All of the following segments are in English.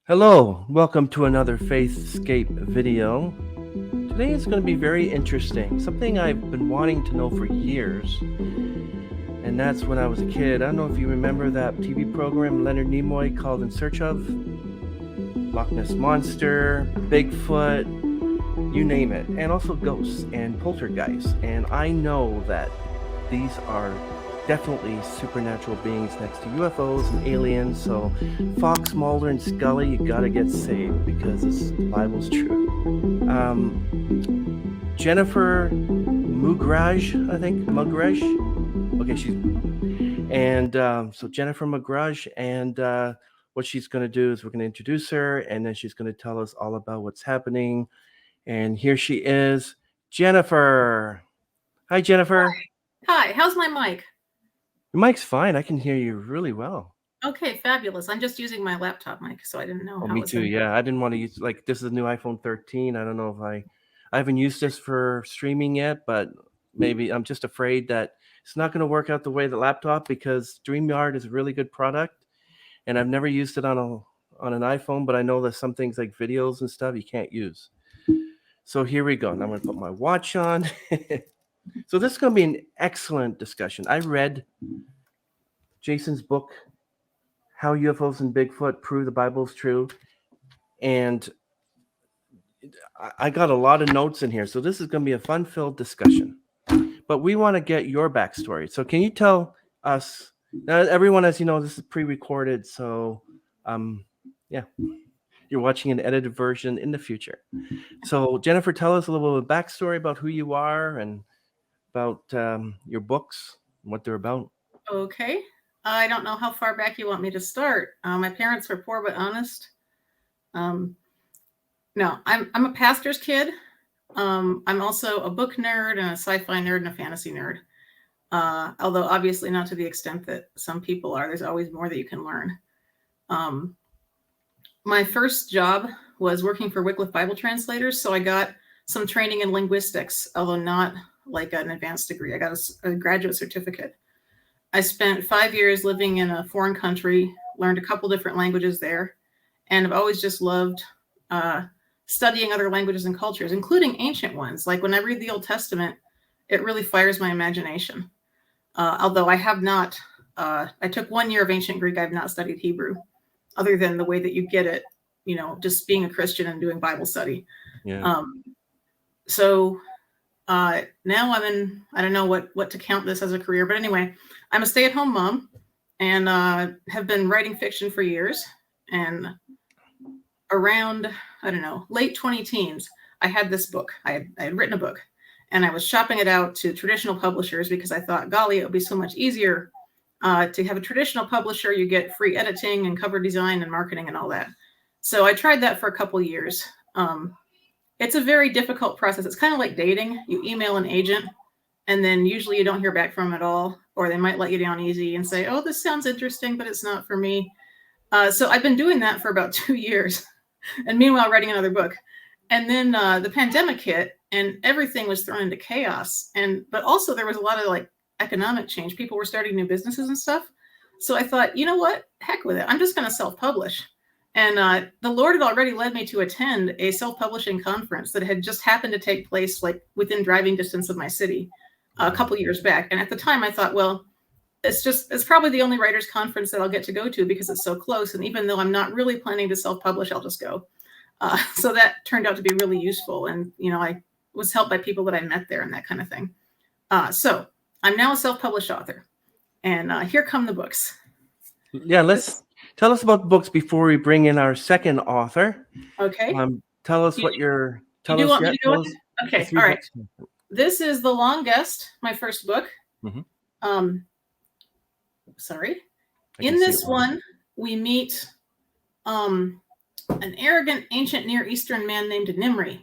Hello, welcome to another Faithscape video. Today is going to be very interesting, something I've been wanting to know for years, and that's when I was a kid. I don't know if you remember that TV program Leonard Nimoy called In Search of? Loch Ness Monster, Bigfoot, you name it, and also ghosts and poltergeists. And I know that these are definitely supernatural beings next to UFOs and aliens. So Fox, Mulder, and Scully, you gotta get saved because the Bible's true. Jennifer Mugrage, I think Mugrage. Okay, so Jennifer Mugrage, and what she's gonna do is we're gonna introduce her, and then she's gonna tell us all about what's happening. And here she is, Jennifer. Hi, Jennifer. Hi, how's my mic? Your mic's fine. I can hear you really well. Okay, fabulous. I'm just using my laptop mic, so I didn't know. Me too. Yeah, I didn't want to use this is a new iPhone 13. I don't know if I haven't used this for streaming yet, but maybe I'm just afraid that it's not going to work out the way the laptop, because StreamYard is a really good product, and I've never used it on an iPhone, but I know there's some things like videos and stuff you can't use. So here we go. And I'm going to put my watch on. So this is going to be an excellent discussion. I read Jason's book, How UFOs and Bigfoot Prove the Bible's True, and I got a lot of notes in here. So this is going to be a fun-filled discussion. But we want to get your backstory. So can you tell us, now everyone, as you know, this is pre-recorded, so yeah, you're watching an edited version in the future. So Jennifer, tell us a little bit of backstory about who you are and about your books and what they're about. Okay. I don't know how far back you want me to start. My parents were poor but honest. No, I'm a pastor's kid. I'm also a book nerd and a sci-fi nerd and a fantasy nerd. Although obviously not to the extent that some people are. There's always more that you can learn. My first job was working for Wycliffe Bible translators, so I got some training in linguistics, although not like an advanced degree. I got a graduate certificate. I spent 5 years living in a foreign country, learned a couple different languages there, and I've always just loved studying other languages and cultures, including ancient ones. Like when I read the Old Testament, it really fires my imagination. Although I have not, I took 1 year of ancient Greek, I have not studied Hebrew, other than the way that you get it, just being a Christian and doing Bible study. Yeah. Now I'm in, I don't know what to count this as a career, but anyway, I'm a stay-at-home mom and have been writing fiction for years. And around, I don't know, late 20-teens, I had this book. I had written a book, and I was shopping it out to traditional publishers because I thought, golly, it would be so much easier to have a traditional publisher. You get free editing and cover design and marketing and all that. So I tried that for a couple years. It's a very difficult process. It's kind of like dating. You email an agent, and then usually you don't hear back from them at all, or they might let you down easy and say, oh, this sounds interesting, but it's not for me. So I've been doing that for about 2 years, and meanwhile writing another book. And then the pandemic hit, and everything was thrown into chaos. But also there was a lot of economic change. People were starting new businesses and stuff. So I thought, you know what? Heck with it. I'm just going to self-publish. And the Lord had already led me to attend a self-publishing conference that had just happened to take place within driving distance of my city a couple years back. And at the time I thought, well, it's probably the only writers conference that I'll get to go to because it's so close. And even though I'm not really planning to self-publish, I'll just go. So that turned out to be really useful. And, I was helped by people that I met there and that kind of thing. So I'm now a self-published author. And here come the books. Yeah, tell us about the books before we bring in our second author. Okay. Tell us what your... Okay, all right. This is The Long Guest, my first book. Mm-hmm. Sorry. In this one, we meet an arrogant ancient Near Eastern man named Nimri,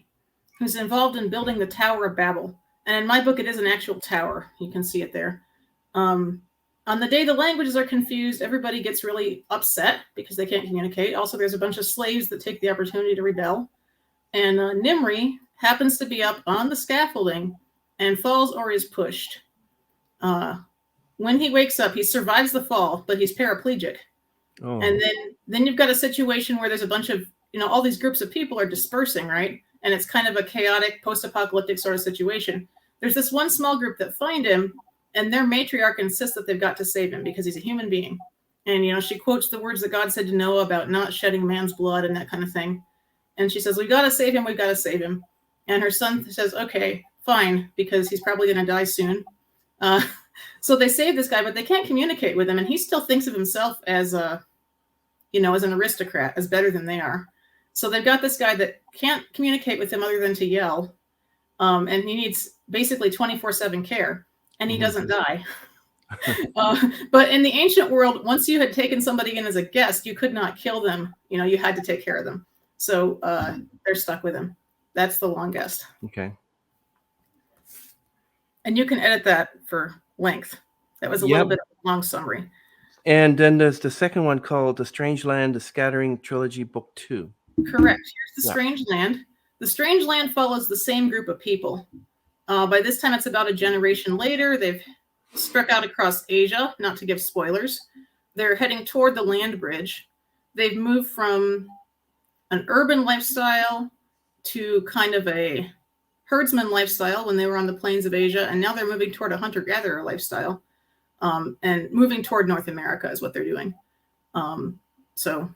who's involved in building the Tower of Babel. And in my book, it is an actual tower. You can see it there. On the day the languages are confused, everybody gets really upset because they can't communicate. Also, there's a bunch of slaves that take the opportunity to rebel. And Nimri happens to be up on the scaffolding and falls or is pushed. When he wakes up, he survives the fall, but he's paraplegic. Oh. And then you've got a situation where there's a bunch of, all these groups of people are dispersing, right? And it's kind of a chaotic post-apocalyptic sort of situation. There's this one small group that find him, and their matriarch insists that they've got to save him because he's a human being. And, she quotes the words that God said to Noah about not shedding man's blood and that kind of thing. And she says, we've got to save him. We've got to save him. And her son says, okay, fine, because he's probably going to die soon. So they save this guy, but they can't communicate with him. And he still thinks of himself as as an aristocrat, as better than they are. So they've got this guy that can't communicate with him other than to yell. And he needs basically 24/7 care, and he doesn't die. But in the ancient world, once you had taken somebody in as a guest, you could not kill them. You had to take care of them. So they're stuck with him. That's the long guest. Okay. And you can edit that for length. That was a little bit of a long summary. And then there's the second one called The Strange Land, The Scattering Trilogy, Book 2. Correct. Here's The Strange Land. The Strange Land follows the same group of people. By this time, it's about a generation later. They've struck out across Asia, not to give spoilers. They're heading toward the land bridge. They've moved from an urban lifestyle to kind of a herdsman lifestyle when they were on the plains of Asia, and now they're moving toward a hunter-gatherer lifestyle. And moving toward North America is what they're doing. So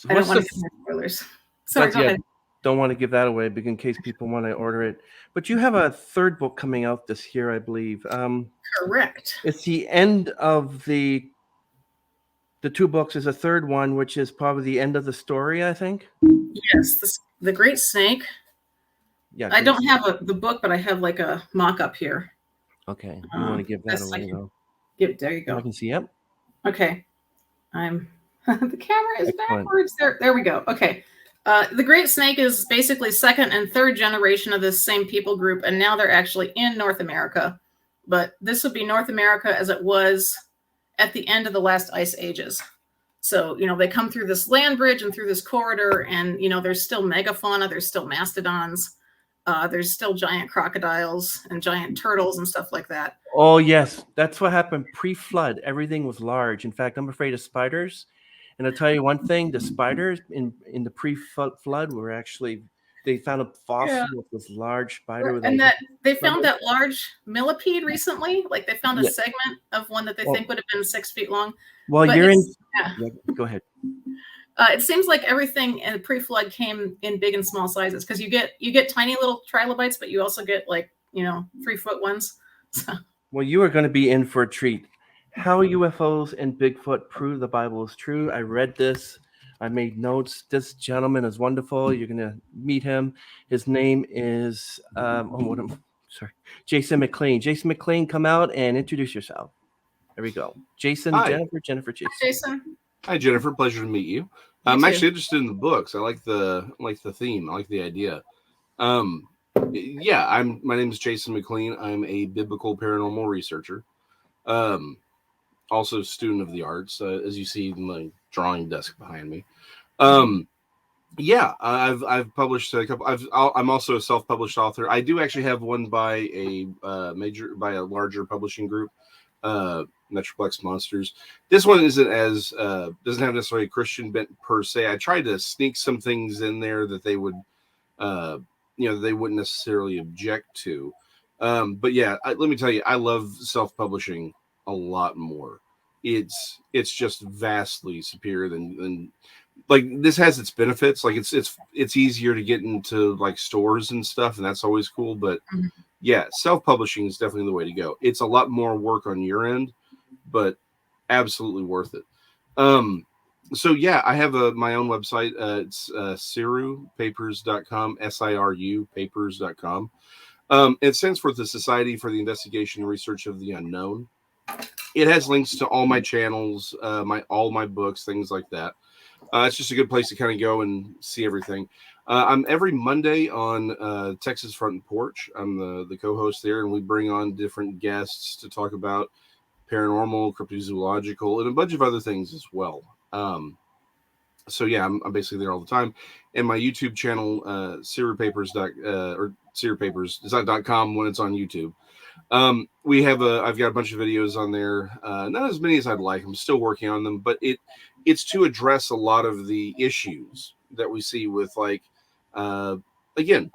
I don't want to give spoilers. Sorry, go ahead. Don't want to give that away, but in case people want to order it. But you have a third book coming out this year, I believe. Correct. It's the end of the two books. Is a third one, which is probably the end of the story, I think. Yes, the Great Snake. Yeah, I don't have the book, but I have like a mock-up here. Okay, you want to give that away, though? There you go. I can see. Yep. Okay, the camera is backwards. There we go. Okay, the Great Snake is basically second and third generation of this same people group, and now they're actually in North America. But this would be North America as it was at the end of the last ice ages. So they come through this land bridge and through this corridor, and there's still megafauna, there's still mastodons. There's still giant crocodiles and giant turtles and stuff like that. Oh, yes. That's what happened pre-flood. Everything was large. In fact, I'm afraid of spiders. And I'll tell you one thing, the spiders in the pre-flood were actually, they found a fossil with this large spider. And that they found that large millipede recently. Like they found a segment of one that they think would have been 6 feet long. Well, go ahead. It seems like everything in pre-flood came in big and small sizes because you get tiny little trilobites, but you also get 3-foot ones. So. Well, you are going to be in for a treat. How UFOs and Bigfoot prove the Bible is true. I read this. I made notes. This gentleman is wonderful. You're going to meet him. His name is Jason McLean. Jason McLean, come out and introduce yourself. There we go. Jason, Hi. Hi, Jason. Jason. Hi, Jennifer. Pleasure to meet you. I'm actually interested in the books. I like the theme. I like the idea. My name is Jason McLean. I'm a biblical paranormal researcher. Also a student of the arts, as you see in my drawing desk behind me. I've published a couple. I'm also a self-published author. I do actually have one by a larger publishing group, Metroplex Monsters. This one isn't as doesn't have necessarily a Christian bent per se. I tried to sneak some things in there that they would, they wouldn't necessarily object to. But yeah, let me tell you, I love self-publishing a lot more. It's just vastly superior than like this has its benefits. Like it's easier to get into like stores and stuff, and that's always cool. But yeah, self-publishing is definitely the way to go. It's a lot more work on your end, but absolutely worth it. So yeah, I have my own website. It's SIRu Papers.com, SIRu Papers.com. It stands for the Society for the Investigation and Research of the Unknown. It has links to all my channels, all my books, things like that. It's just a good place to kind of go and see everything. I'm every Monday on Texas Front and Porch. I'm the co-host there, and we bring on different guests to talk about paranormal, cryptozoological, and a bunch of other things as well. So yeah, I'm basically there all the time. And my YouTube channel, SIRu Papers, or SIRu Papers, .com when it's on YouTube. I've got a bunch of videos on there. Not as many as I'd like. I'm still working on them, but it's to address a lot of the issues that we see with, like, again,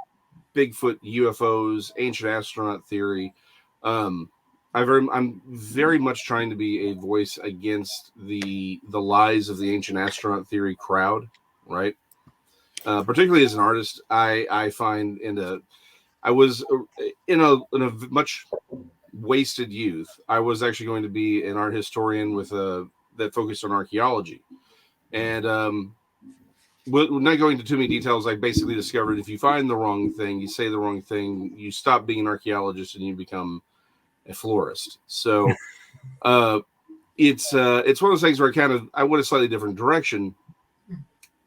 Bigfoot, UFOs, ancient astronaut theory. I'm very much trying to be a voice against the lies of the ancient astronaut theory crowd, right? Particularly as an artist, I find I was in a much wasted youth. I was actually going to be an art historian with that focused on archaeology, and we're not going into too many details. I basically discovered if you find the wrong thing, you say the wrong thing, you stop being an archaeologist and you become a florist. So it's one of those things where I went a slightly different direction.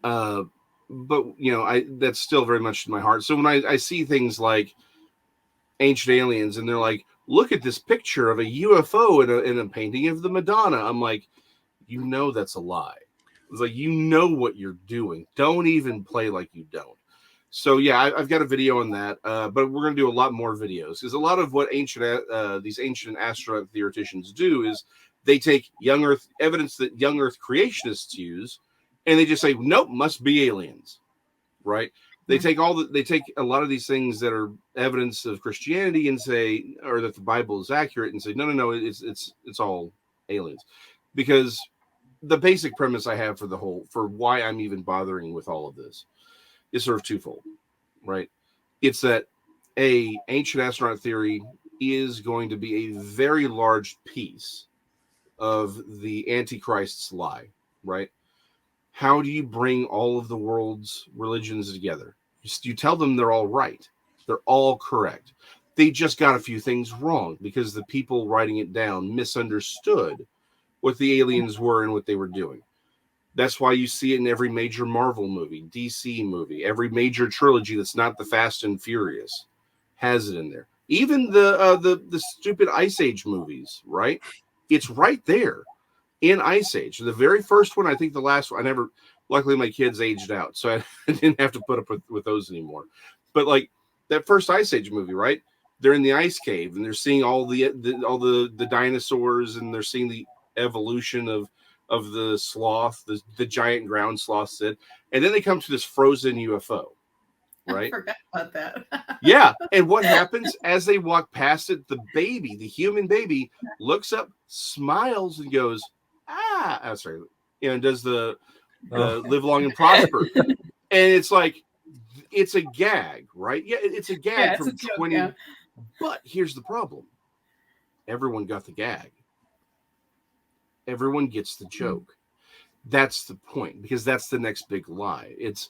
But that's still very much in my heart. So when I see things like ancient aliens and they're like, look at this picture of a UFO in a painting of the Madonna, I'm like, that's a lie. It's like, what you're doing. Don't even play like you don't. So yeah, I've got a video on that, but we're going to do a lot more videos, because a lot of what these ancient astronaut theoreticians do is they take young Earth evidence that young Earth creationists use, and they just say, nope, must be aliens, right? They take a lot of these things that are evidence of Christianity and say, or that the Bible is accurate, and say, no, it's all aliens, because the basic premise I have for why I'm even bothering with all of this is sort of twofold, right? It's that ancient astronaut theory is going to be a very large piece of the Antichrist's lie, right? How do you bring all of the world's religions together? You tell them they're all right. They're all correct. They just got a few things wrong because the people writing it down misunderstood what the aliens were and what they were doing. That's why you see it in every major Marvel movie, DC movie, every major trilogy that's not the Fast and Furious has it in there. Even the stupid Ice Age movies, right? It's right there in Ice Age. The very first one, I think the last one, luckily my kids aged out, so I didn't have to put up with those anymore. But like that first Ice Age movie, right? They're in the ice cave and they're seeing all the dinosaurs, and they're seeing the evolution of the sloth, the giant ground sloth Sid. And then they come to this frozen UFO, right? I forgot about that. Yeah. And what happens as they walk past it? The human baby, looks up, smiles, and goes, sorry. And does the live long and prosper. And it's like, it's a gag, right? Yeah, it's a gag from 20. Yeah. But here's the problem. Everyone got the gag. Everyone gets the joke. That's the point, because that's the next big lie. It's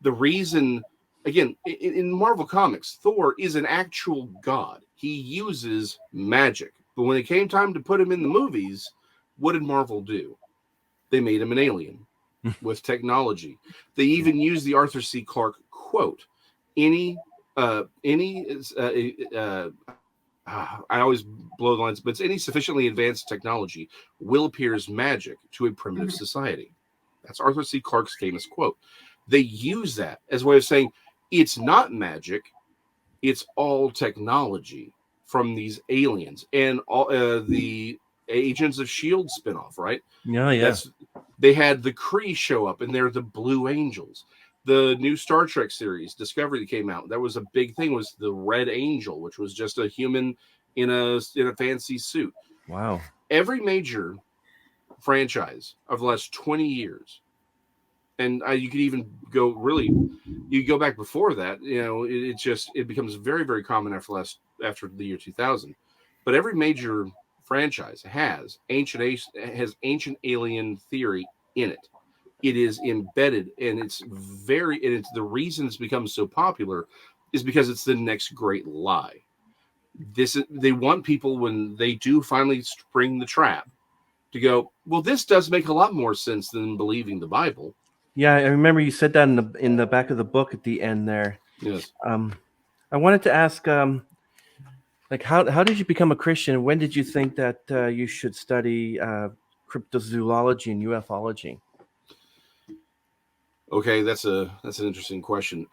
the reason, again, in Marvel Comics, Thor is an actual god. He uses magic. But when it came time to put him in the movies, what did Marvel do? They made him an alien with technology. They even used the Arthur C. Clarke quote. I always blow the lines, but it's any sufficiently advanced technology will appear as magic to a primitive society. That's Arthur C. Clarke's famous quote. They use that as a way of saying it's not magic, it's all technology from these aliens and all the Agents of S.H.I.E.L.D. spinoff, right? Yeah. They had the Kree show up, and they're the Blue Angels. The new Star Trek series, Discovery, that came out, that was a big thing, was the Red Angel, which was just a human in a fancy suit. Wow. Every major franchise of the last 20 years, and you could even go back before that, it becomes very, very common after the year 2000. But every major franchise has ancient alien theory in it. It is embedded, and it's the reason it's become so popular is because it's the next great lie. They want people, when they do finally spring the trap, to go, well, this does make a lot more sense than believing the Bible. Yeah, I remember you said that in the back of the book at the end there. Yes. I wanted to ask, like, how did you become a Christian? When did you think that you should study cryptozoology and ufology? Okay, that's an interesting question.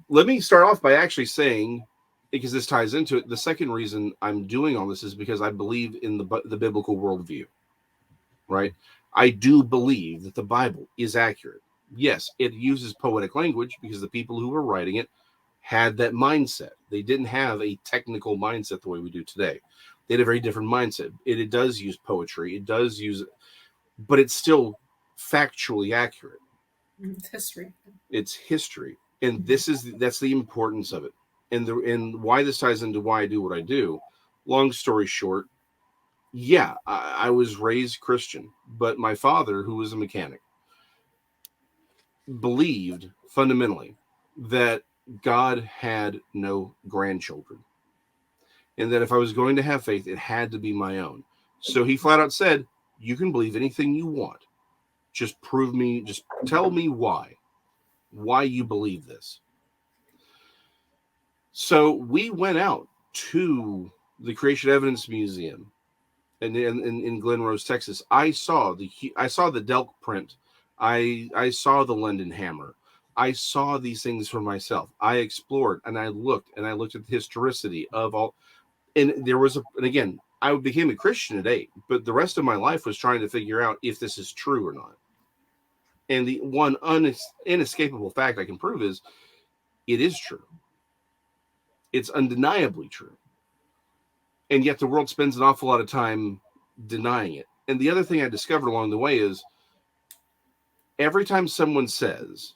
Let me start off by actually saying because this ties into it. The second reason I'm doing all this is because I believe in the biblical worldview, right? I do believe that the Bible is accurate. Yes, it uses poetic language because the people who were writing it had that mindset. They didn't have a technical mindset the way we do today. They had a very different mindset. It does use poetry. It does use, but it's still factually accurate. It's history. It's history, and that's the importance of it, and why this ties into why I do what I do. Long story short, yeah, I was raised Christian, but my father, who was a mechanic, believed fundamentally that God had no grandchildren, and that if I was going to have faith, it had to be my own. So he flat out said, "You can believe anything you want. Just tell me why you believe this." So we went out to the Creation Evidence Museum in Glen Rose, Texas. I saw the Delk print. I saw the London hammer. I saw these things for myself. I explored and I looked at the historicity of all. And there was and again, I became a Christian at 8, but the rest of my life was trying to figure out if this is true or not. And the one inescapable fact I can prove is it is true. It's undeniably true. And yet the world spends an awful lot of time denying it. And the other thing I discovered along the way is every time someone says,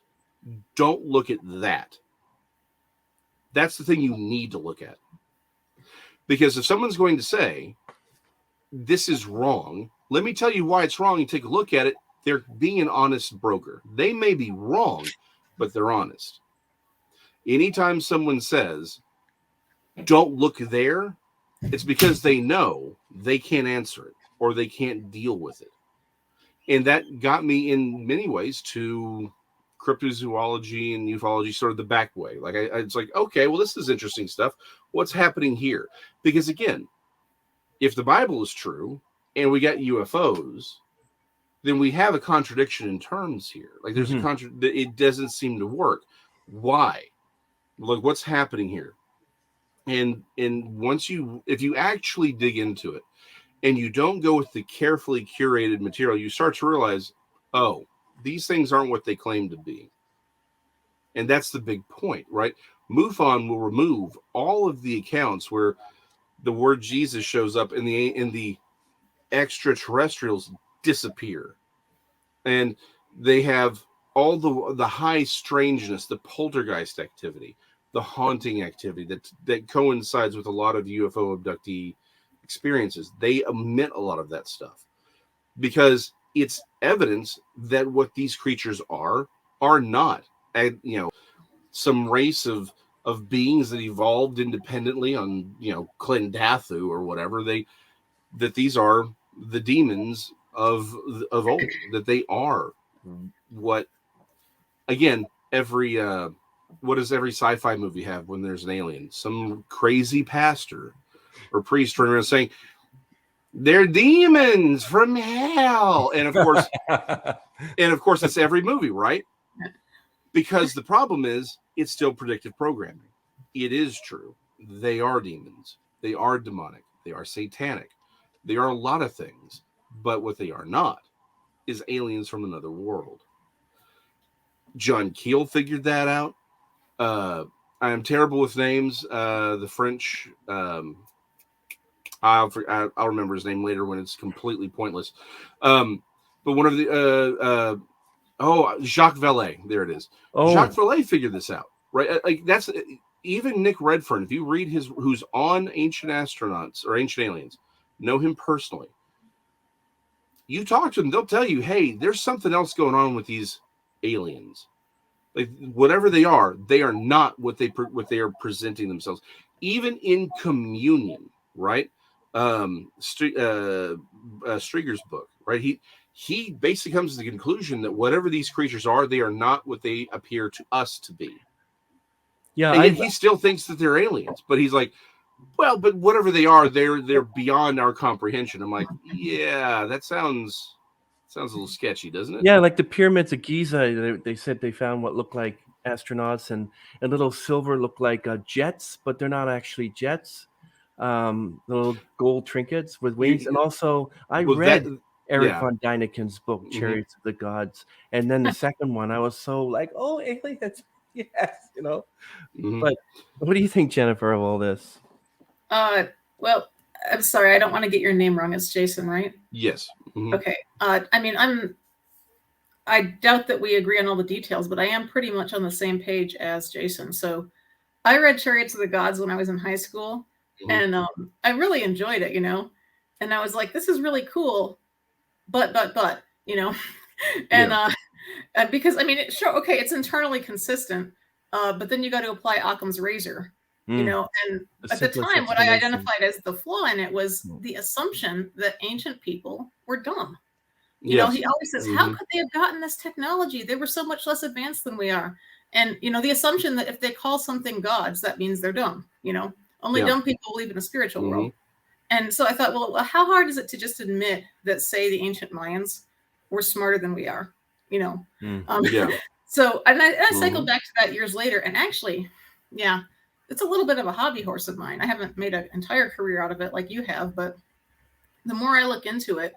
"Don't look at that," that's the thing you need to look at. Because if someone's going to say, "This is wrong," let me tell you why it's wrong. You take a look at it. They're being an honest broker. They may be wrong, but they're honest. Anytime someone says, "Don't look there," it's because they know they can't answer it or they can't deal with it. And that got me in many ways to cryptozoology and ufology, sort of the back way. Like it's like, okay, well, this is interesting stuff. What's happening here? Because again, if the Bible is true and we got UFOs, then we have a contradiction in terms here. Like there's it doesn't seem to work. Why? Look, what's happening here? And if you actually dig into it and you don't go with the carefully curated material, you start to realize, oh, these things aren't what they claim to be. And that's the big point, right? MUFON will remove all of the accounts where the word Jesus shows up and the extraterrestrials disappear. And they have all the high strangeness, the poltergeist activity, the haunting activity that coincides with a lot of UFO abductee experiences. They omit a lot of that stuff because it's evidence that what these creatures are not, some race of beings that evolved independently on, Klendathu or whatever. That these are the demons of old, that they are what, again, what does every sci-fi movie have when there's an alien? Some crazy pastor or priest running around saying, "They're demons from hell." And of course, it's every movie, right? Because the problem is it's still predictive programming. It is true. They are demons. They are demonic. They are satanic. They are a lot of things. But what they are not is aliens from another world. John Keel figured that out. I am terrible with names. The French, I'll remember his name later when it's completely pointless. But one of the Jacques Vallée, there it is. Oh. Jacques Vallée figured this out, right? Like that's even Nick Redfern. If you read who's on Ancient Astronauts or Ancient Aliens, know him personally. You talk to them, they'll tell you, "Hey, there's something else going on with these aliens. Like whatever they are not what they are presenting themselves." Even in Communion, right? Strieger's book, right? He basically comes to the conclusion that whatever these creatures are, they are not what they appear to us to be. Yeah, and yet he still thinks that they're aliens, but he's like, well, but whatever they are, they're beyond our comprehension. I'm like, yeah, that sounds a little sketchy, doesn't it? Yeah, like the pyramids of Giza, they said they found what looked like astronauts, and little silver look like jets, but they're not actually jets. Little gold trinkets with wings. And also, I Well, read Eric yeah. von Däniken's book, Chariots of the Gods. And then the second one, I was so like, oh, aliens, yes, you know. But what do you think, Jennifer, of all this? Well, I'm sorry, I don't want to get your name wrong. It's Jason, right? Yes. Okay. I mean, I doubt that we agree on all the details, but I am pretty much on the same page as Jason. So I read Chariots of the Gods when I was in high school, and I really enjoyed it, you know. And I was like, this is really cool, but, you know, and because I mean, okay, it's internally consistent, but then you got to apply Occam's razor, you know. And at the time, what I identified as the flaw in it was the assumption that ancient people were dumb. You know, he always says, how could they have gotten this technology? They were so much less advanced than we are. And, you know, the assumption that if they call something gods, that means they're dumb, you know, only dumb people believe in a spiritual world. And so I thought, well, how hard is it to just admit that, say, the ancient Mayans were smarter than we are, you know? So and I cycled back to that years later. And actually, yeah, it's a little bit of a hobby horse of mine. I haven't made an entire career out of it like you have, but the more I look into it,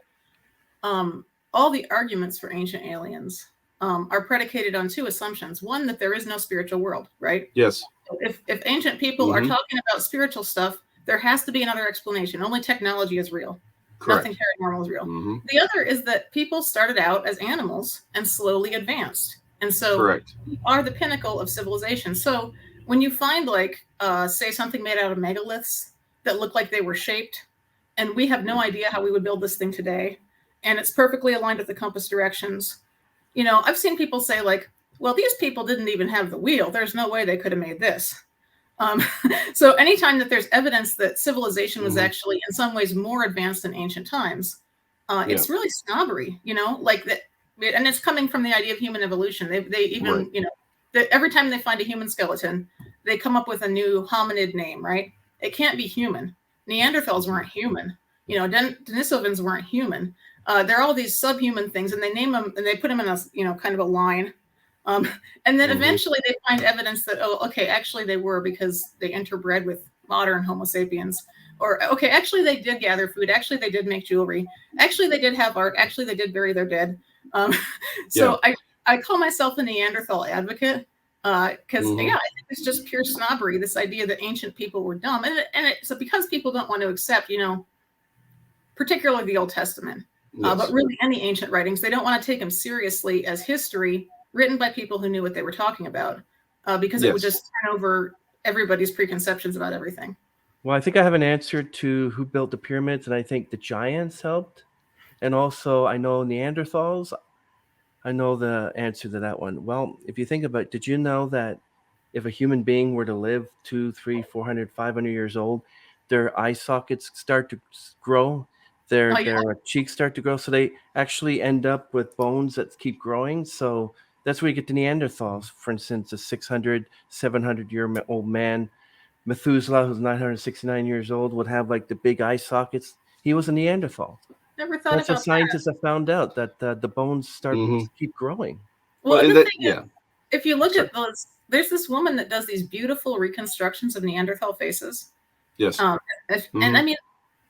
all the arguments for ancient aliens are predicated on two assumptions. One, that there is no spiritual world, right? Yes. If ancient people are talking about spiritual stuff, there has to be another explanation. Only technology is real. Correct. Nothing paranormal is real. The other is that people started out as animals and slowly advanced. And so we are the pinnacle of civilization. So when you find, like, say, something made out of megaliths that look like they were shaped, and we have no idea how we would build this thing today, and it's perfectly aligned with the compass directions. You know, I've seen people say, like, well, these people didn't even have the wheel. There's no way they could have made this. So anytime that there's evidence that civilization was actually in some ways more advanced in ancient times, it's really snobbery, you know, like that. And it's coming from the idea of human evolution. They even, you know, every time they find a human skeleton, they come up with a new hominid name, right? It can't be human. Neanderthals weren't human. You know, Denisovans weren't human. They're all these subhuman things, and they name them and they put them in a, you know, kind of a line. And then eventually they find evidence that, oh, okay, actually they were, because they interbred with modern Homo sapiens. Or, okay, actually they did gather food. Actually they did make jewelry. Actually they did have art. Actually they did bury their dead. So I call myself a Neanderthal advocate because, I think it's just pure snobbery, this idea that ancient people were dumb. So because people don't want to accept, you know, particularly the Old Testament, but really any ancient writings, they don't want to take them seriously as history written by people who knew what they were talking about, because it would just turn over everybody's preconceptions about everything. Well, I think I have an answer to who built the pyramids, and I think the giants helped. And also, I know Neanderthals. I know the answer to that one. Well, if you think about it, did you know that if a human being were to live 200, 300, 400, 500 years old, their eye sockets start to grow, their cheeks start to grow, so they actually end up with bones that keep growing. So that's where you get the Neanderthals. For instance, a 600, 700-year-old man, Methuselah, who's 969 years old, would have like the big eye sockets. He was a Neanderthal. Never thought That's about what scientists have found out, that the bones start to keep growing. Well, the thing is, if you look at those, there's this woman that does these beautiful reconstructions of Neanderthal faces. Yes. And I mean,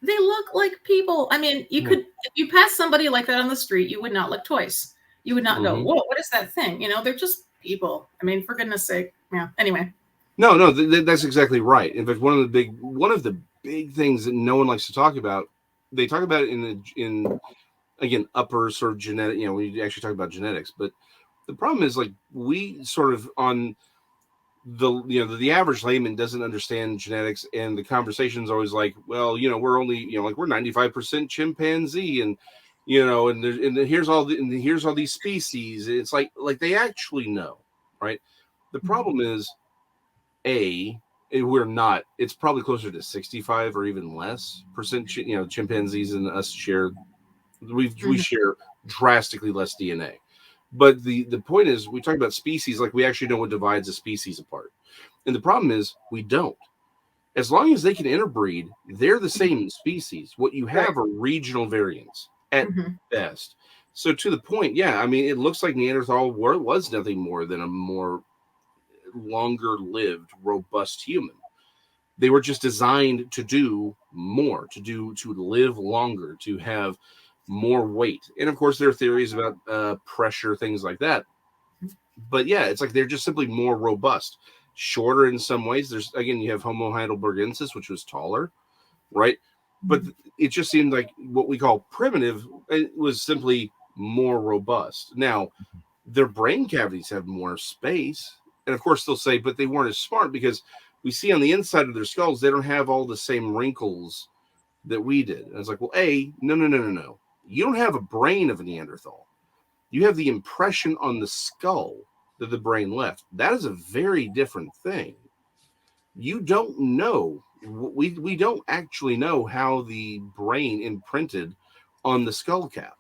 they look like people. I mean, you could, if you pass somebody like that on the street, you would not look twice. You would not go, whoa, what is that thing? You know, they're just people. I mean, for goodness sake. Yeah. Anyway. No, that's exactly right. In fact, one of the big things that no one likes to talk about, they talk about it in again, upper sort of genetic, you know, we actually talk about genetics, but the problem is, like, we sort of on the, you know, the average layman doesn't understand genetics, and the conversation is always like, well, you know, we're only, you know, like, we're 95% chimpanzee, and, you know, and here's all these species. It's like they actually know, right? The problem is, we're not. It's probably closer to 65 or even less percent. You know, chimpanzees and us share. We share drastically less DNA. But the point is, we talk about species like we actually know what divides a species apart. And the problem is, we don't. As long as they can interbreed, they're the same species. What you have are regional variants at best. So to the point, yeah, I mean, it looks like Neanderthal was nothing more than a more longer lived, robust human. They were just designed to do more, to live longer, to have more weight. And of course, there are theories about pressure, things like that. But yeah, it's like they're just simply more robust, shorter in some ways. There's, again, you have Homo heidelbergensis, which was taller, right? But it just seemed like what we call primitive, it was simply more robust. Now, their brain cavities have more space. And of course, they'll say, but they weren't as smart, because we see on the inside of their skulls, they don't have all the same wrinkles that we did. And it's like, well, no. You don't have a brain of a Neanderthal. You have the impression on the skull that the brain left. That is a very different thing. You don't know. We don't actually know how the brain imprinted on the skull cap.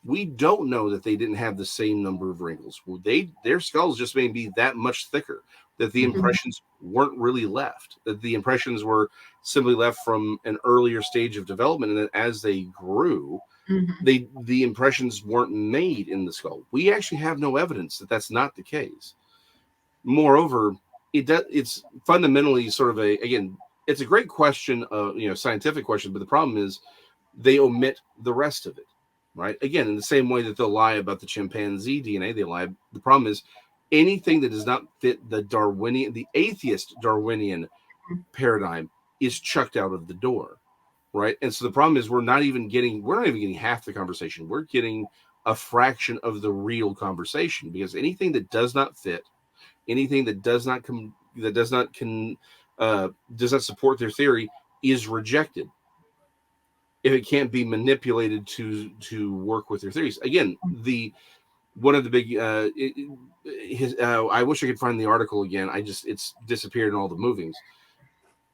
We don't know that they didn't have the same number of wrinkles. Well, their skulls just may be that much thicker, that the impressions weren't really left, that the impressions were simply left from an earlier stage of development, and that as they grew, the impressions weren't made in the skull. We actually have no evidence that that's not the case. Moreover, it's fundamentally sort of it's a great question, scientific question, but the problem is they omit the rest of it, right? Again, in the same way that they'll lie about the chimpanzee DNA, they lie. The problem is anything that does not fit the atheist Darwinian paradigm is chucked out of the door. Right. And so the problem is we're not even getting half the conversation. We're getting a fraction of the real conversation, because anything that does not fit, anything that does not support their theory is rejected if it can't be manipulated to work with their theories. Again, one of the big I wish I could find the article again. It's disappeared in all the movings.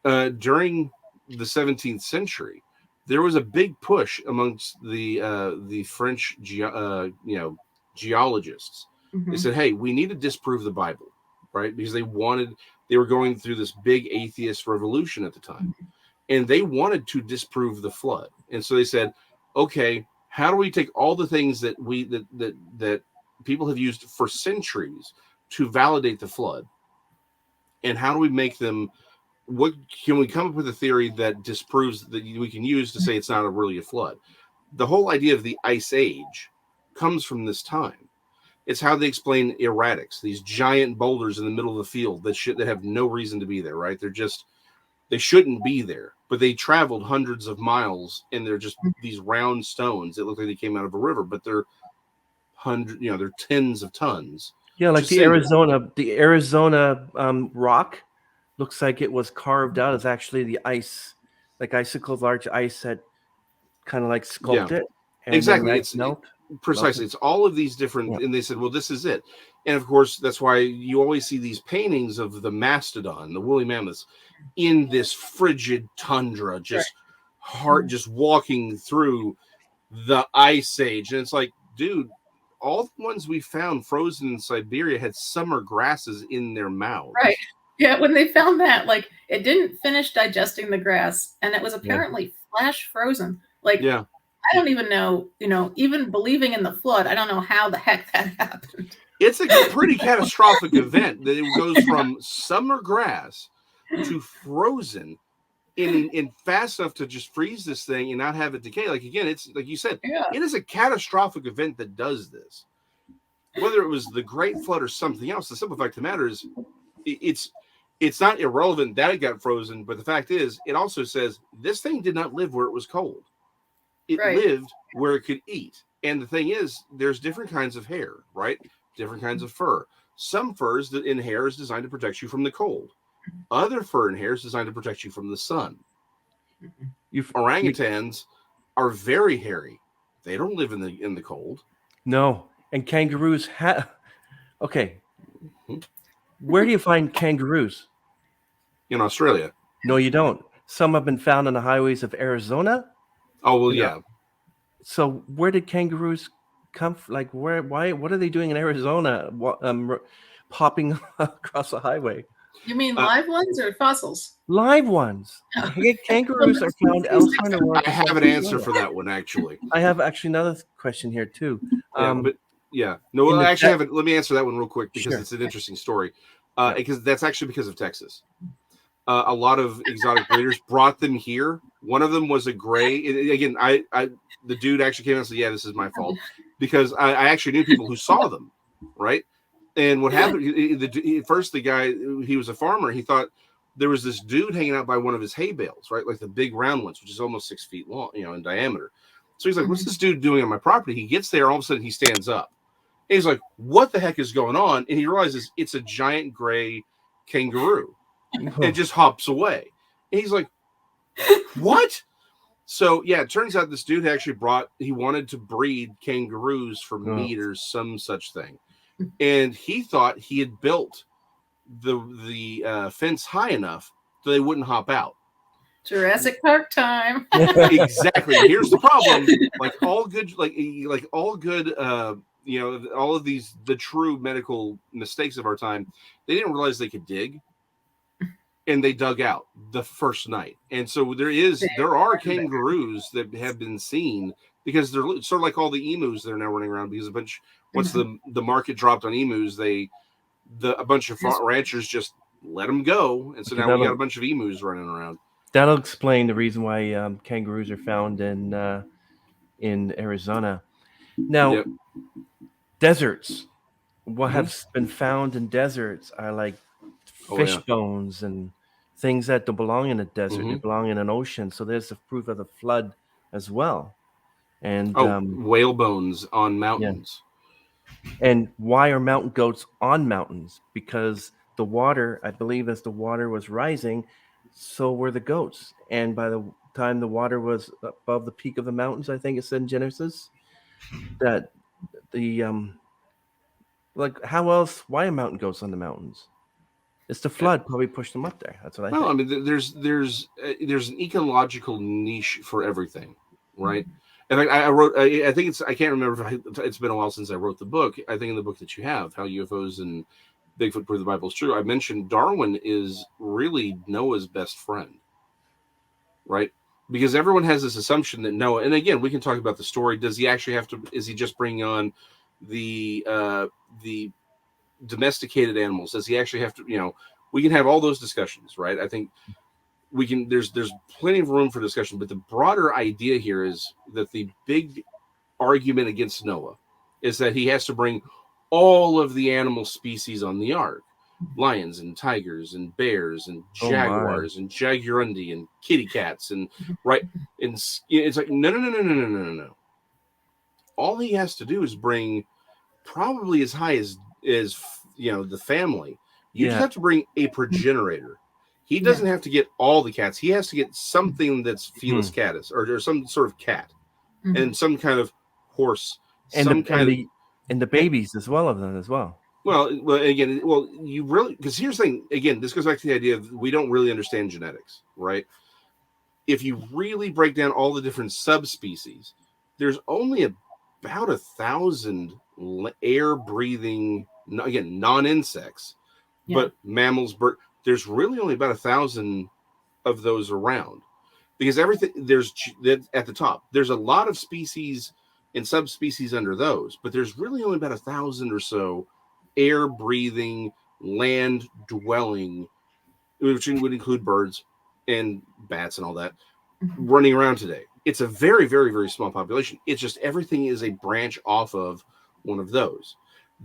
During the 17th century, there was a big push amongst the French geologists. They said, hey, we need to disprove the Bible, right? Because they were going through this big atheist revolution at the time, and they wanted to disprove the flood. And so they said, okay, how do we take all the things that that people have used for centuries to validate the flood, and how do we make them? What can we come up with a theory that disproves that we can use to say it's not really a flood? The whole idea of the Ice Age comes from this time. It's how they explain erratics, these giant boulders in the middle of the field that have no reason to be there, right? They shouldn't be there, but they traveled hundreds of miles, and they're just these round stones that look like they came out of a river, but they're they're tens of tons. Yeah, like the Arizona rock. Looks like it was carved out as actually the ice, like large ice that kind of like sculpted. Yeah, exactly. It's precisely. It's all of these different, and they said, well, this is it. And of course, that's why you always see these paintings of the mastodon, the woolly mammoths, in this frigid tundra, just walking through the Ice Age. And it's like, dude, all the ones we found frozen in Siberia had summer grasses in their mouths. Right. Yeah, when they found that, like, it didn't finish digesting the grass, and it was apparently flash frozen. Like, I don't even know, even believing in the flood, I don't know how the heck that happened. It's a pretty catastrophic event that it goes from summer grass to frozen in fast enough to just freeze this thing and not have it decay. Like, again, it's like you said, it is a catastrophic event that does this. Whether it was the Great Flood or something else, the simple fact of the matter is it's not irrelevant that it got frozen, but the fact is, it also says this thing did not live where it was cold. It lived where it could eat. And the thing is, there's different kinds of hair, right? Different kinds of fur. Some furs in hair is designed to protect you from the cold. Other fur in hair is designed to protect you from the sun. Orangutans are very hairy. They don't live in the cold. No. And kangaroos okay. Where do you find kangaroos? In Australia. No, you don't. Some have been found on the highways of Arizona. Oh, well, yeah. So where did kangaroos come from? Like, why, what are they doing in Arizona popping across the highway? You mean live ones or fossils? Live ones. Kangaroos are found elsewhere in the world. I have an answer for that one, actually. I have actually another question here, too. Let me answer that one real quick because it's an interesting story. because that's actually because of Texas. A lot of exotic breeders brought them here. One of them was a gray. Again, the dude actually came out and said, "Yeah, this is my fault," because I actually knew people who saw them, right? And what happened? First, the guy, he was a farmer. He thought there was this dude hanging out by one of his hay bales, right, like the big round ones, which is almost 6 feet long, in diameter. So he's like, "What's this dude doing on my property?" He gets there, all of a sudden he stands up. And he's like, "What the heck is going on?" And he realizes it's a giant gray kangaroo. It just hops away. And he's like, "What?" So yeah, it turns out this dude actually he wanted to breed kangaroos for meat or some such thing. And he thought he had built the fence high enough so they wouldn't hop out. Jurassic Park time. Exactly. Here's the problem. Like all good, all of these, the true medical mistakes of our time, they didn't realize they could dig. And they dug out the first night. And so there are kangaroos that have been seen because they're sort of like all the emus that are now running around, because once the market dropped on emus, a bunch of ranchers just let them go. And so now we got a bunch of emus running around. That'll explain the reason why kangaroos are found in Arizona. Now, deserts. What has been found in deserts are like fish bones and things that don't belong in a desert. They belong in an ocean. So there's the proof of the flood as well. And whale bones on mountains. Yeah. And why are mountain goats on mountains? Because the water, I believe, as the water was rising, so were the goats. And by the time the water was above the peak of the mountains, I think it said in Genesis, that the how else? Why are mountain goats on the mountains? It's the flood probably pushed them up there. That's what I think. I mean, there's an ecological niche for everything, right? And I wrote, I think I can't remember if it's been a while since I wrote the book. I think in the book that you have, How UFOs and Bigfoot Prove the Bible is True, I mentioned Darwin is really Noah's best friend, right? Because everyone has this assumption that Noah, and again, we can talk about the story. Does he actually have to? Is he just bringing on the domesticated animals? Does he actually have to? We can have all those discussions, right? I think we can. There's plenty of room for discussion, but the broader idea here is that the big argument against Noah is that he has to bring all of the animal species on the ark: lions and tigers and bears and jaguars and jaguarundi and kitty cats and right. And it's like no. All he has to do is bring probably as high as the family. You just have to bring a progenitor. He doesn't have to get all the cats. He has to get something that's Felis catus or some sort of cat and some kind of horse and the babies as well of them as well. Well, you really, because here's the thing. Again, this goes back to the idea of we don't really understand genetics, right? If you really break down all the different subspecies, there's only about 1,000 air-breathing, again, non-insects, but mammals, there's really only about 1,000 of those around, because everything there's at the top. There's a lot of species and subspecies under those, but there's really only about 1,000 or so air-breathing, land-dwelling, which would include birds and bats and all that, running around today. It's a very, very, very small population. It's just everything is a branch off of one of those.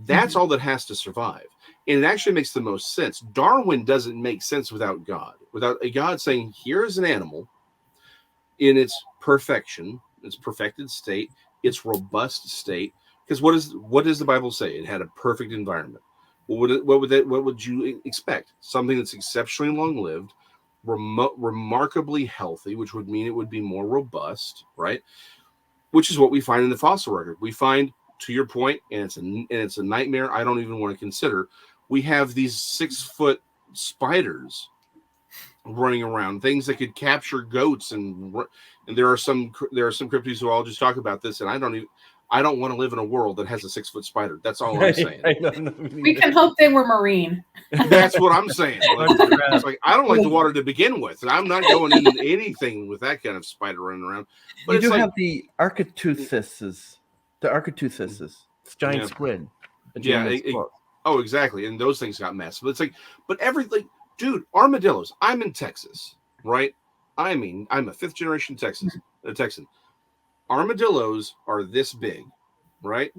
That's all that has to survive. And it actually makes the most sense. Darwin doesn't make sense without God. Without a God saying, here is an animal in its perfection, its perfected state, its robust state. Because what does the Bible say? It had a perfect environment. What would you expect? Something that's exceptionally long-lived, remarkably healthy, which would mean it would be more robust, right? Which is what we find in the fossil record. We find, to your point, and it's a nightmare I don't even want to consider. We have these 6-foot spiders running around, things that could capture goats, and there are some cryptozoologists talk about this, and I don't want to live in a world that has a 6-foot spider. That's all I'm saying. We can hope they were marine. That's what I'm saying. It's like I don't like the water to begin with, and I'm not going into anything with that kind of spider running around. But you do have the archaeoteuthis. The archaeoteuthis, it's giant squid. Oh, exactly. And those things got messed. But it's like, but everything, dude, armadillos. I'm in Texas, right? I mean, I'm a 5th generation Texan. Armadillos are this big, right?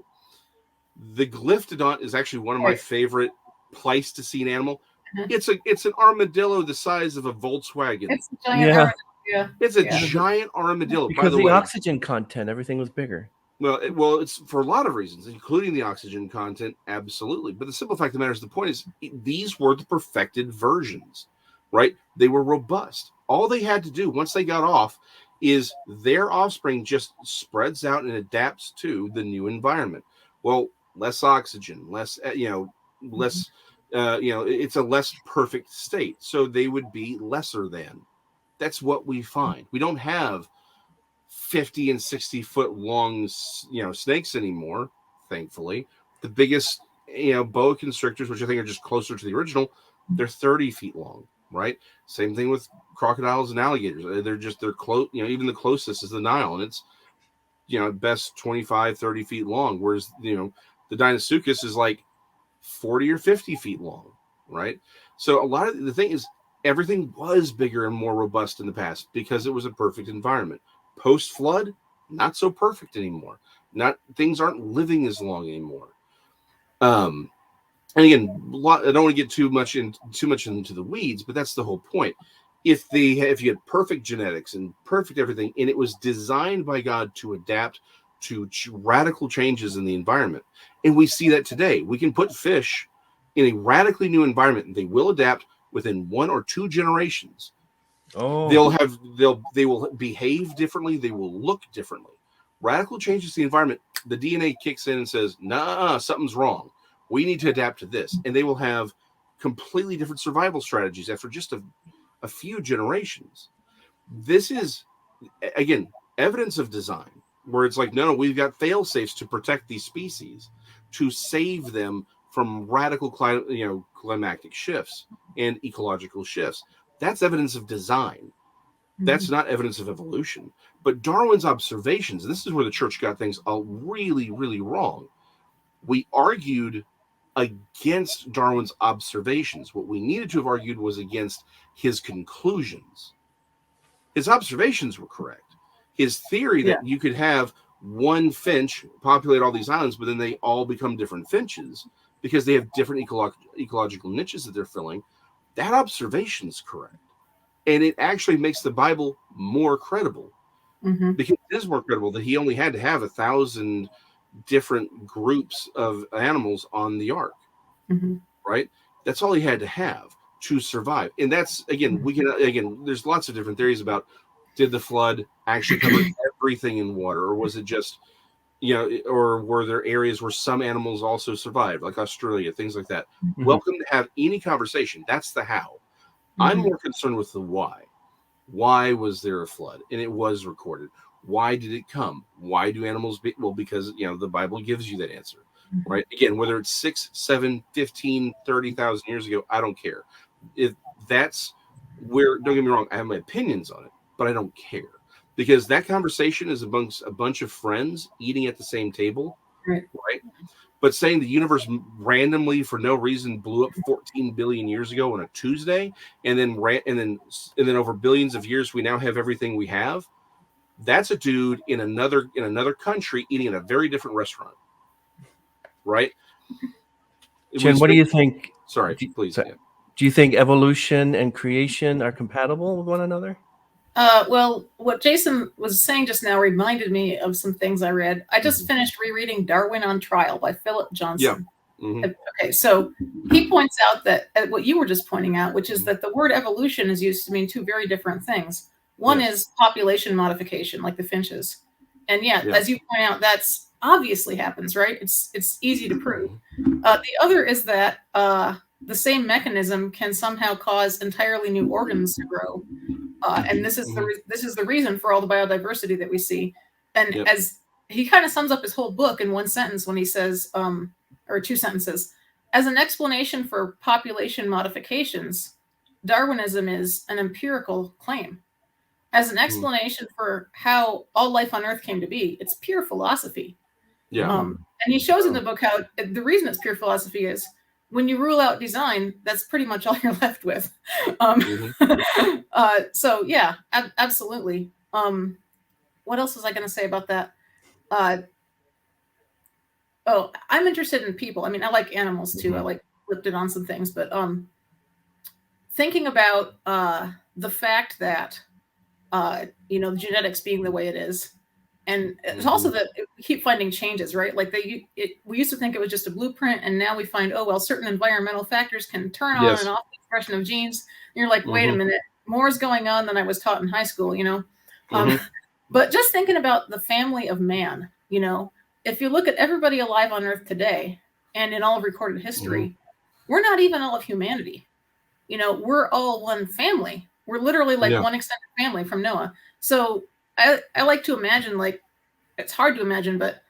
The glyptodont is actually one of my favorite Pleistocene animal. It's an armadillo the size of a Volkswagen. It's a giant armadillo. Yeah. It's a giant armadillo. Because by the the way, oxygen content, everything was bigger. Well, it's for a lot of reasons, including the oxygen content, absolutely. But the simple fact of the matter is, the point is, these were the perfected versions, right? They were robust. All they had to do once they got off is their offspring just spreads out and adapts to the new environment. Well, less oxygen, less, less, it's a less perfect state. So they would be lesser than. That's what we find. We don't have 50 and 60 foot long, snakes anymore. Thankfully, the biggest, boa constrictors, which I think are just closer to the original, they're 30 feet long, right? Same thing with crocodiles and alligators. They're close, even the closest is the Nile, and it's, at best 25, 30 feet long. Whereas, the Deinosuchus is like 40 or 50 feet long, right? So a lot of the thing is, everything was bigger and more robust in the past because it was a perfect environment. Post flood, not so perfect anymore. Things aren't living as long anymore. And again, I don't want to get too much into the weeds, but that's the whole point. If you had perfect genetics and perfect everything, and it was designed by God to adapt to radical changes in the environment, and we see that today, we can put fish in a radically new environment, and they will adapt within 1 or 2 generations. Oh, they will behave differently. They will look differently. Radical changes to the environment. The DNA kicks in and says, "Nah, something's wrong. We need to adapt to this," and they will have completely different survival strategies after just a few generations. This is, again, evidence of design, where it's like, no, we've got fail safes to protect these species, to save them from radical climatic shifts and ecological shifts. That's evidence of design. That's not evidence of evolution. But Darwin's observations, and this is where the church got things all really, really wrong. We argued against Darwin's observations. What we needed to have argued was against his conclusions. His observations were correct. His theory that you could have one finch populate all these islands, but then they all become different finches because they have different ecological niches that they're filling, that observation is correct. And it actually makes the Bible more credible, because it is more credible that he only had to have 1,000 different groups of animals on the ark, right? That's all he had to have to survive. And that's, again, there's lots of different theories about, did the flood actually cover everything in water, or was it just, or were there areas where some animals also survived, like Australia, things like that? Welcome to have any conversation. That's the how. I'm more concerned with the why. Why was there a flood? And it was recorded. Why did it come? Why do animals well, because, the Bible gives you that answer, right? Again, whether it's 6, 7, 15, 30,000 years ago, I don't care. If that's where, don't get me wrong, I have my opinions on it, but I don't care, because that conversation is amongst a bunch of friends eating at the same table, right? But saying the universe randomly for no reason blew up 14 billion years ago on a Tuesday, and then over billions of years we now have everything we have. That's a dude in another country eating in a very different restaurant, right? Jen, what do you think? Sorry, please. Do you think evolution and creation are compatible with one another? Well, what Jason was saying just now reminded me of some things I read. I just finished rereading Darwin on Trial by Philip Johnson. Okay, so he points out that what you were just pointing out, which is that the word evolution is used to mean 2 very different things. One is population modification, like the finches. And as you point out, that's obviously happens, right? It's easy to prove. The other is that the same mechanism can somehow cause entirely new organs to grow. And this is the reason for all the biodiversity that we see. And as he kind of sums up his whole book in one sentence when he says, or 2 sentences, as an explanation for population modifications, Darwinism is an empirical claim. As an explanation for how all life on Earth came to be, it's pure philosophy. And he shows in the book how the reason it's pure philosophy is when you rule out design, that's pretty much all you're left with. So yeah, absolutely. What else was I going to say about that? Oh, I'm interested in people. I mean, I like animals too. I like flipped it on some things, but thinking about the fact that the genetics being the way it is, and it's also that we keep finding changes, right? Like we used to think it was just a blueprint, and now we find, oh well, certain environmental factors can turn on and off the expression of genes. And you're like, wait a minute, more is going on than I was taught in high school, But just thinking about the family of man, if you look at everybody alive on Earth today and in all of recorded history, we're not even all of humanity. We're all one family. We're literally like one extended family from Noah. So I like to imagine, like, it's hard to imagine, but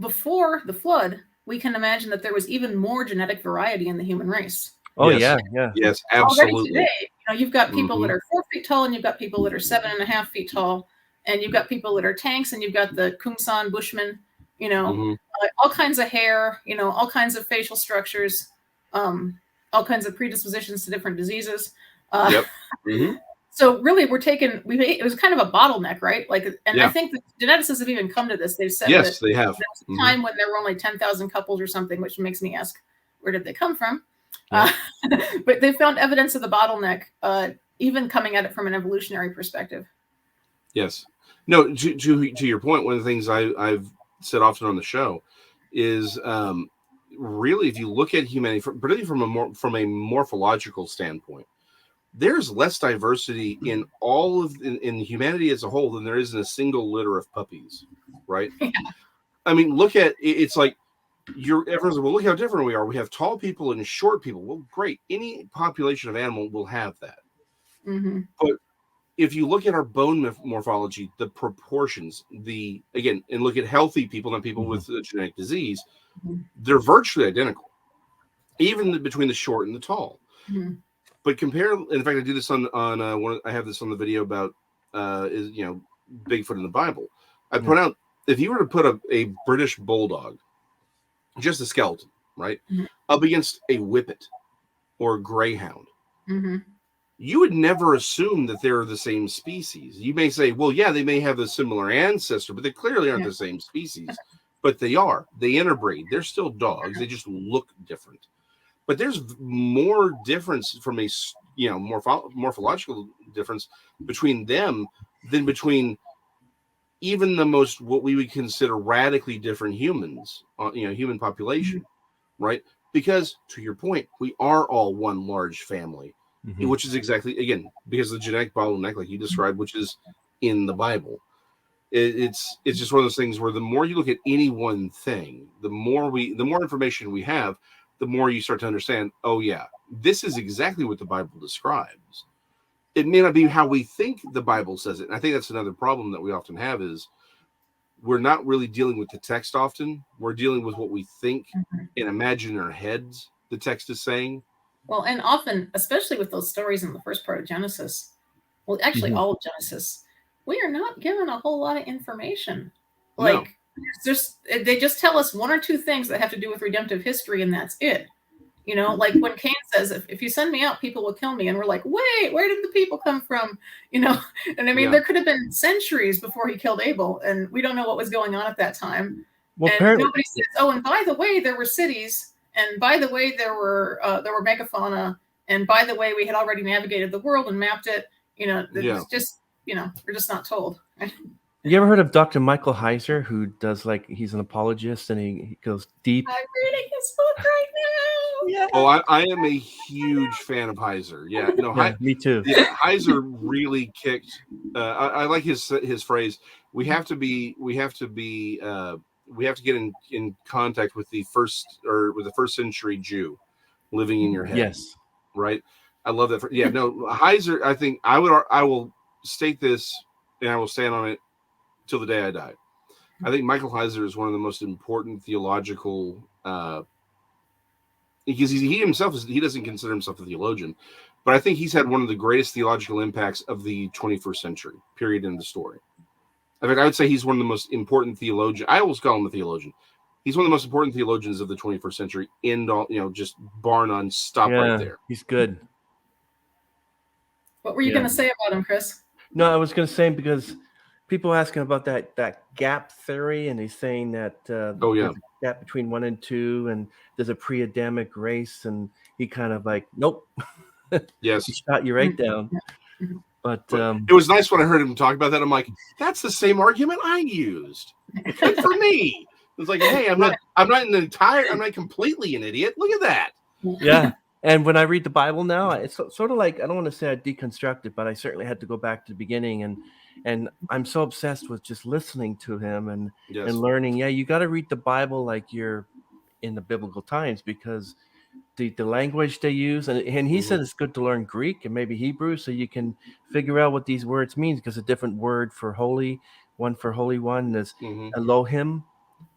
before the flood, we can imagine that there was even more genetic variety in the human race. Oh, yes. Yes, absolutely. Already today, you've got people that are 4 feet tall, and you've got people that are 7.5 feet tall, and you've got people that are tanks, and you've got the Kungsan Bushmen, all kinds of hair, all kinds of facial structures, all kinds of predispositions to different diseases. So really, it was kind of a bottleneck, right? Like, and I think the geneticists have even come to this. They've said that they have. there was a time when there were only 10,000 couples or something, which makes me ask, where did they come from? But they found evidence of the bottleneck, even coming at it from an evolutionary perspective. Yes. No, to your point, one of the things I've said often on the show is really, if you look at humanity, particularly from a morphological standpoint, there's less diversity in in humanity as a whole than there is in a single litter of puppies, right? I mean, look at it's like everyone's like, well, look how different we are. We have tall people and short people. Well, great. Any population of animal will have that. But if you look at our bone morphology, the proportions, and look at healthy people and people with genetic disease, they're virtually identical, even between the short and the tall. But compare, in fact, I do this on I have this on the video about Bigfoot in the Bible. I point out, if you were to put a British bulldog, just a skeleton, right, up against a whippet or a greyhound, you would never assume that they're the same species. You may say, well, yeah, they may have a similar ancestor, but they clearly aren't the same species. But they are. They interbreed. They're still dogs. They just look different. But there's more difference from a morphological difference between them than between even the most what we would consider radically different humans, human population, right? Because to your point, we are all one large family, which is exactly, again, because of the genetic bottleneck, like you described, which is in the Bible. It's just one of those things where the more you look at any one thing, the more information we have, the more you start to understand, oh yeah, this is exactly what the Bible describes. It may not be how we think the Bible says it. And I think that's another problem that we often have is we're not really dealing with the text often. We're dealing with what we think and imagine in our heads the text is saying. Well, and often, especially with those stories in the first part of Genesis, well, actually all of Genesis, we are not given a whole lot of information. Like, they just tell us one or two things that have to do with redemptive history, and that's it. Like when Cain says, if you send me out, people will kill me. And we're like, wait, where did the people come from? And I mean, there could have been centuries before he killed Abel, and we don't know what was going on at that time. Well, and nobody says, oh, and by the way, there were cities, and by the way, there were megafauna, and by the way, we had already navigated the world and mapped it. It's just, we're just not told. You ever heard of Dr. Michael Heiser, who does he's an apologist and he goes deep? I'm reading his book right now. Yeah. Oh, I am a huge fan of Heiser. Yeah, me too. Yeah, Heiser really kicked. I like his phrase. We have to get in contact with the first century Jew living in your head. Yes, right. I love that. Heiser. I think I will state this, and I will stand on it till the day I die. I think Michael Heiser is one of the most important theological, because he himself he doesn't consider himself a theologian, but I think he's had one of the greatest theological impacts of the 21st century, period, in the story. In fact, I would say he's one of the most important theologians. I always call him a theologian. He's one of the most important theologians of the 21st century. End all, just bar none. Stop right there. He's good. What were you going to say about him, Chris? No, I was going to say because people asking about that gap theory, and he's saying that there's a gap between 1 and 2, and there's a pre-Adamic race, and he kind of like, nope. Yes, he shot you right down. But it was nice when I heard him talk about that. I'm like, that's the same argument I used. Good for me. It's like, hey, I'm not completely an idiot. Look at that. Yeah. And when I read the Bible now, it's sort of like, I don't want to say I deconstructed, but I certainly had to go back to the beginning. And I'm so obsessed with just listening to him and learning. Yeah, you got to read the Bible like you're in the biblical times, because the language they use, and he said it's good to learn Greek and maybe Hebrew so you can figure out what these words mean, because a different word for holy, one for Holy One is Elohim.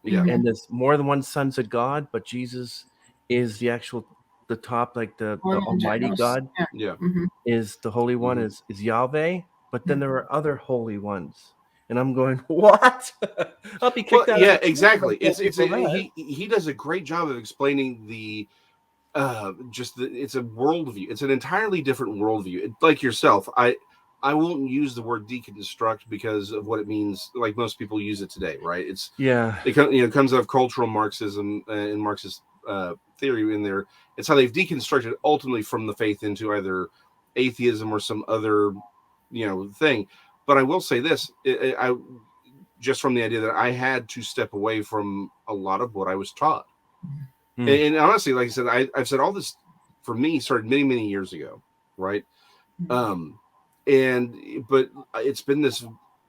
Yeah. And there's more than one sons of God, but Jesus is the top, like the Almighty God is the Holy One, is Yahweh, but then there are other holy ones, and I'm going, what? I'll be kicked out. Yeah, exactly. He does a great job of explaining the it's a worldview. It's an entirely different worldview. Like yourself, I won't use the word deconstruct because of what it means. Like most people use it today, right? It comes out of cultural Marxism and Marxist theory in there. It's how they've deconstructed ultimately from the faith into either atheism or some other, thing. But I will say this: I just from the idea that I had to step away from a lot of what I was taught. And honestly, like I said, I've said all this for me started many, many years ago, right? But it's been this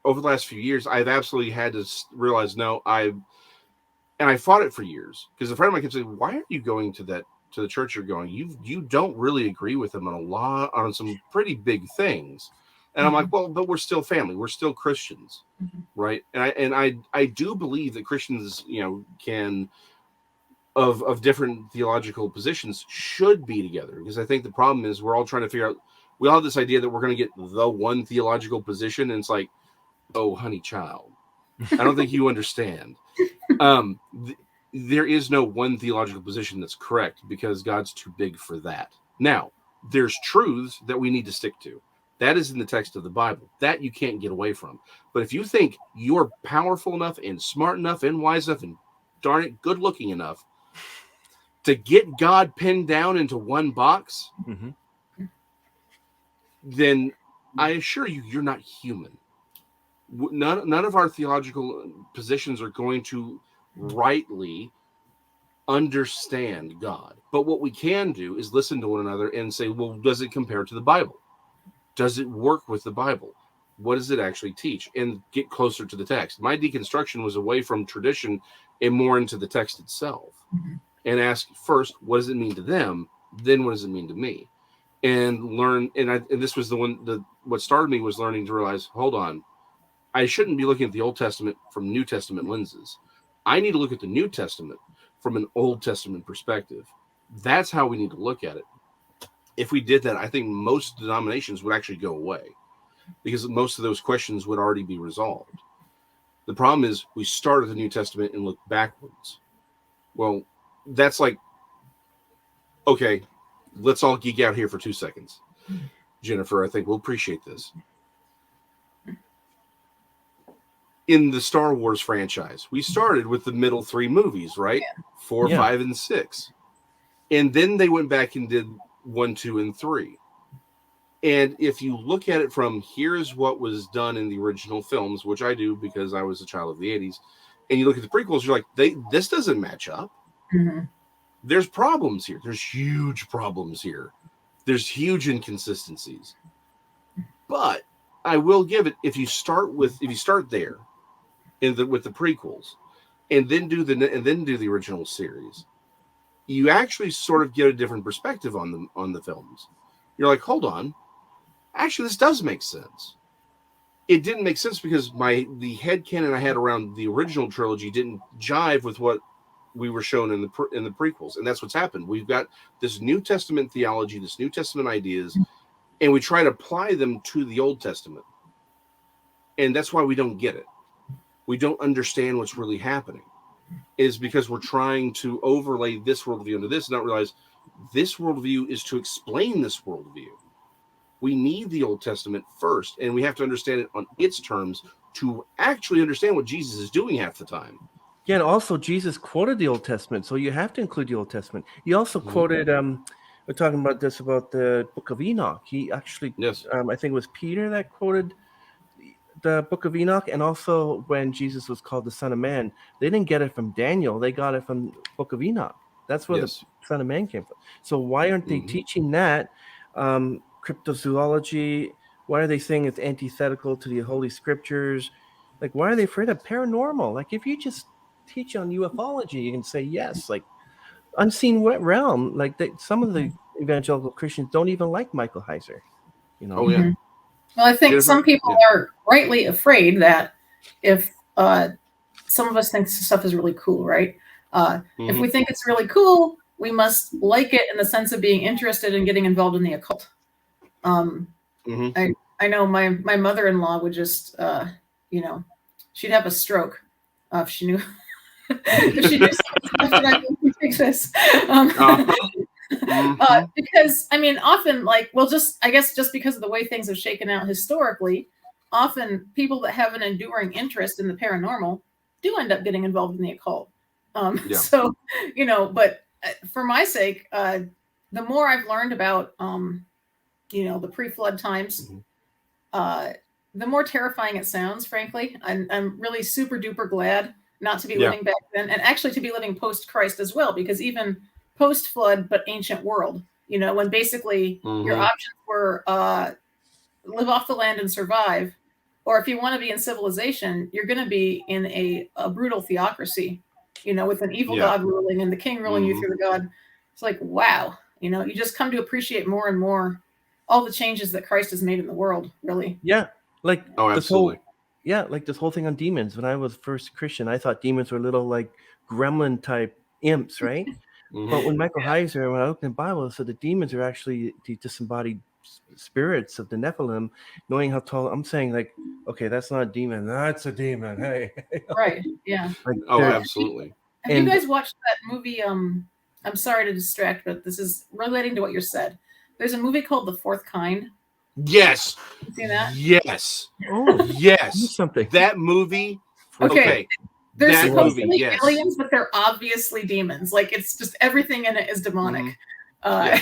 over the last few years. I've absolutely had to realize, I fought it for years, because a friend of mine kept saying, "Why are you going to the church you're going? You don't really agree with them on some pretty big things." And I'm like, well, but we're still family. We're still Christians, right? And I do believe that Christians, can of different theological positions should be together, because I think the problem is we're all trying to figure out. We all have this idea that we're going to get the one theological position, and it's like, oh, honey child, I don't think you understand. There is no one theological position that's correct, because God's too big for that. Now, there's truths that we need to stick to. That is in the text of the Bible. That you can't get away from. But if you think you're powerful enough and smart enough and wise enough and darn it good looking enough to get God pinned down into one box, then I assure you, you're not human. None of our theological positions are going to rightly understand God. But what we can do is listen to one another and say, well, does it compare to the Bible? Does it work with the Bible? What does it actually teach? And get closer to the text. My deconstruction was away from tradition and more into the text itself. And ask first, what does it mean to them? Then what does it mean to me? And learn. And this was what started me was learning to realize, hold on, I shouldn't be looking at the Old Testament from New Testament lenses. I need to look at the New Testament from an Old Testament perspective. That's how we need to look at it. If we did that, I think most denominations would actually go away, because most of those questions would already be resolved. The problem is we start at the New Testament and look backwards. Well, that's like, okay, let's all geek out here for 2 seconds. Jennifer, I think we'll appreciate this. In the Star Wars franchise, we started with the middle 3 movies, right? 4, 5, and 6. And then they went back and did 1, 2, and 3. And if you look at it from here's what was done in the original films, which I do because I was a child of the 80s, and you look at the prequels, you're like, this doesn't match up. There's problems here. There's huge problems here. There's huge inconsistencies. But I will give it, if you start there with the prequels, and then do the original series, you actually sort of get a different perspective on the films. You're like, hold on, actually, this does make sense. It didn't make sense because the headcanon I had around the original trilogy didn't jive with what we were shown in the prequels, and that's what's happened. We've got this New Testament theology, this New Testament ideas, and we try to apply them to the Old Testament, and that's why we don't get it. We don't understand what's really happening. is because we're trying to overlay this worldview into this and not realize this worldview is to explain this worldview. We need the Old Testament first, and we have to understand it on its terms to actually understand what Jesus is doing half the time. Yeah, and also Jesus quoted the Old Testament, so you have to include the Old Testament. He also quoted, we're talking about this, about the Book of Enoch. He actually, Yes. I think it was Peter that quoted the Book of Enoch, and also when Jesus was called the Son of Man, they didn't get it from Daniel, they got it from Book of Enoch. That's where Yes. the Son of Man came from. So why aren't they teaching that? Cryptozoology, why are they saying it's antithetical to the Holy Scriptures? Like, why are they afraid of paranormal? Like, if you just teach on ufology, you can say yes, like unseen realm. Like, some of the evangelical Christians don't even like Michael Heiser. You know? Oh yeah. Well, I think Jennifer? some people Yeah. are rightly afraid that if some of us think stuff is really cool, right? If we think it's really cool, we must like it in the sense of being interested in getting involved in the occult. I know my mother-in-law would just, she'd have a stroke if she knew if she knew stuff that I think exists. Because I mean, often, like, well, I guess just because of the way things have shaken out historically, often people that have an enduring interest in the paranormal do end up getting involved in the occult. So, but for my sake, the more I've learned about, the pre-flood times, the more terrifying it sounds, frankly. I'm really super duper glad not to be living back then, and actually to be living post-Christ as well, because even post-flood but ancient world, when basically your options were live off the land and survive, or if you want to be in civilization, you're going to be in a brutal theocracy, with an evil god ruling and the king ruling you through the god. It's like, wow, you just come to appreciate more and more all the changes that Christ has made in the world, really. Yeah, like absolutely. This whole thing on demons. When I was first Christian, I thought demons were little like gremlin type imps, right? But when Michael Heiser, when I looked in the Bible, it said the demons are actually the disembodied spirits of the Nephilim. Knowing how tall, I'm saying, like, okay, that's not a demon, that's a demon. Hey, right? Yeah. Like, absolutely. Have you guys watched that movie? I'm sorry to distract, but this is relating to what you said. There's a movie called The Fourth Kind. Yes. You seen that? Yes. Oh, yes. Something. That movie. Okay. They're that supposed to be yes. aliens, but they're obviously demons. Like, it's just everything in it is demonic. Yeah.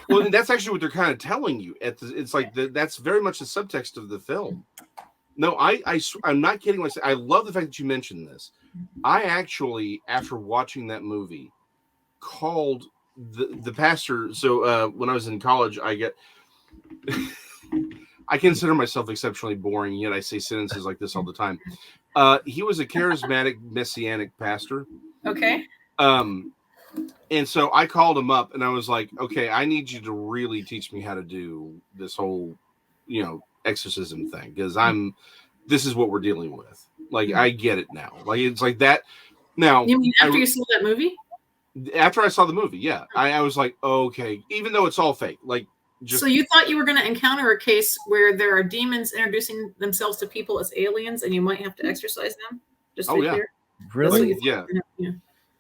Well, and that's actually what they're kind of telling you. It's like that's very much the subtext of the film. No, I'm not kidding when I say I love the fact that you mentioned this. I actually, after watching that movie, called the pastor. So when I was in college, I consider myself exceptionally boring, yet I say sentences like this all the time. He was a charismatic messianic pastor. Okay. And so I called him up and I was like, okay, I need you to really teach me how to do this whole, exorcism thing. Because this is what we're dealing with. Like, I get it now. Like, it's like that. Now, you mean after you saw that movie? After I saw the movie, yeah. I was like, okay, even though it's all fake, like, so you thought you were going to encounter a case where there are demons introducing themselves to people as aliens, and you might have to exorcise them? Just to be clear? Really? Yeah.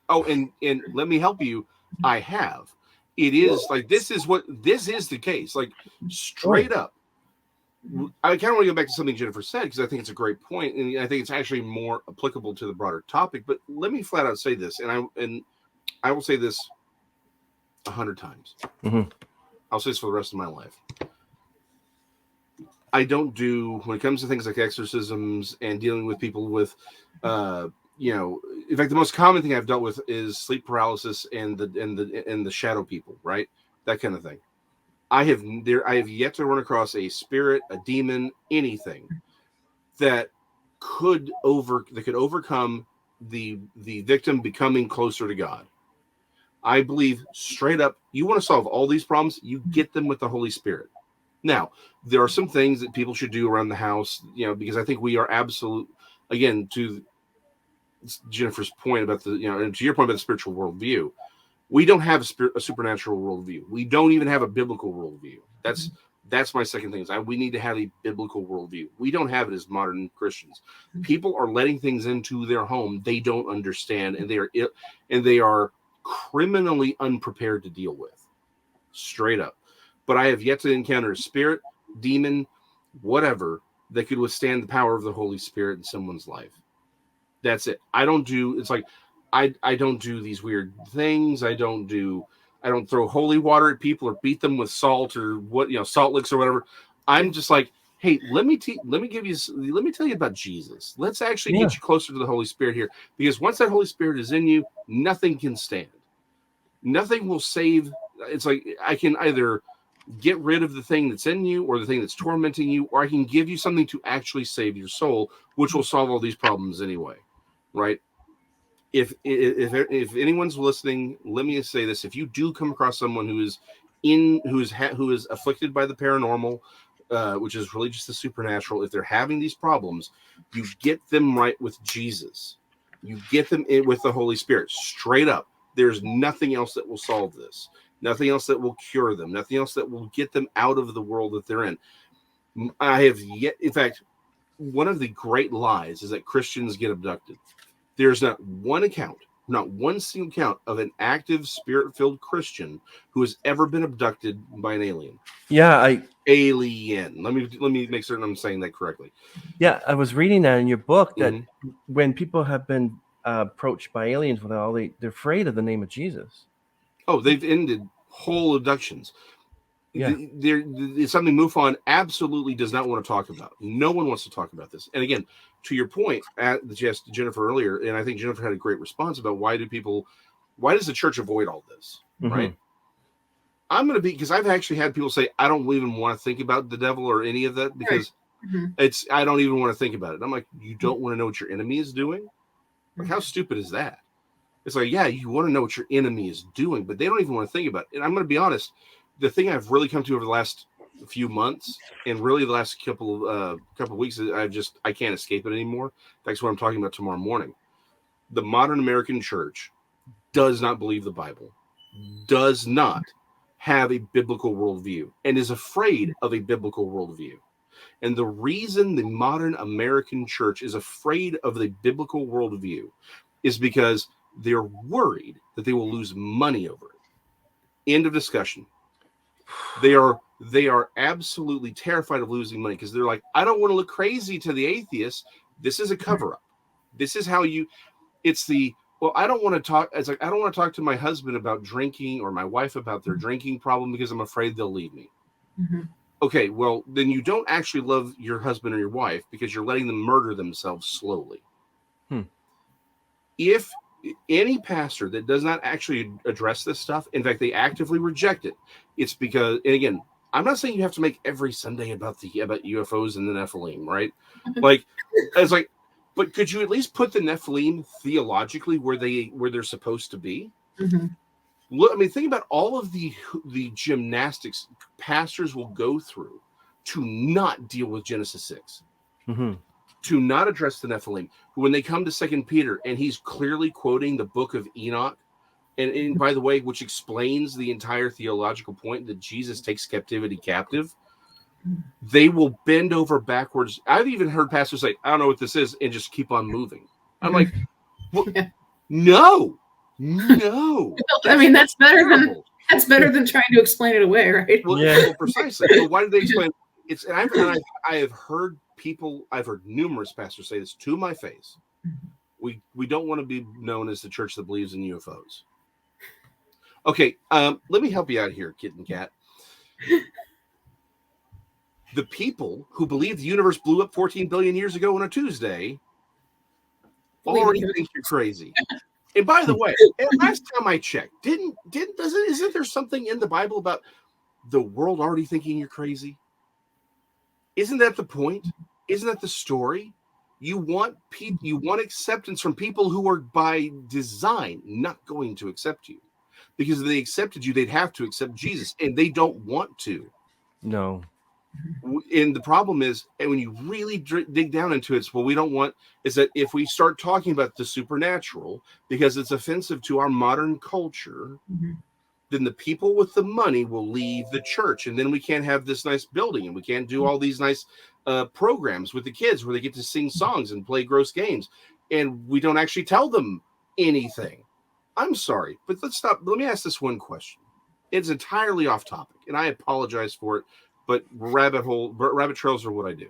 Oh, and let me help you. I have. It is like this is the case. Like, straight up. I kind of want to go back to something Jennifer said because I think it's a great point, and I think it's actually more applicable to the broader topic. But let me flat out say this, and I will say this 100 times. I'll say this for the rest of my life. I don't do, when it comes to things like exorcisms and dealing with people with, in fact, the most common thing I've dealt with is sleep paralysis and the shadow people, right? That kind of thing. I have yet to run across a spirit, a demon, anything that could overcome the victim becoming closer to God. I believe straight up, you want to solve all these problems, you get them with the Holy Spirit. Now, there are some things that people should do around the house, because I think we are absolute, again, to Jennifer's point about and to your point about the spiritual worldview, we don't have a supernatural worldview. We don't even have a biblical worldview. That's my second thing. We need to have a biblical worldview. We don't have it as modern Christians. People are letting things into their home they don't understand, and they are criminally unprepared to deal with. Straight up. But I have yet to encounter a spirit, demon, whatever, that could withstand the power of the Holy Spirit in someone's life. That's it. I don't do these weird things. I don't throw holy water at people or beat them with salt or salt licks or whatever. I'm just like, hey, let me tell you about Jesus. Let's actually get you closer to the Holy Spirit here, because once that Holy Spirit is in you, nothing can stand. Nothing will save. It's like I can either get rid of the thing that's in you or the thing that's tormenting you, or I can give you something to actually save your soul, which will solve all these problems anyway, right? If anyone's listening, let me say this: if you do come across someone who is afflicted by the paranormal, which is really just the supernatural, if they're having these problems, you get them right with Jesus. You get them in with the Holy Spirit, straight up. There's nothing else that will solve this. Nothing else that will cure them. Nothing else that will get them out of the world that they're in. In fact, one of the great lies is that Christians get abducted. There's not one single account of an active spirit-filled Christian who has ever been abducted by an alien. Alien. Let me make certain I'm saying that correctly. Yeah, I was reading that in your book that when people have been approached by aliens, they're afraid of the name of Jesus. Oh, they've ended whole abductions. Yeah. It's something MUFON absolutely does not want to talk about. No one wants to talk about this. And again, to your point, just Jennifer earlier, and I think Jennifer had a great response about why does the church avoid all this, right? I'm going to because I've actually had people say, I don't even want to think about the devil or any of that because I don't even want to think about it. I'm like, you don't want to know what your enemy is doing? Like, how stupid is that? It's like, yeah, you want to know what your enemy is doing, but they don't even want to think about it. And I'm going to be honest, the thing I've really come to over the last few months and really the last couple weeks, I can't escape it anymore. That's what I'm talking about tomorrow morning. The modern American church does not believe the Bible, does not have a biblical worldview, and is afraid of a biblical worldview. And the reason the modern American church is afraid of the biblical worldview is because they're worried that they will lose money over it. End of discussion. They are absolutely terrified of losing money because they're like, I don't want to look crazy to the atheists. This is a cover-up. This is how I don't want to talk. It's like, I don't want to talk to my husband about drinking or my wife about their drinking problem because I'm afraid they'll leave me. Okay, well, then you don't actually love your husband or your wife because you're letting them murder themselves slowly. If any pastor that does not actually address this stuff, in fact, they actively reject it, it's because, and again, I'm not saying you have to make every Sunday about UFOs and the Nephilim, right? Like, it's like, but could you at least put the Nephilim theologically where they're supposed to be? Look, I mean, think about all of the gymnastics pastors will go through to not deal with Genesis 6, to not address the Nephilim. When they come to 2 Peter, and he's clearly quoting the book of Enoch, and by the way, which explains the entire theological point that Jesus takes captivity captive, they will bend over backwards. I've even heard pastors say, I don't know what this is, and just keep on moving. I'm like, well, no. I mean, that's better than trying to explain it away, right? Well, precisely. So why do they explain it? I have heard numerous pastors say this to my face. We don't want to be known as the church that believes in UFOs. Okay, let me help you out here, Kit and Kat. The people who believe the universe blew up 14 billion years ago on a Tuesday already think you're crazy. And by the way, last time I checked, isn't there something in the Bible about the world already thinking you're crazy? Isn't that the point? Isn't that the story? You want acceptance from people who are by design not going to accept you. Because if they accepted you, they'd have to accept Jesus, and they don't want to. No. And the problem is, and when you really dig down into it, what we don't want is that if we start talking about the supernatural, because it's offensive to our modern culture, then the people with the money will leave the church, and then we can't have this nice building, and we can't do all these nice programs with the kids where they get to sing songs and play gross games, and we don't actually tell them anything. I'm sorry, but let's stop. Let me ask this one question. It's entirely off topic, and I apologize for it, but rabbit trails are what I do.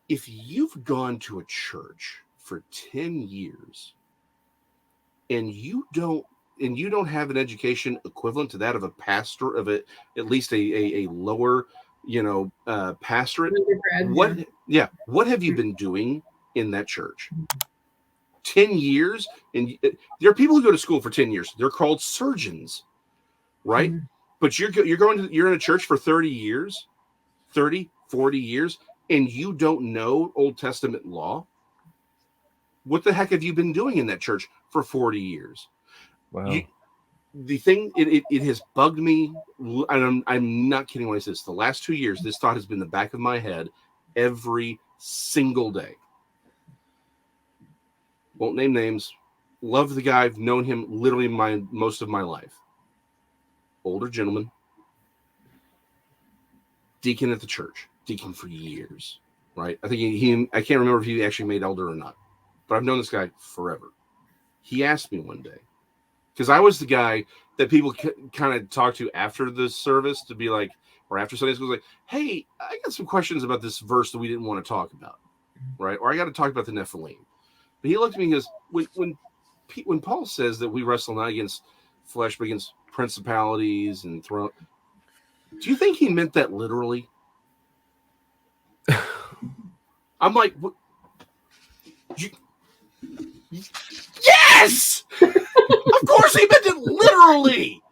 If you've gone to a church for 10 years and you don't have an education equivalent to that of a pastor of it, at least a lower, pastorate, what have you been doing in that church? 10 years, and there are people who go to school for 10 years. They're called surgeons, right? Mm-hmm. But you're in a church for 30 years, 30, 40 years, and you don't know Old Testament law. What the heck have you been doing in that church for 40 years? Wow. The thing, it has bugged me, and I'm not kidding when I say this. The last 2 years, this thought has been in the back of my head every single day. Won't name names. Love the guy. I've known him literally most of my life. Older gentleman. Deacon at the church. Deacon for years. Right? I think I can't remember if he actually made elder or not. But I've known this guy forever. He asked me one day, because I was the guy that people kind of talk to after the service to be like, or after Sunday school, like, hey, I got some questions about this verse that we didn't want to talk about. Right? Or I got to talk about the Nephilim. But he looked at me and goes, when Paul says that we wrestle not against flesh, but against principalities and thrones, do you think he meant that literally? I'm like, what? Yes! Of course he meant it literally!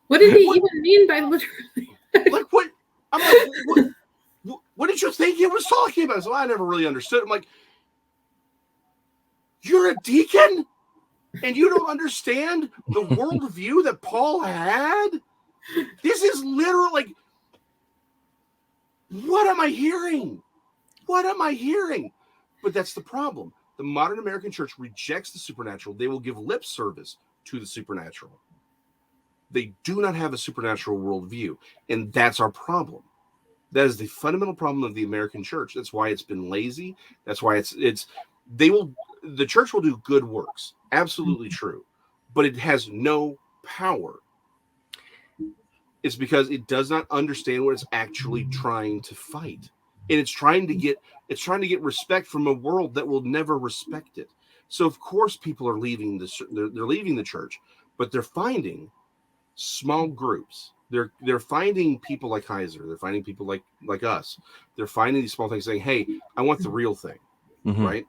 What did he even mean by literally? Like, what? I'm like, what did you think he was talking about? So I never really understood. I'm like, you're a deacon and you don't understand the worldview that Paul had? This is literally like, what am I hearing? What am I hearing? But that's the problem. The modern American church rejects the supernatural. They will give lip service to the supernatural. They do not have a supernatural worldview. And that's our problem. That is the fundamental problem of the American church. That's why it's been lazy. That's why the church will do good works. Absolutely true. But it has no power. It's because it does not understand what it's actually trying to fight. And it's trying to get respect from a world that will never respect it. So of course people are leaving they're leaving the church, but they're finding small groups. They're finding people like Heiser. They're finding people like us. They're finding these small things saying, hey, I want the real thing. Mm-hmm. Right?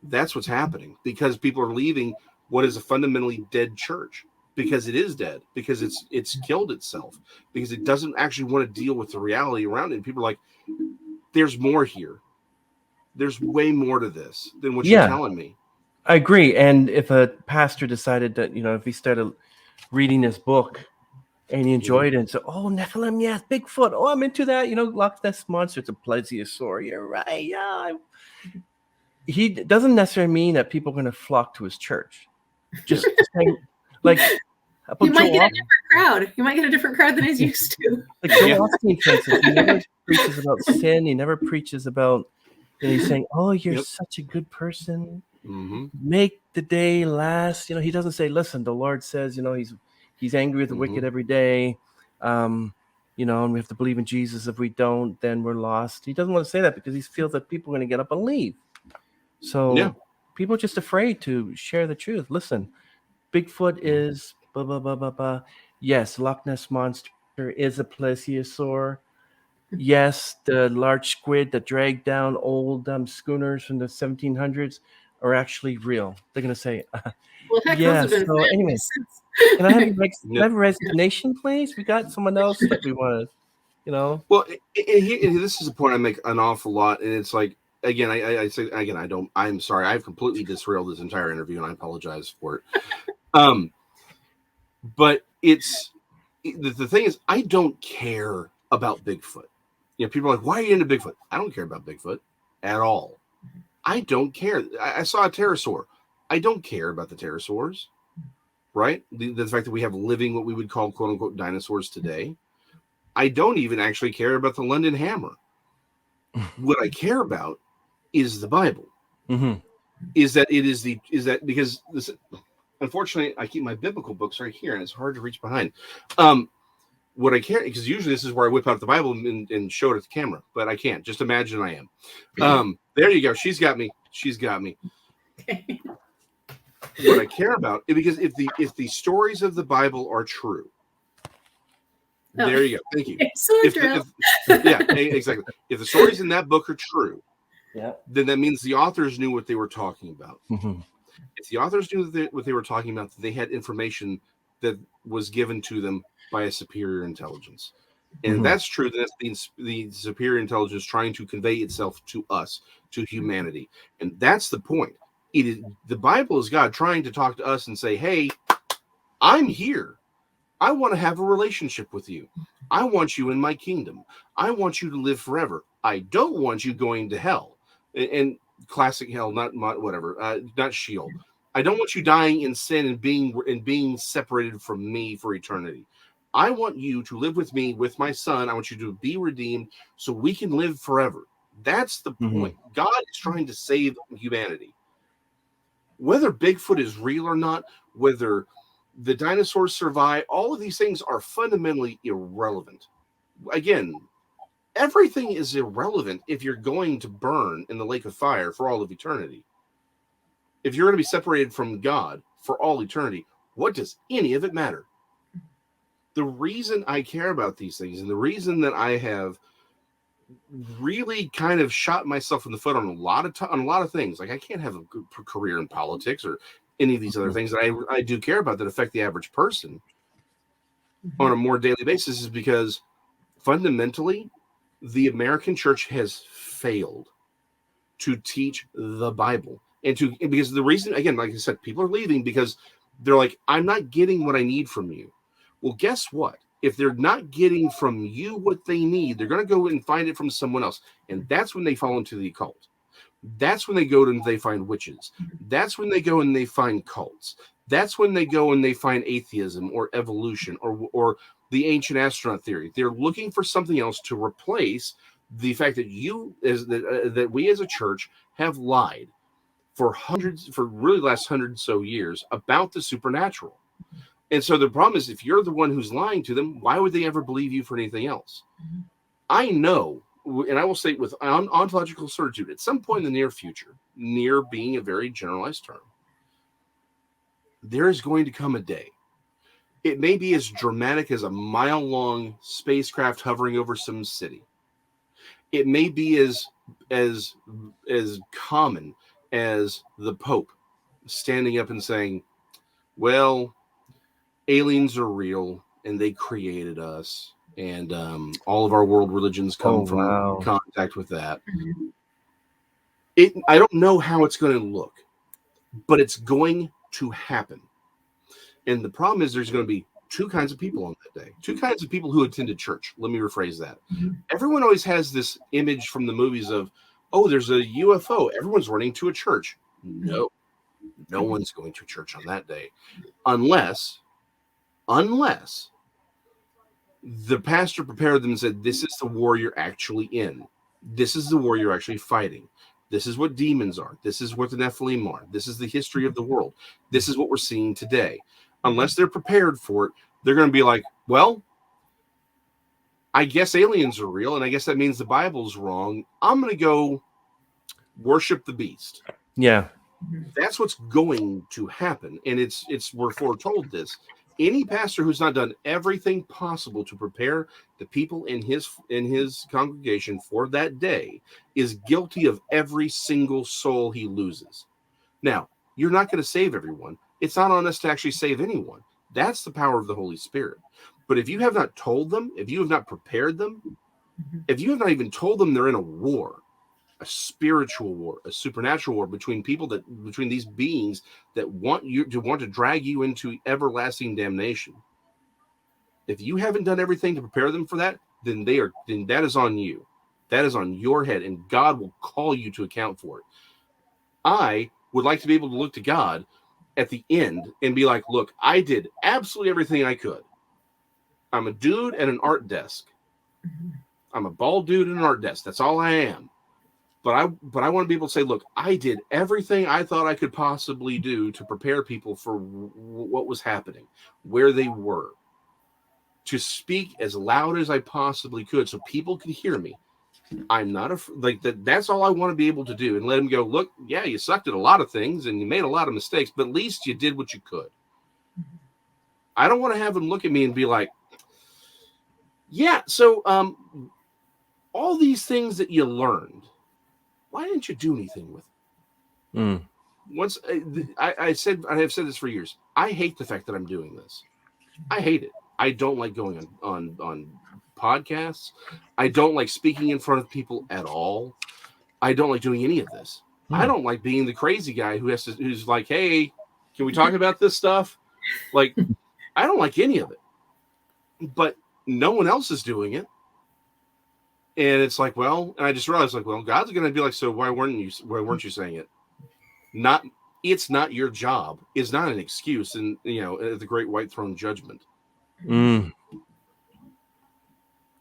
That's what's happening because people are leaving what is a fundamentally dead church, because it is dead, because it's killed itself, because it doesn't actually want to deal with the reality around it. And people are like, there's more here. There's way more to this than what you're telling me. I agree. And if a pastor decided that, if he started reading this book and he enjoyed it and said, oh, Nephilim, yes, Bigfoot. Oh, I'm into that. Loch Ness Monster. It's a plesiosaur. You're right. Yeah. He doesn't necessarily mean that people are going to flock to his church. Just saying, like, you might get a different crowd. You might get a different crowd than he's used to. Like Joel Osteen, for instance, he never preaches about sin. He never preaches about, he's saying, oh, you're such a good person. Mm-hmm. Make the day last. He doesn't say, listen, the Lord says, he's angry with the wicked every day. And we have to believe in Jesus. If we don't, then we're lost. He doesn't want to say that because he feels that people are going to get up and leave. So people are just afraid to share the truth. Listen, Bigfoot is blah, blah, blah, blah, blah. Yes, Loch Ness Monster is a plesiosaur. Yes, the large squid that dragged down old schooners from the 1700s are actually real. They're going to say, well, heck, yeah. So anyways, can I have a resignation, please? We got someone else that we want to, Well, and this is a point I make an awful lot, and it's like, again, I say again, I'm sorry, I've completely disrailed this entire interview, and I apologize for it. But it's the thing is, I don't care about Bigfoot. People are like, why are you into Bigfoot? I don't care about Bigfoot at all. I don't care. I saw a pterosaur. I don't care about the pterosaurs. right? The fact that we have living, what we would call quote unquote dinosaurs today. I don't even actually care about the London Hammer. What I care about is the Bible. Mm-hmm. Is that because this, unfortunately, I keep my biblical books right here and it's hard to reach behind. What I care, because usually this is where I whip out the Bible and show it at the camera, but I can't. Just imagine I am. There you go. She's got me. What I care about, because if the stories of the Bible are true, there you go. Thank you. Yeah, exactly. If the stories in that book are true, then that means the authors knew what they were talking about. Mm-hmm. If the authors knew what they were talking about, they had information that was given to them by a superior intelligence. And if that's true, then that means the superior intelligence trying to convey itself to us, to humanity. And that's the point. The Bible is God trying to talk to us and say, hey, I'm here. I want to have a relationship with you. I want you in my kingdom. I want you to live forever. I don't want you going to hell. And classic hell, not Sheol. I don't want you dying in sin and being separated from me for eternity. I want you to live with me, with my son. I want you to be redeemed so we can live forever. That's the point. God is trying to save humanity. Whether Bigfoot is real or not, whether the dinosaurs survive, all of these things are fundamentally irrelevant. Again, everything is irrelevant if you're going to burn in the lake of fire for all of eternity. If you're going to be separated from God for all eternity, what does any of it matter? The reason I care about these things, and the reason that I have really kind of shot myself in the foot on a lot of things, like I can't have a good career in politics or any of these other things that I do care about that affect the average person on a more daily basis, is because fundamentally the American church has failed to teach the Bible. Because the reason, again, like I said, people are leaving because they're like, I'm not getting what I need from you. Well, guess what? If they're not getting from you what they need, they're going to go and find it from someone else. And that's when they fall into the occult. That's when they go and they find witches. That's when they go and they find cults. That's when they go and they find atheism or evolution or the ancient astronaut theory. They're looking for something else to replace the fact that that we as a church have lied for really the last 100 so years about the supernatural. And so the problem is, if you're the one who's lying to them, why would they ever believe you for anything else? I know, and I will say with ontological certitude, at some point in the near future, near being a very generalized term, there is going to come a day. It may be as dramatic as a mile-long spacecraft hovering over some city. It may be as common as the Pope standing up and saying, well, aliens are real and they created us, and all of our world religions come from contact with that. I don't know how it's going to look, but it's going to happen. And the problem is there's going to be two kinds of people on that day. Two kinds of people who attended church. Let me rephrase that. Everyone always has this image from the movies of, oh, there's a UFO. Everyone's running to a church. No one's going to church on that day. Unless the pastor prepared them and said, this is the war you're actually in. This is the war you're actually fighting. This is what demons are. This is what the Nephilim are. This is the history of the world. This is what we're seeing today. Unless they're prepared for it, they're going to be like, well, I guess aliens are real, and I guess that means the Bible's wrong. I'm going to go worship the beast. Yeah. That's what's going to happen. And we're foretold this. Any pastor who's not done everything possible to prepare the people in his congregation for that day is guilty of every single soul he loses. Now, you're not going to save everyone. It's not on us to actually save anyone. That's the power of the Holy Spirit. But if you have not told them, if you have not prepared them, if you have not even told them they're in a war, a spiritual war, a supernatural war between these beings that want to drag you into everlasting damnation. If you haven't done everything to prepare them for that, then that is on you. That is on your head, and God will call you to account for it. I would like to be able to look to God at the end and be like, look, I did absolutely everything I could. I'm a dude at an art desk. I'm a bald dude at an art desk. That's all I am. But I want to be able to say, look, I did everything I thought I could possibly do to prepare people for what was happening, where they were, to speak as loud as I possibly could so people could hear me. I'm not like that. That's all I want to be able to do, and let them go, look, yeah, you sucked at a lot of things and you made a lot of mistakes, but at least you did what you could. I don't want to have them look at me and be like, yeah, so all these things that you learned, why didn't you do anything with it? Once I have said this for years. I hate the fact that I'm doing this. I hate it. I don't like going on podcasts. I don't like speaking in front of people at all. I don't like doing any of this. I don't like being the crazy guy who's like, hey, can we talk about this stuff? Like, I don't like any of it. But no one else is doing it. And it's like, well, and I just realized, like, well, God's going to be like, so why weren't you saying it? It's not your job. It's not an excuse. And, the great white throne judgment.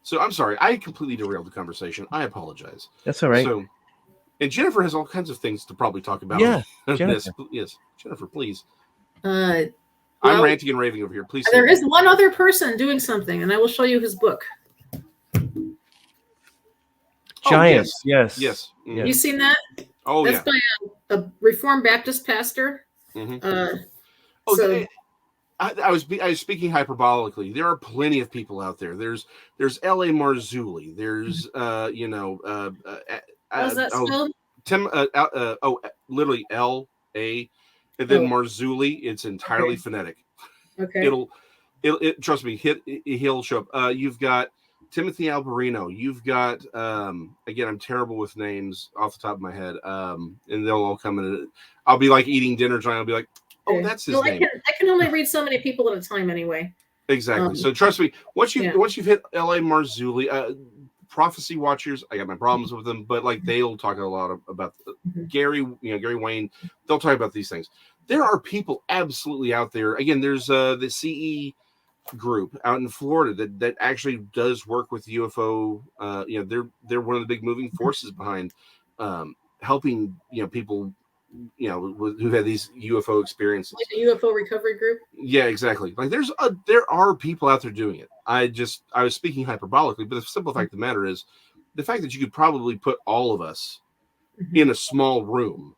So I'm sorry. I completely derailed the conversation. I apologize. That's all right. So, and Jennifer has all kinds of things to probably talk about. Yeah. Jennifer. Yes. Jennifer, please. Well, I'm ranting and raving over here. Please. There is one other person doing something, and I will show you his book. Giants. Yes. Mm-hmm. You seen that? Oh, that's by a Reformed Baptist pastor. Mm-hmm. I was speaking hyperbolically. There are plenty of people out there. There's L.A. Marzulli. There's how's that spelled? Literally L.A. and then Marzulli. It's entirely phonetic. Okay. It'll trust me. He'll show up. You've got Timothy Alberino. You've got again, I'm terrible with names off the top of my head. And they'll all come in. I'll be like eating dinner tonight. I'll be like, oh, that's his name. I can only read so many people at a time anyway. Exactly. So trust me, once you've hit L.A. Marzulli, Prophecy Watchers, I got my problems with them, but like they'll talk a lot about Gary Wayne. They'll talk about these things. There are people absolutely out there. Again, there's the CE group out in Florida that actually does work with UFO. They're one of the big moving forces behind helping people who've had these UFO experiences, like a UFO recovery group. Yeah, exactly. Like there are people out there doing it. I was speaking hyperbolically, but the simple fact of the matter is the fact that you could probably put all of us in a small room.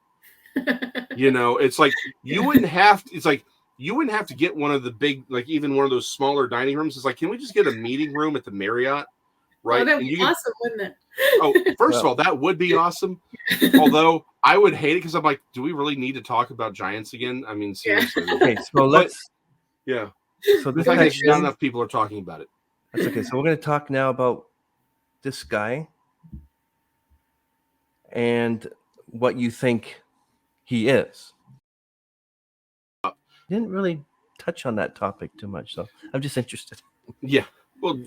It's like you wouldn't have to get one of the big, like even one of those smaller dining rooms. It's like, can we just get a meeting room at the Marriott? Right. Oh, that'd be awesome, wouldn't it? Oh, first of all, that would be awesome. Although I would hate it because I'm like, do we really need to talk about giants again? I mean, seriously. Okay, so let's. So the fact that not enough people are talking about it. That's okay. So we're going to talk now about this guy and what you think he is. Didn't really touch on that topic too much, so I'm just interested. Yeah. Well,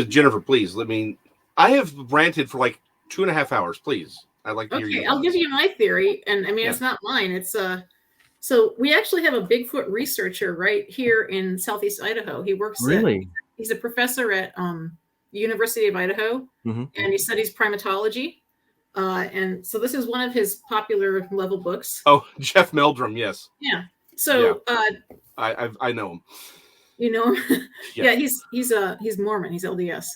Jennifer, please. I mean, I have ranted for like 2.5 hours. Please, I'd like to hear you. Okay, I'll give you my theory, and I mean it's not mine. It's so we actually have a Bigfoot researcher right here in Southeast Idaho. He works. Really? He's a professor at University of Idaho, and he studies primatology. And so this is one of his popular level books. Oh, Jeff Meldrum, yes. Yeah. So I know him. You know him? Yeah, he's Mormon. He's LDS.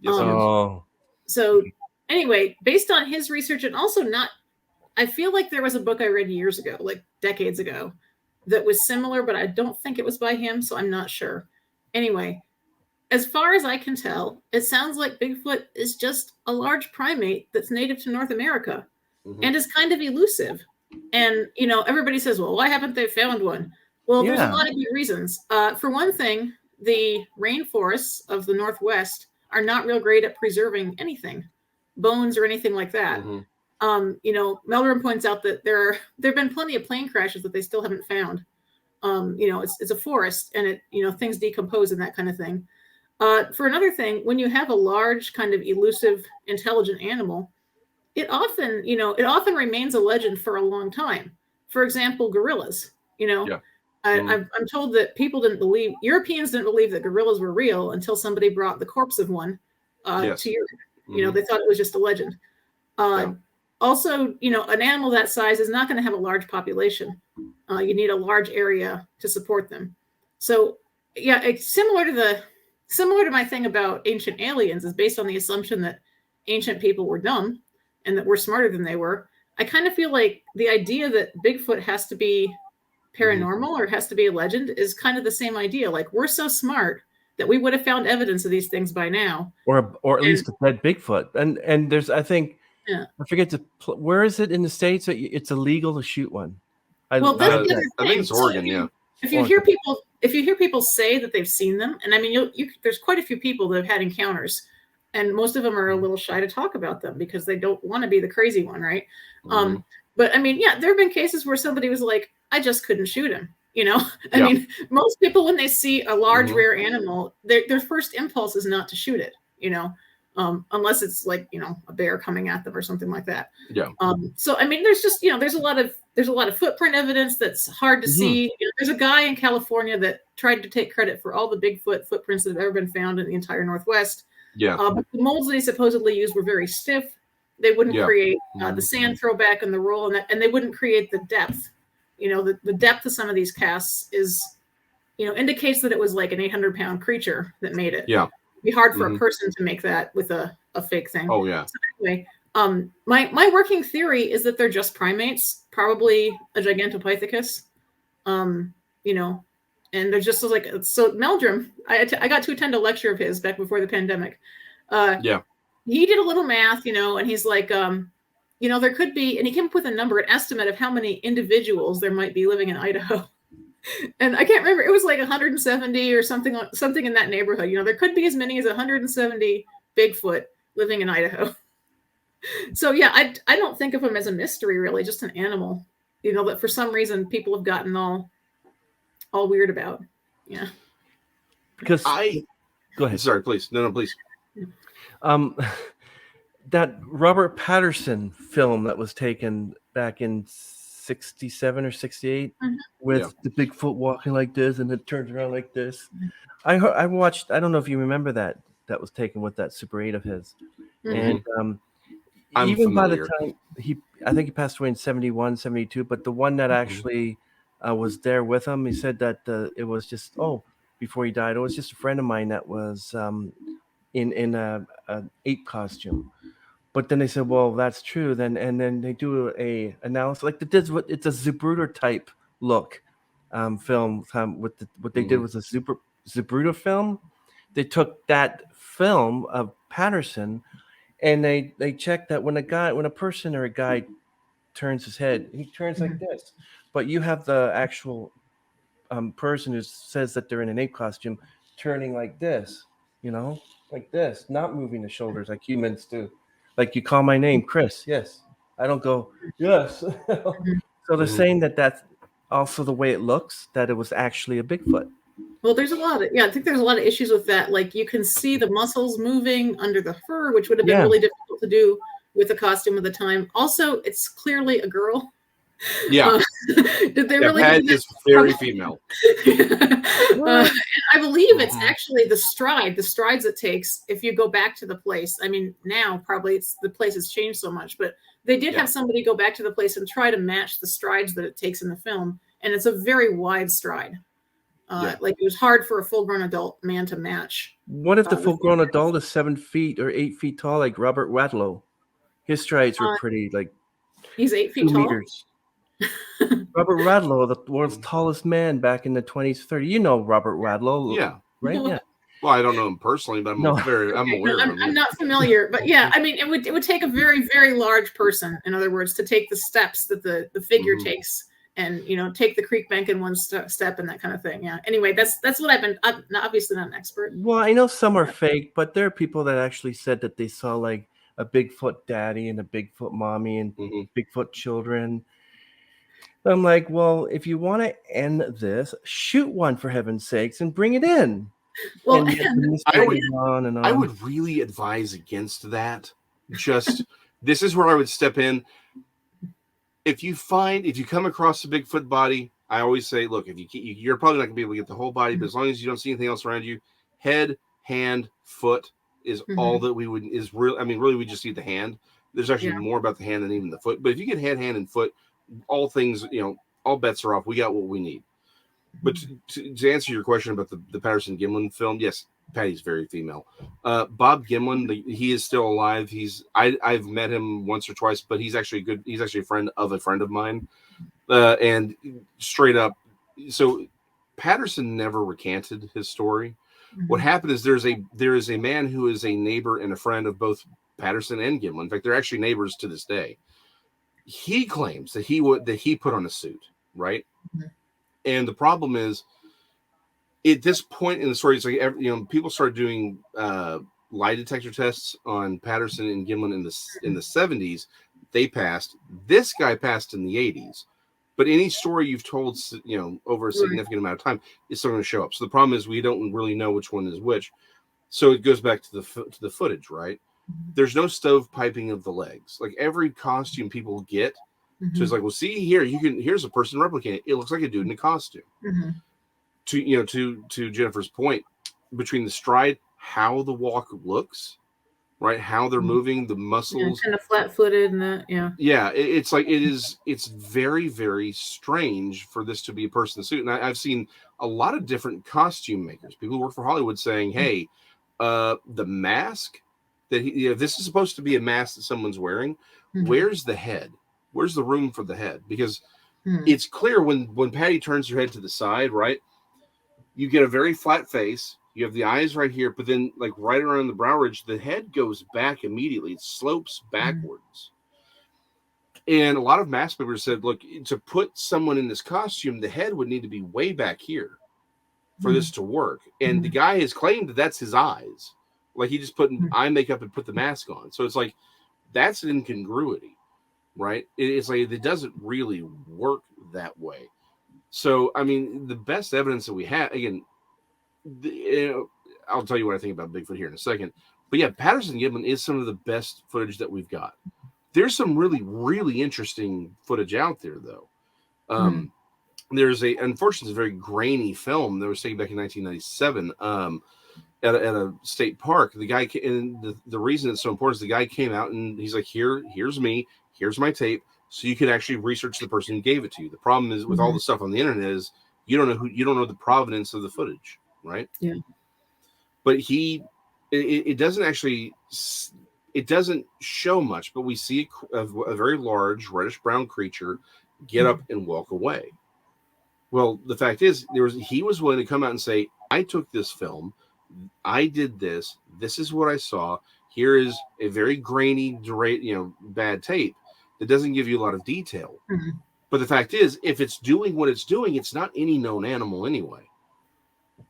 Yes, so anyway, based on his research, and also I feel like there was a book I read years ago, like decades ago, that was similar, but I don't think it was by him, so I'm not sure. Anyway, as far as I can tell, it sounds like Bigfoot is just a large primate that's native to North America and is kind of elusive. And, everybody says, well, why haven't they found one? Well, there's a lot of good reasons. For one thing, the rainforests of the Northwest are not real great at preserving anything, bones or anything like that. Meldrum points out that there have been plenty of plane crashes that they still haven't found. It's a forest, and it things decompose and that kind of thing. For another thing, when you have a large kind of elusive, intelligent animal, it often remains a legend for a long time. For example, gorillas. I'm told that Europeans didn't believe that gorillas were real until somebody brought the corpse of one to Europe. They thought it was just a legend. Also, an animal that size is not going to have a large population. You need a large area to support them. So, yeah, it's similar to my thing about ancient aliens is based on the assumption that ancient people were dumb and that we're smarter than they were. I kind of feel like the idea that Bigfoot has to be paranormal or has to be a legend is kind of the same idea. Like, we're so smart that we would have found evidence of these things by now, or at least a dead Bigfoot. And there's, I think, I forget where is it in the States that it's illegal to shoot one? I think it's Oregon. Yeah. If you hear people say that they've seen them, and I mean, there's quite a few people that have had encounters, and most of them are a little shy to talk about them because they don't want to be the crazy one, right? But I mean, yeah, there have been cases where somebody was like, I just couldn't shoot him. I mean, most people, when they see a large, rare animal, their first impulse is not to shoot it, unless it's like, a bear coming at them or something like that. Yeah. So, I mean, there's just, there's a lot of footprint evidence that's hard to see. There's a guy in California that tried to take credit for all the Bigfoot footprints that have ever been found in the entire Northwest. Yeah. But the molds they supposedly used were very stiff. They wouldn't create the sand throwback and the roll, and they wouldn't create the depth. The depth of some of these casts is, indicates that it was like an 800-pound creature that made it. Yeah. It'd be hard for a person to make that with a fake thing. Oh, yeah. So anyway, my working theory is that they're just primates, probably a Gigantopithecus. And they're just like, so Meldrum, I got to attend a lecture of his back before the pandemic. He did a little math, and he's like, there could be, and he came up with an estimate of how many individuals there might be living in Idaho. And I can't remember, it was like 170 or something in that neighborhood. There could be as many as 170 Bigfoot living in Idaho. So yeah, I don't think of him as a mystery, really, just an animal, that for some reason people have gotten all weird about. Yeah. Because go ahead. Sorry, please. No, please. That Robert Patterson film that was taken back in 67 or 68 with the Bigfoot walking like this and it turns around like this. I watched, I don't know if you remember that was taken with that Super 8 of his. And even familiar. By the time I think he passed away in 71, 72, but the one that actually was there with him, he said that it was just, before he died, it was just a friend of mine that was in an ape costume. But then they said, well, that's true. Then they do a analysis like it's a Zapruder type look film with what they did was a Zapruder film. They took that film of Patterson and they checked that when a person or a guy turns his head, he turns like this. But you have the actual person who says that they're in an ape costume turning like this, like this, not moving the shoulders like humans do. Like you call my name, Chris. Yes. I don't go, yes. So they're saying that that's also the way it looks, that it was actually a Bigfoot. Well, I think there's a lot of issues with that. Like you can see the muscles moving under the fur, which would have been really difficult to do with the costume of the time. Also, it's clearly a girl. Yeah. Did they really? Pat is very female. I believe it's actually the strides it takes if you go back to the place. I mean, now probably the place has changed so much, but they did have somebody go back to the place and try to match the strides that it takes in the film, and it's a very wide stride. Like it was hard for a full-grown adult man to match. What if the full-grown adult is 7 feet or 8 feet tall, like Robert Wadlow? His strides were pretty, like he's 8 feet tall. Meters. Robert Wadlow, the world's tallest man back in the 20s, 30s. You know Robert Wadlow, right? Yeah. Well, I don't know him personally, but I'm aware of him. I'm not familiar, but yeah, I mean, it would take a very, very large person, in other words, to take the steps that the figure takes, and take the creek bank in one step and that kind of thing. Yeah. Anyway, that's what I'm obviously not an expert. Well, I know some are fake, but there are people that actually said that they saw like a Bigfoot daddy and a Bigfoot mommy and Bigfoot children. I'm like, well, if you want to end this, shoot one for heaven's sakes and bring it in. Well, I would really advise against that. Just this is where I would step in. If you come across a Bigfoot body, I always say, look, if you're probably not gonna be able to get the whole body, but as long as you don't see anything else around you, head, hand, foot is all that we would is real. I mean, really, we just see the hand. There's actually more about the hand than even the foot. But if you get head, hand, and foot, all things, all bets are off. We got what we need. But to answer your question about the Patterson Gimlin film, yes, Patty's very female. Bob Gimlin, he is still alive. I've met him once or twice, but he's actually a friend of mine. And straight up, so Patterson never recanted his story. What happened is there is a man who is a neighbor and a friend of both Patterson and Gimlin. In fact, they're actually neighbors to this day. He claims that he put on a suit, right? And the problem is, at this point in the story, it's like people started doing lie detector tests on Patterson and Gimlin in the 70s. They passed. This guy passed in the 80s. But any story you've told, over a significant amount of time is still going to show up. So the problem is we don't really know which one is which. So it goes back to the footage, right? There's no stovepiping of the legs. Like every costume people get, so it's like, well, see here, here's a person replicating it. It looks like a dude in a costume. To Jennifer's point, between the stride, how the walk looks, right? How they're moving, the muscles, kind of flat-footed, and that, it's like it's very, very strange for this to be a person in a suit. And I've seen a lot of different costume makers, people who work for Hollywood, saying, "Hey, the mask that this is supposed to be a mask that someone's wearing. Where's the head? Where's the room for the head? Because it's clear when Patty turns her head to the side, right? You get a very flat face. You have the eyes right here, but then like right around the brow ridge, the head goes back immediately. It slopes backwards. And a lot of mask makers said, look, to put someone in this costume, the head would need to be way back here for this to work. And the guy has claimed that that's his eyes. Like he just put eye makeup and put the mask on. So it's like, that's an incongruity, right? It's like, it doesn't really work that way. So, I mean, the best evidence that we have, again, I'll tell you what I think about Bigfoot here in a second. But yeah, Patterson Gimlin is some of the best footage that we've got. There's some really, really interesting footage out there, though. There's unfortunately, a very grainy film that was taken back in 1997 at a state park. The guy, and the reason it's so important is the guy came out and he's like, here's me, here's my tape. So you could actually research the person who gave it to you. The problem is with all the stuff on the internet is you don't know the provenance of the footage, right? Yeah. But it doesn't show much, but we see a very large reddish brown creature get up and walk away. Well, the fact is, he was willing to come out and say, I took this film, I did this, this is what I saw. Here is a very grainy, bad tape that doesn't give you a lot of detail. But the fact is, if it's doing what it's doing, it's not any known animal anyway.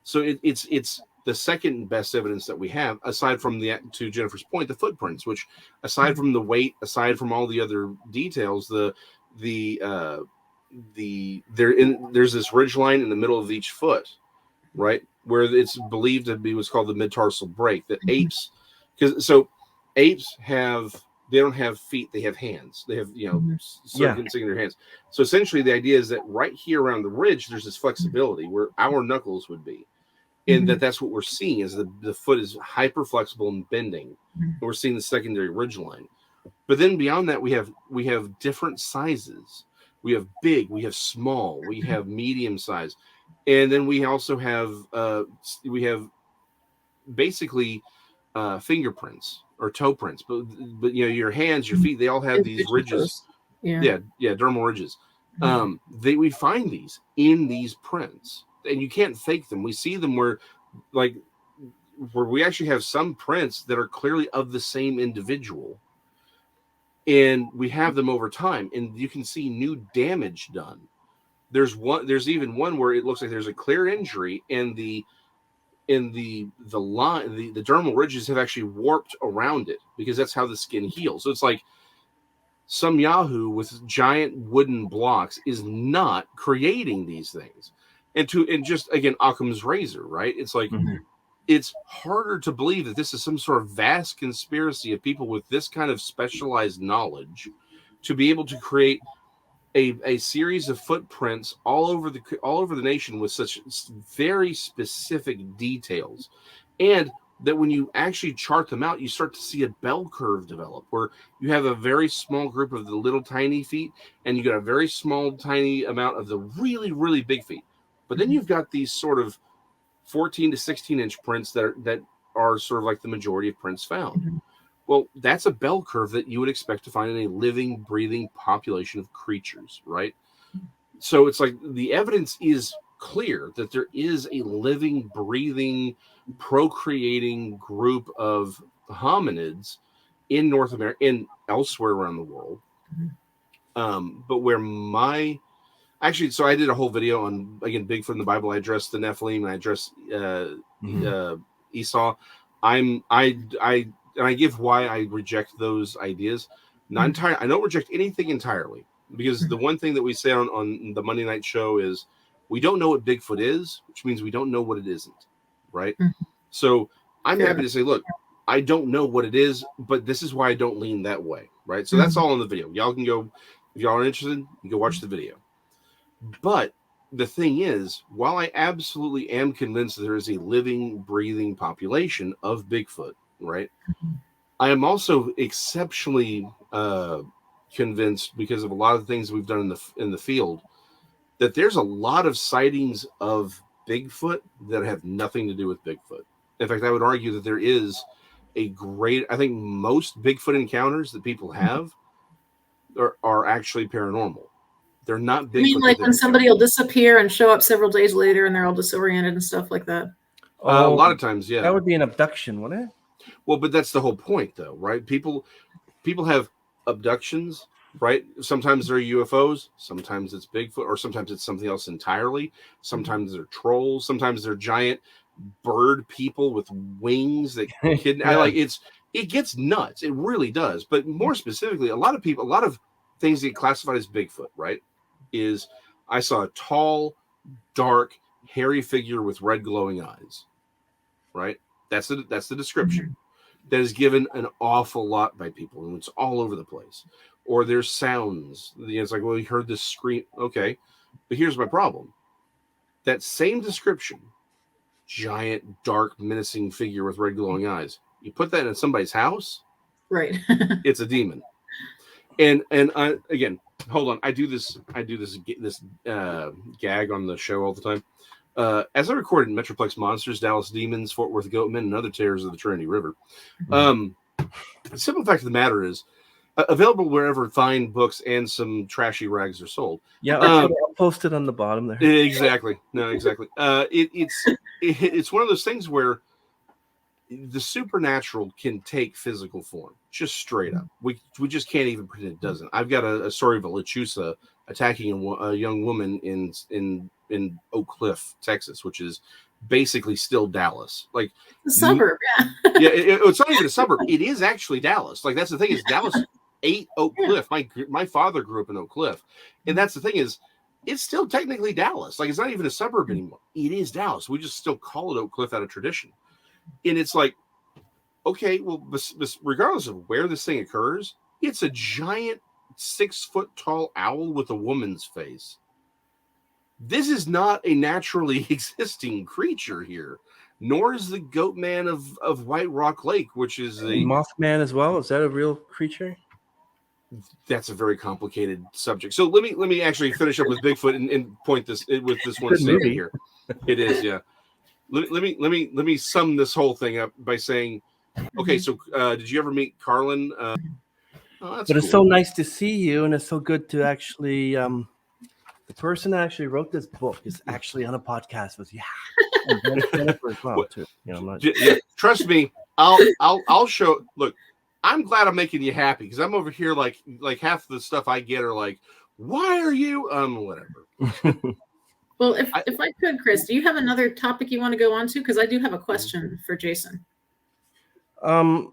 So it's the second best evidence that we have, aside from to Jennifer's point, the footprints, which aside from the weight, aside from all the other details, there's this ridge line in the middle of each foot, right, where it's believed to be what's called the mid-tarsal break. That apes they don't have feet, they have hands. They have, circuits in their hands. So essentially the idea is that right here around the ridge, there's this flexibility where our knuckles would be. And that's what we're seeing is the foot is hyper flexible and bending. And we're seeing the secondary ridge line. But then beyond that, we have different sizes. We have big, we have small, we have medium size. And then we also have basically fingerprints or toe prints, but your hands, your feet, they all have these ridges. Dermal ridges. We find these in these prints, and you can't fake them. We see them where we actually have some prints that are clearly of the same individual, and we have them over time, and you can see new damage done. There's even one where it looks like there's a clear injury, and the line, the dermal ridges have actually warped around it because that's how the skin heals. So it's like some Yahoo with giant wooden blocks is not creating these things. And just again, Occam's razor, right? It's like it's harder to believe that this is some sort of vast conspiracy of people with this kind of specialized knowledge to be able to create a series of footprints all over the nation with such very specific details, and that when you actually chart them out, you start to see a bell curve develop where you have a very small group of the little tiny feet, and you got a very small tiny amount of the really, really big feet. But then you've got these sort of 14 to 16 inch prints that are sort of like the majority of prints found. Mhm. Well, that's a bell curve that you would expect to find in a living, breathing population of creatures, right? So it's like the evidence is clear that there is a living, breathing, procreating group of hominids in North America and elsewhere around the world. But where so I did a whole video on, again, Bigfoot in the Bible. I addressed the Nephilim, and I addressed Esau. I give why I reject those ideas. Not entirely. I don't reject anything entirely, because the one thing that we say on the Monday night show is we don't know what Bigfoot is, which means we don't know what it isn't, right? So I'm happy to say, look, I don't know what it is, but this is why I don't lean that way, right? So that's all in the video. Y'all can go, if y'all are interested, you can go watch the video. But the thing is, while I absolutely am convinced that there is a living, breathing population of Bigfoot, right? I am also exceptionally convinced, because of a lot of things we've done in the field, that there's a lot of sightings of Bigfoot that have nothing to do with Bigfoot. In fact, I would argue that there is I think most Bigfoot encounters that people have are actually paranormal. They're not Bigfoot. I mean, like when somebody will disappear and show up several days later and they're all disoriented and stuff like that? A lot of times, yeah. That would be an abduction, wouldn't it? Well, but that's the whole point, though, right? People have abductions, right? Sometimes they're UFOs, sometimes it's Bigfoot, or sometimes it's something else entirely. Sometimes they're trolls, sometimes they're giant bird people with wings that it gets nuts. It really does. But more specifically, a lot of things get classified as Bigfoot, right? Is I saw a tall, dark, hairy figure with red glowing eyes, right? That's the description that is given an awful lot by people, and it's all over the place. Or there's sounds. It's like, well, you heard this scream. Okay, but here's my problem. That same description, giant, dark, menacing figure with red glowing eyes, you put that in somebody's house, right? It's a demon. And again, hold on. I do this gag on the show all the time. As I recorded Metroplex Monsters, Dallas Demons, Fort Worth Goatmen, and Other Terrors of the Trinity River. The simple fact of the matter is, available wherever fine books and some trashy rags are sold. Yeah, I'll post it on the bottom there. Exactly. No, exactly. It's one of those things where the supernatural can take physical form, just straight up. We just can't even pretend it doesn't. I've got a story of a lechuza attacking a young woman in Oak Cliff, Texas, which is basically still Dallas. Like a suburb, yeah. Yeah, it's not even a suburb. It is actually Dallas. Like, that's the thing, is Dallas ate Oak Cliff. My father grew up in Oak Cliff, and that's the thing, is it's still technically Dallas. Like, it's not even a suburb anymore. It is Dallas. We just still call it Oak Cliff out of tradition. And it's like, okay, well, regardless of where this thing occurs, it's a giant 6-foot tall owl with a woman's face. This is not a naturally existing creature here, nor is the goat man of White Rock Lake, which is a Mothman as well. Is that a real creature? That's a very complicated subject. So let me actually finish up with Bigfoot and point this with this one statement here. It is, yeah. Let me sum this whole thing up by saying, okay, so did you ever meet Carlin? But it's so nice to see you, and it's so good to actually the person that actually wrote this book is actually on a podcast with and Jennifer as well, too. Trust me, I'll show. Look, I'm glad I'm making you happy, because I'm over here like half the stuff I get are like, why are you whatever. Well, if I could, Chris, do you have another topic you want to go on to? Because I do have a question for Jason. No,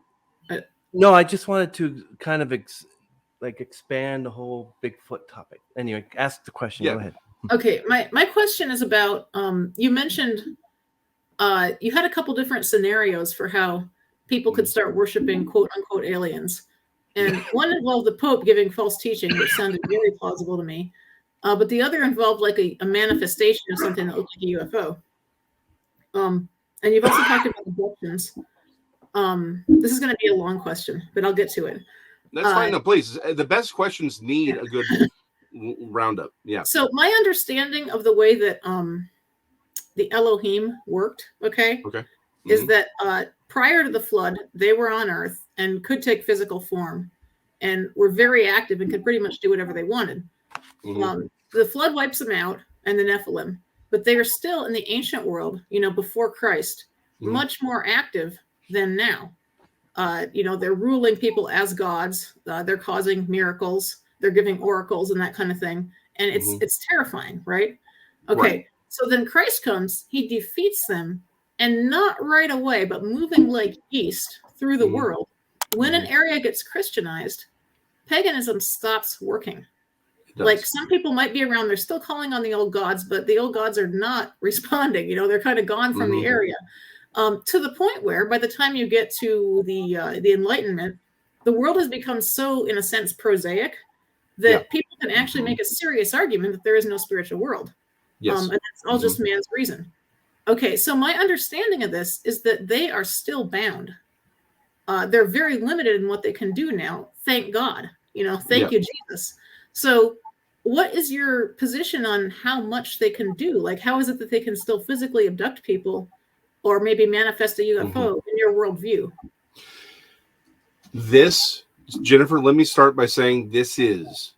I just wanted to kind of expand the whole Bigfoot topic. Anyway, ask the question. Yeah. Go ahead. Okay, my question is about you mentioned you had a couple different scenarios for how people could start worshiping quote unquote aliens. And one involved the Pope giving false teaching, which sounded very plausible to me. But the other involved like a manifestation of something that looked like a UFO. And you've also talked about abductions. This is going to be a long question, but I'll get to it. That's fine. No, please. The best questions need a good roundup. Yeah. So my understanding of the way that the Elohim worked, okay, is that prior to the flood, they were on Earth and could take physical form and were very active and could pretty much do whatever they wanted. The flood wipes them out and the Nephilim, but they are still in the ancient world, before Christ, much more active than now. They're ruling people as gods. They're causing miracles. They're giving oracles and that kind of thing. And it's terrifying, right? Okay. Right. So then Christ comes, he defeats them, and not right away, but moving like east through the world. When an area gets Christianized, paganism stops working. Like some people might be around, they're still calling on the old gods, but the old gods are not responding. They're kind of gone from the area. To the point where by the time you get to the Enlightenment, the world has become so, in a sense, prosaic that people can actually make a serious argument that there is no spiritual world. Yes. And that's all just man's reason. Okay, so my understanding of this is that they are still bound. They're very limited in what they can do now. Thank God. Thank you, Jesus. So what is your position on how much they can do? Like, how is it that they can still physically abduct people or maybe manifest a UFO in your worldview? This, Jennifer, let me start by saying this is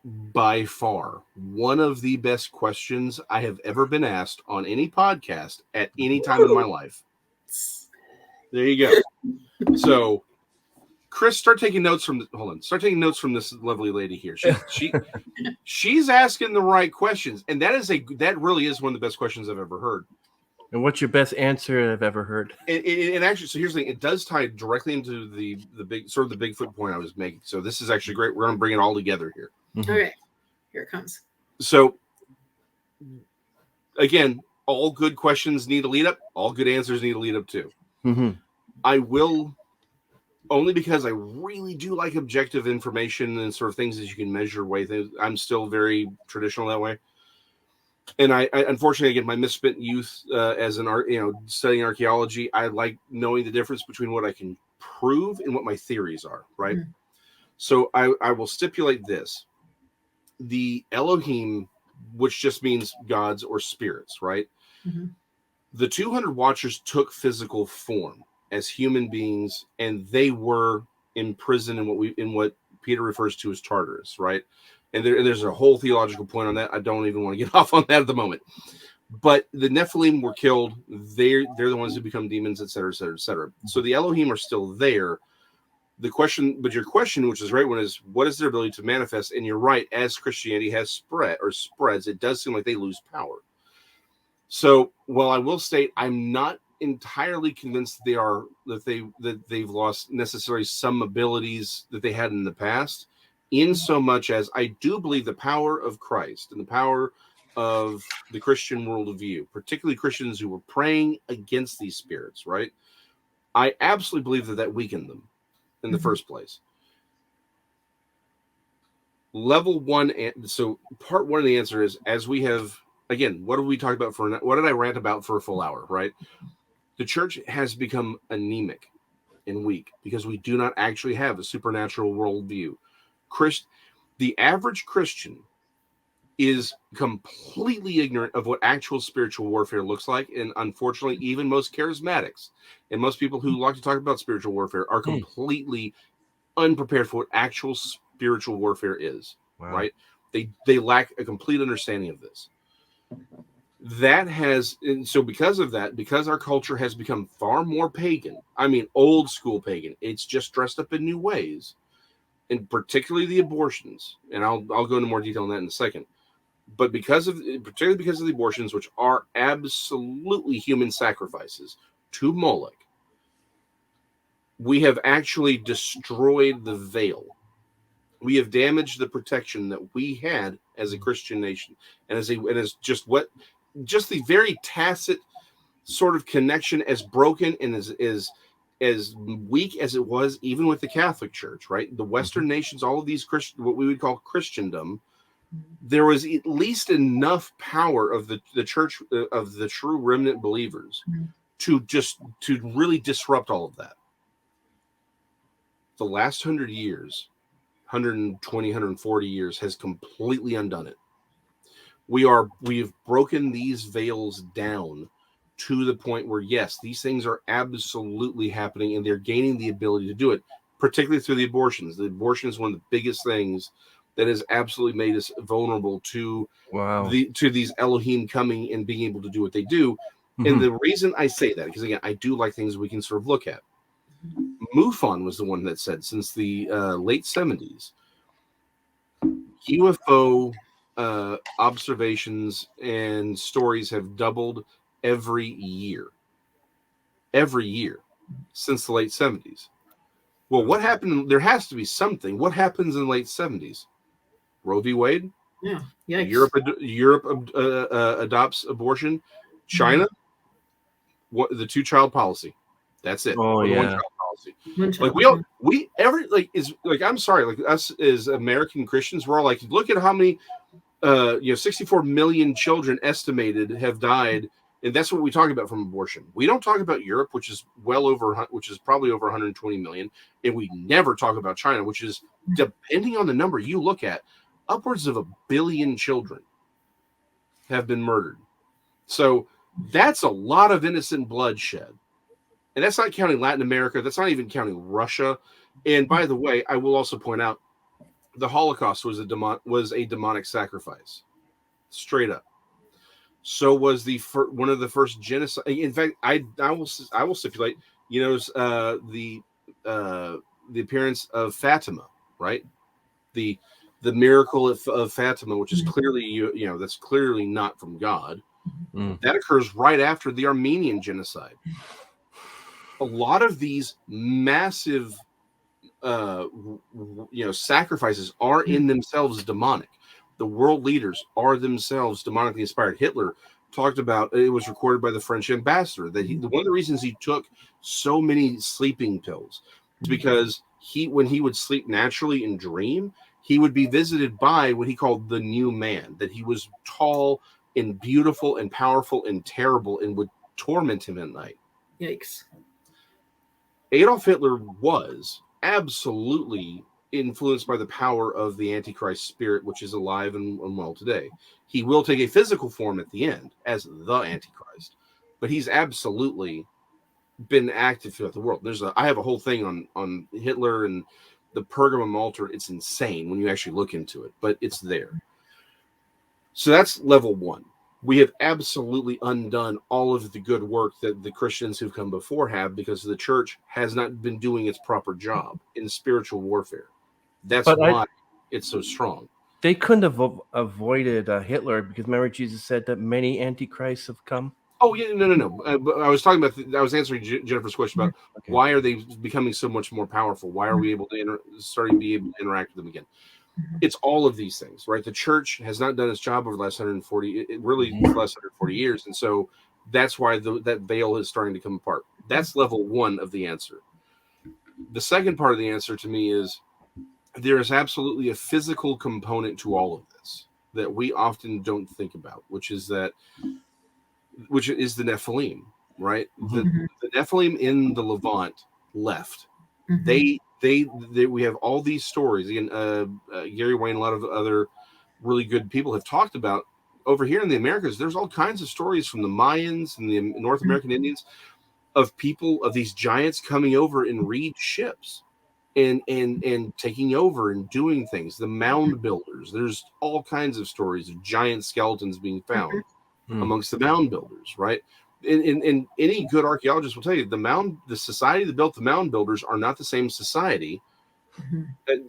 by far one of the best questions I have ever been asked on any podcast at any time in my life. There you go. So, Chris, start taking notes from this lovely lady here. She's asking the right questions, and that really is one of the best questions I've ever heard. And what's your best answer I've ever heard? And actually, so here's the thing: it does tie directly into the Bigfoot point I was making. So this is actually great. We're going to bring it all together here. Okay, here it comes. So again, all good questions need a lead up. All good answers need a lead up too. I will. Only because I really do like objective information and sort of things that you can measure way things. I'm still very traditional that way. And I unfortunately, again, my misspent youth as studying archaeology, I like knowing the difference between what I can prove and what my theories are, right? So I will stipulate this. The Elohim, which just means gods or spirits, right? The 200 Watchers took physical form as human beings, and they were imprisoned in what Peter refers to as Tartarus, right? And there's a whole theological point on that. I don't even want to get off on that at the moment. But the Nephilim were killed. They're the ones who become demons, et cetera, et cetera, et cetera. So the Elohim are still there. Your question, which is the right one, is what is their ability to manifest? And you're right, as Christianity has spreads, it does seem like they lose power. So while I will state I'm not entirely convinced that they've lost necessarily some abilities that they had in the past, in so much as I do believe the power of Christ and the power of the Christian worldview, particularly Christians who were praying against these spirits, right? I absolutely believe that weakened them in the first place. Level one, so part one of the answer is, as we have, again, what did we talk about what did I rant about for a full hour, right? The church has become anemic and weak because we do not actually have a supernatural worldview. The average Christian is completely ignorant of what actual spiritual warfare looks like. And unfortunately, even most charismatics and most people who like to talk about spiritual warfare are completely unprepared for what actual spiritual warfare is, right? They lack a complete understanding of this. Because of that, because our culture has become far more pagan, I mean, old school pagan, it's just dressed up in new ways, and particularly the abortions. And I'll go into more detail on that in a second. But particularly because of the abortions, which are absolutely human sacrifices to Moloch, we have actually destroyed the veil. We have damaged the protection that we had as a Christian nation, and as the very tacit sort of connection as broken and as as weak as it was, even with the Catholic Church, right? The Western nations, all of these Christian, what we would call Christendom, there was at least enough power of the church, of the true remnant believers, to really disrupt all of that. The last 100 years, 120, 140 years has completely undone it. We've broken these veils down to the point where, yes, these things are absolutely happening, and they're gaining the ability to do it, particularly through the abortions. The abortion is one of the biggest things that has absolutely made us vulnerable to these Elohim coming and being able to do what they do. And the reason I say that, because again, I do like things we can sort of look at. MUFON was the one that said since the late 70s, UFO observations and stories have doubled every year since the late 70s. Well, what happened? There has to be something. What happens in the late 70s? Roe v. Wade. Yeah. Yikes. Europe adopts abortion. China, the 2-child policy. That's it. Oh, or the yeah. 1-child policy. I'm sorry, like us as American Christians, we're all like, look at how many 64 million children estimated have died, and that's what we talk about from abortion. We don't talk about Europe, which is probably over 120 million, and we never talk about China, which is, depending on the number you look at, upwards of 1 billion children have been murdered. So that's a lot of innocent bloodshed. And that's not counting Latin America. That's not even counting Russia. And by the way, I will also point out the Holocaust was a demonic sacrifice, straight up. So was one of the first genocide. In fact, I will stipulate, the appearance of Fatima, right? The miracle of Fatima, which is clearly that's clearly not from God. That occurs right after the Armenian genocide. A lot of these massive sacrifices are in themselves demonic. The world leaders are themselves demonically inspired. Hitler talked about, it was recorded by the French ambassador, that one of the reasons he took so many sleeping pills is because when he would sleep naturally and dream, he would be visited by what he called the new man, that he was tall and beautiful and powerful and terrible and would torment him at night. Yikes. Adolf Hitler was absolutely influenced by the power of the Antichrist spirit, which is alive and well today. He will take a physical form at the end as the Antichrist, but he's absolutely been active throughout the world. I have a whole thing on Hitler and the Pergamum altar. It's insane when you actually look into it, but it's there. So that's level 1. We have absolutely undone all of the good work that the Christians who've come before have, because the church has not been doing its proper job in spiritual warfare. That's why it's so strong. They couldn't have avoided Hitler, because remember Jesus said that many antichrists have come. Oh yeah, no. But I was talking about. I was answering Jennifer's question about why are they becoming so much more powerful? Why are we able to starting to be able to interact with them again? It's all of these things, right? The church has not done its job over the last 140, the last 140 years, and so that's why that veil is starting to come apart. That's level 1 of the answer. The second part of the answer to me is there is absolutely a physical component to all of this that we often don't think about, which is the Nephilim, right? The Nephilim in the Levant left. We have all these stories. Again, Gary Wayne, a lot of other really good people have talked about over here in the Americas. There's all kinds of stories from the Mayans and the North American Indians of people, of these giants coming over and reed ships and taking over and doing things. The mound builders. There's all kinds of stories of giant skeletons being found amongst the mound builders, right? And any good archaeologist will tell you the society that built the mound builders are not the same society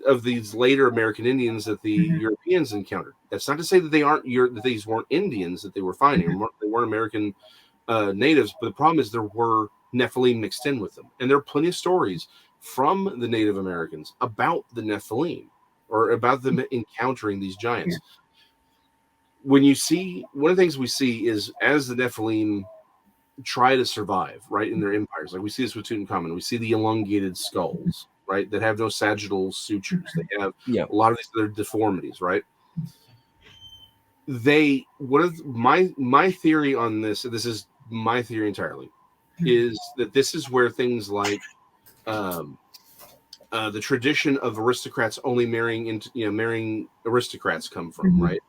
of these later American Indians that the Europeans encountered. That's not to say that that these weren't Indians that they were finding. They weren't American natives, but the problem is there were Nephilim mixed in with them, and there are plenty of stories from the Native Americans about the Nephilim or about them encountering these giants. When you see, one of the things we see is as the Nephilim try to survive, right, in their empires. Like we see this with Tutankhamun. We see the elongated skulls, right, that have no sagittal sutures. They have Yeah. a lot of these other deformities, right? One of my theory on this, and this is my theory entirely, is that this is where things like the tradition of aristocrats only marrying aristocrats come from, right?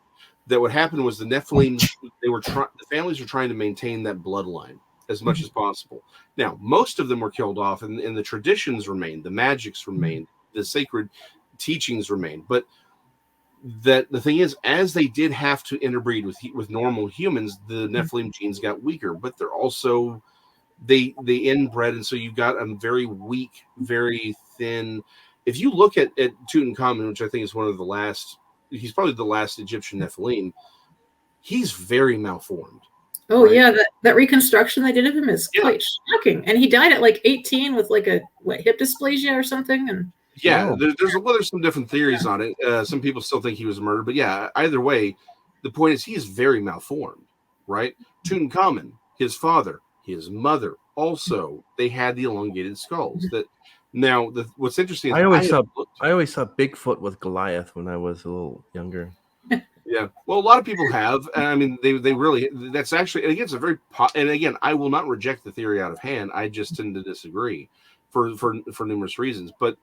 That what happened was the Nephilim, the families were trying to maintain that bloodline as much as possible. Now, most of them were killed off, and the traditions remained, the magics remained, the sacred teachings remained. But that the thing is, as they did have to interbreed with normal humans, the Nephilim genes got weaker. But they're also they inbred, and so you got a very weak, very thin. If you look at Tutankhamun, which I think is one of the last. He's probably the last Egyptian Nephilim. He's very malformed. Oh, right? Yeah, that reconstruction they did of him is quite shocking. And he died at like 18 with like hip dysplasia or something. And there's some different theories on it. Some people still think he was murdered, but yeah, either way, the point is he is very malformed, right? Tutankhamun, his father, his mother, also they had the elongated skulls. That now what's interesting is I always saw Bigfoot with Goliath when I was a little younger. Yeah, well, a lot of people have. I mean, they really. That's actually, and again, it's a very. And again, I will not reject the theory out of hand. I just tend to disagree for numerous reasons. But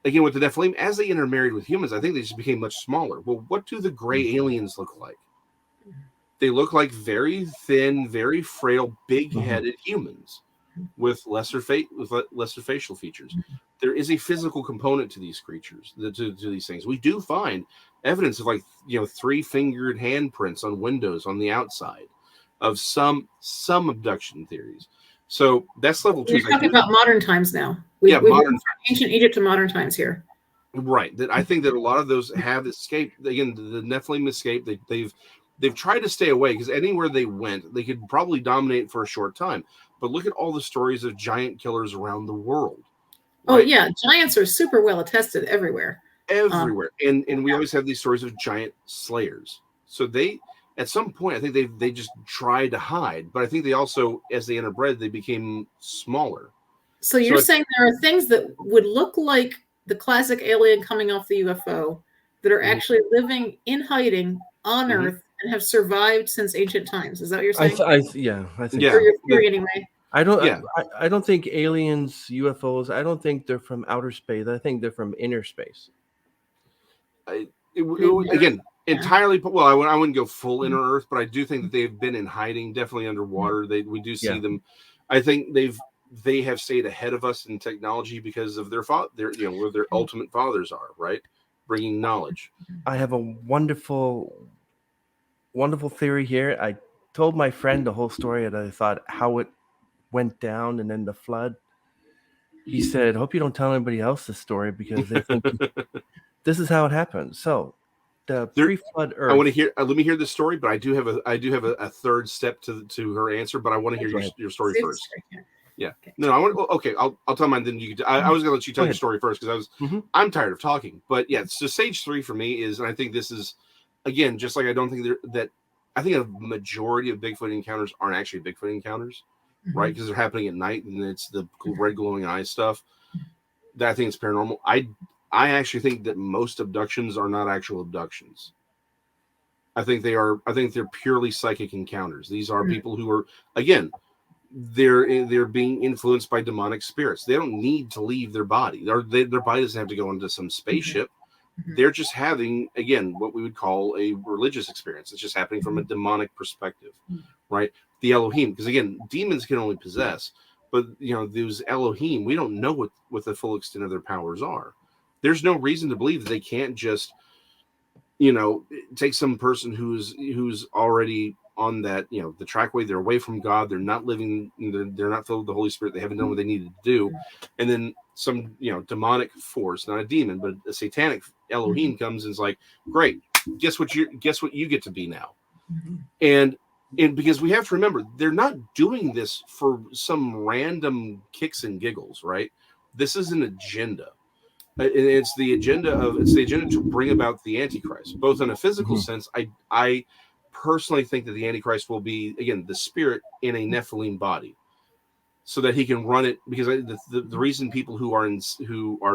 again, with the Nephilim, as they intermarried with humans, I think they just became much smaller. Well, what do the gray aliens look like? They look like very thin, very frail, big-headed humans with lesser facial features. There is a physical component to these creatures, to these things. We do find evidence of 3-fingered handprints on windows on the outside of some abduction theories. So that's level 2. You're talking about modern times now. We've modern ancient Egypt to modern times here. Right. That I think that a lot of those have escaped. Again, the Nephilim escaped. They've tried to stay away because anywhere they went, they could probably dominate for a short time. But look at all the stories of giant killers around the world. Right? Oh yeah, giants are super well attested everywhere. Everywhere. And we always have these stories of giant slayers. So they, at some point, I think they just tried to hide. But I think they also, as they interbred, they became smaller. So you're saying there are things that would look like the classic alien coming off the UFO that are actually living in hiding on Earth and have survived since ancient times. Is that what you're saying? I think or your theory anyway. I don't think aliens, UFOs, I don't think they're from outer space. I think they're from inner space. Again, entirely. Well, I wouldn't go full inner Earth, but I do think that they've been in hiding, definitely underwater. We do see them. I think they have stayed ahead of us in technology because of their where their ultimate fathers are, right? Bringing knowledge. I have a wonderful theory here. I told my friend the whole story, and I thought how it went down, and then the flood. He said, "Hope you don't tell anybody else this story because they think this is how it happened." So, the pre-flood Earth. I want to hear. Let me hear the story, but I do have a third step to her answer. But I want to hear your story first. Yeah. Okay. No, I want. Okay, I'll tell mine. Then you. I was going to let you tell your story first because I'm tired of talking. But yeah, so stage 3 for me is, and I think this is, again, just like I don't think I think a majority of Bigfoot encounters aren't actually Bigfoot encounters, right? Because they're happening at night and it's the red glowing eye stuff. That I think it's paranormal. I actually think that most abductions are not actual abductions. I think they're purely psychic encounters. These are people who are, again, they're being influenced by demonic spirits. They don't need to leave their body. Their body doesn't have to go into some spaceship. They're just having, again, what we would call a religious experience. It's just happening from a demonic perspective, right? The Elohim, because again, demons can only possess, but those Elohim, we don't know what the full extent of their powers are. There's no reason to believe that they can't just, take some person who's already on that, the trackway. They're away from God. They're not living. They're not filled with the Holy Spirit. They haven't done what they needed to do, and then some demonic force, not a demon, but a satanic Elohim comes and is like, great, guess what you get to be now. And because we have to remember, they're not doing this for some random kicks and giggles, right? This is an agenda. It's the agenda to bring about the Antichrist, both in a physical sense. I personally think that the Antichrist will be, again, the spirit in a Nephilim body, so that he can run it. Because the reason people who are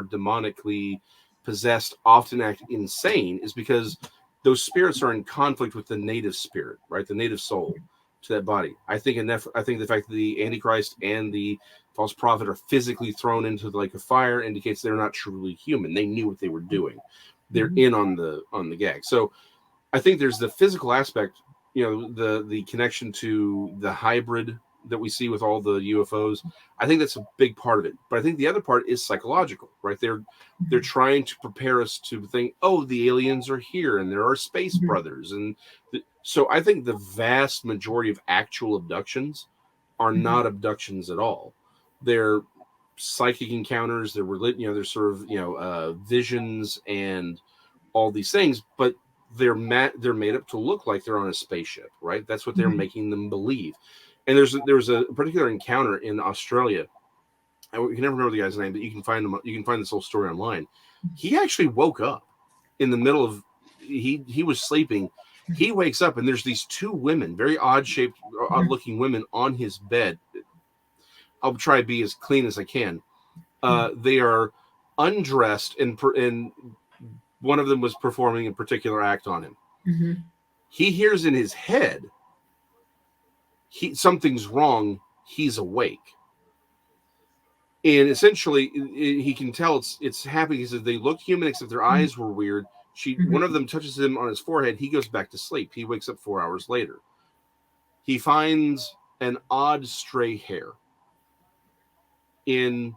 demonically possessed often act insane is because those spirits are in conflict with the native spirit, right? The native soul to that body. I think the fact that the Antichrist and the false prophet are physically thrown into the lake of fire indicates they're not truly human. They knew what they were doing. They're in on the gag. So I think there's the physical aspect, the connection to the hybrid that we see with all the UFOs. I think that's a big part of it. But I think the other part is psychological, right? They're trying to prepare us to think, oh, the aliens are here and there are space brothers. And so I think the vast majority of actual abductions are not abductions at all. They're psychic encounters. They're sort of, visions and all these things, but they're made up to look like they're on a spaceship, right? That's what they're making them believe. And there was a particular encounter in Australia. I can never remember the guy's name, but you can find this whole story online. He actually woke up in the middle of he was sleeping. He wakes up and there's these two women, very odd looking women on his bed. I'll try to be as clean as I can. They are undressed and one of them was performing a particular act on him. He hears in his head, something's wrong. He's awake. And essentially, he can tell it's happening. He says they look human, except their eyes were weird. One of them touches him on his forehead. He goes back to sleep. He wakes up 4 hours later. He finds an odd stray hair in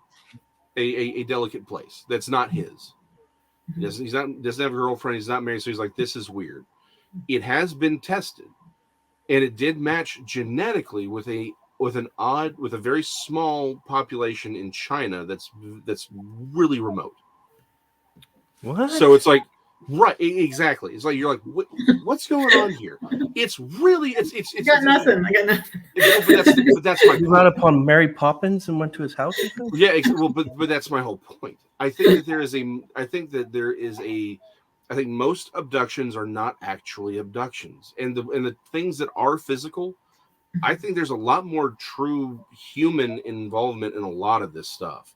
a delicate place that's not his. He doesn't have a girlfriend. He's not married, so he's like, this is weird. It has been tested, and it did match genetically with a very small population in China that's really remote. What? So it's like, right, exactly. It's like you're like, what's going on here? It's really it's I got nothing. But that's my. You ran upon Mary Poppins and went to his house. Yeah, well, but that's my whole point. I think most abductions are not actually abductions, and the things that are physical, I think there's a lot more true human involvement in a lot of this stuff.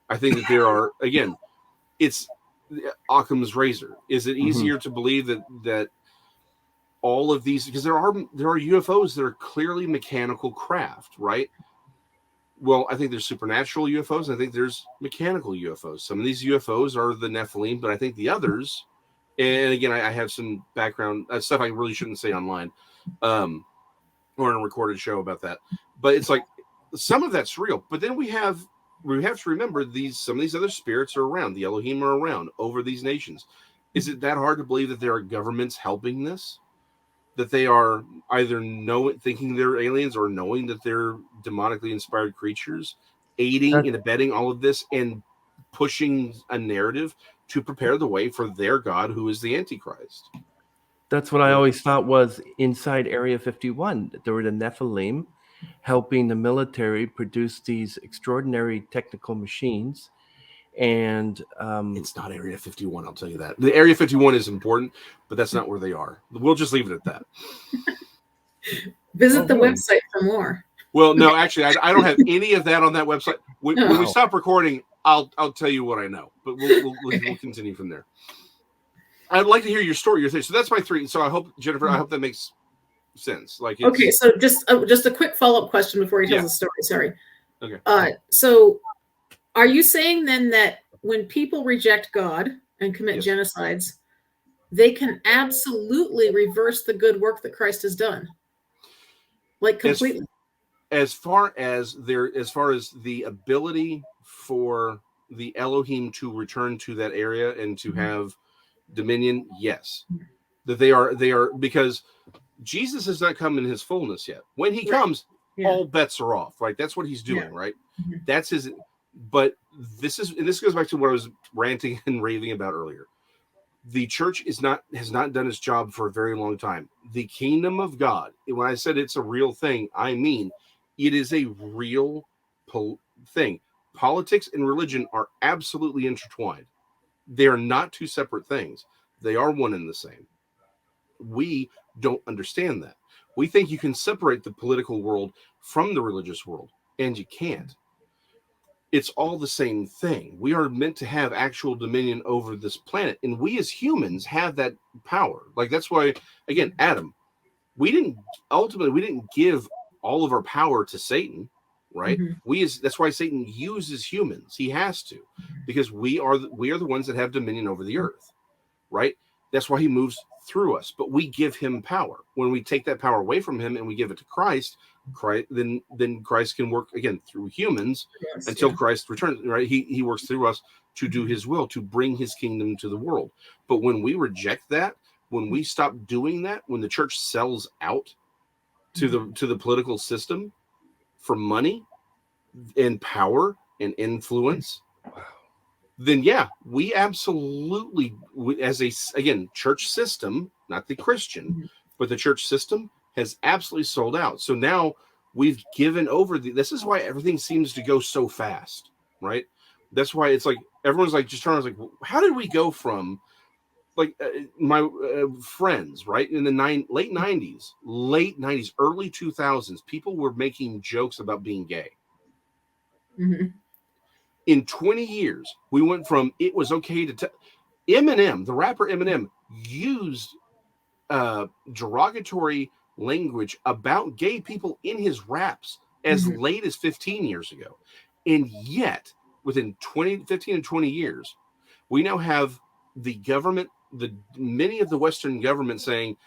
I think that there are, again, it's Occam's razor. Is it easier to believe that all of these, because there are UFOs that are clearly mechanical craft, right? Well, I think there's supernatural UFOs, and I think there's mechanical UFOs. Some of these UFOs are the Nephilim, but I think the others, and again, I have some background stuff I really shouldn't say online, or in a recorded show about that. But it's like some of that's real. But then we have to remember some of these other spirits are around. The Elohim are around over these nations. Is it that hard to believe that there are governments helping this? That they are either thinking they're aliens or knowing that they're demonically inspired creatures, aiding and abetting all of this and pushing a narrative to prepare the way for their God, who is the Antichrist. That's what I always thought was inside Area 51. There were the Nephilim helping the military produce these extraordinary technical machines. And it's not Area 51, I'll tell you that. The Area 51 is important, but that's not where they are. We'll just leave it at that. Visit the website for more. Well, no, actually, I don't have any of that on that website. When we stop recording, I'll tell you what I know, but we'll continue from there. I'd like to hear your story, your thing. So that's my 3. So I hope, Jennifer, that makes sense. Okay, so just a quick follow-up question before he tells the story. Sorry. Okay. So are you saying then that when people reject God and commit genocides, they can absolutely reverse the good work that Christ has done? Like completely? As far as the ability for the Elohim to return to that area and to have dominion, yes. That they are, because Jesus has not come in his fullness yet. When he comes, all bets are off, right? That's what he's doing, right? That's his. But this goes back to what I was ranting and raving about earlier. The church has not done its job for a very long time. The kingdom of God, when I said it's a real thing, I mean it is a real thing. Politics and religion are absolutely intertwined. They are not two separate things. They are one and the same. We don't understand that. We think you can separate the political world from the religious world, and you can't. It's all the same thing. We are meant to have actual dominion over this planet, and we as humans have that power. Like, that's why, again, Adam, we didn't give all of our power to Satan, right? That's why Satan uses humans. He has to, because we are the ones that have dominion over the earth, right? That's why he moves through us, but we give him power. When we take that power away from him and we give it to Christ, then Christ can work again through humans until Christ returns, right? He works through us to do his will, to bring his kingdom to the world. But when we reject that, when we stop doing that, when the church sells out to the political system for money and power and influence, then we absolutely, as again, church system, not the Christian, but the church system has absolutely sold out. So now we've given over this is why everything seems to go so fast, right? That's why it's like everyone's like just trying to like, how did we go from like my friends, right, in the late 90s, early 2000s, people were making jokes about being gay. In 20 years, we went from it was okay to Eminem, the rapper Eminem, used derogatory language about gay people in his raps as late as 15 years ago. And yet, within 15 and 20 years, we now have the government, many of the Western governments saying,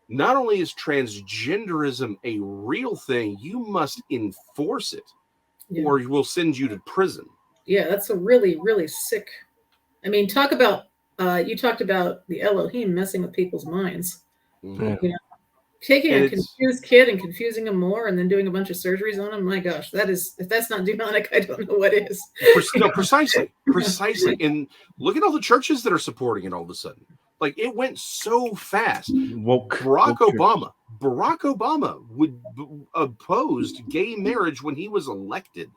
not only is transgenderism a real thing, you must enforce it, or we'll send you to prison. Yeah, that's a really, really sick. I mean, talk about you talked about the Elohim messing with people's minds. You know, taking a confused kid and confusing him more, and then doing a bunch of surgeries on him. My gosh, if that's not demonic, I don't know what is. No, precisely. And look at all the churches that are supporting it all of a sudden. Like, it went so fast. Barack Obama opposed gay marriage when he was elected.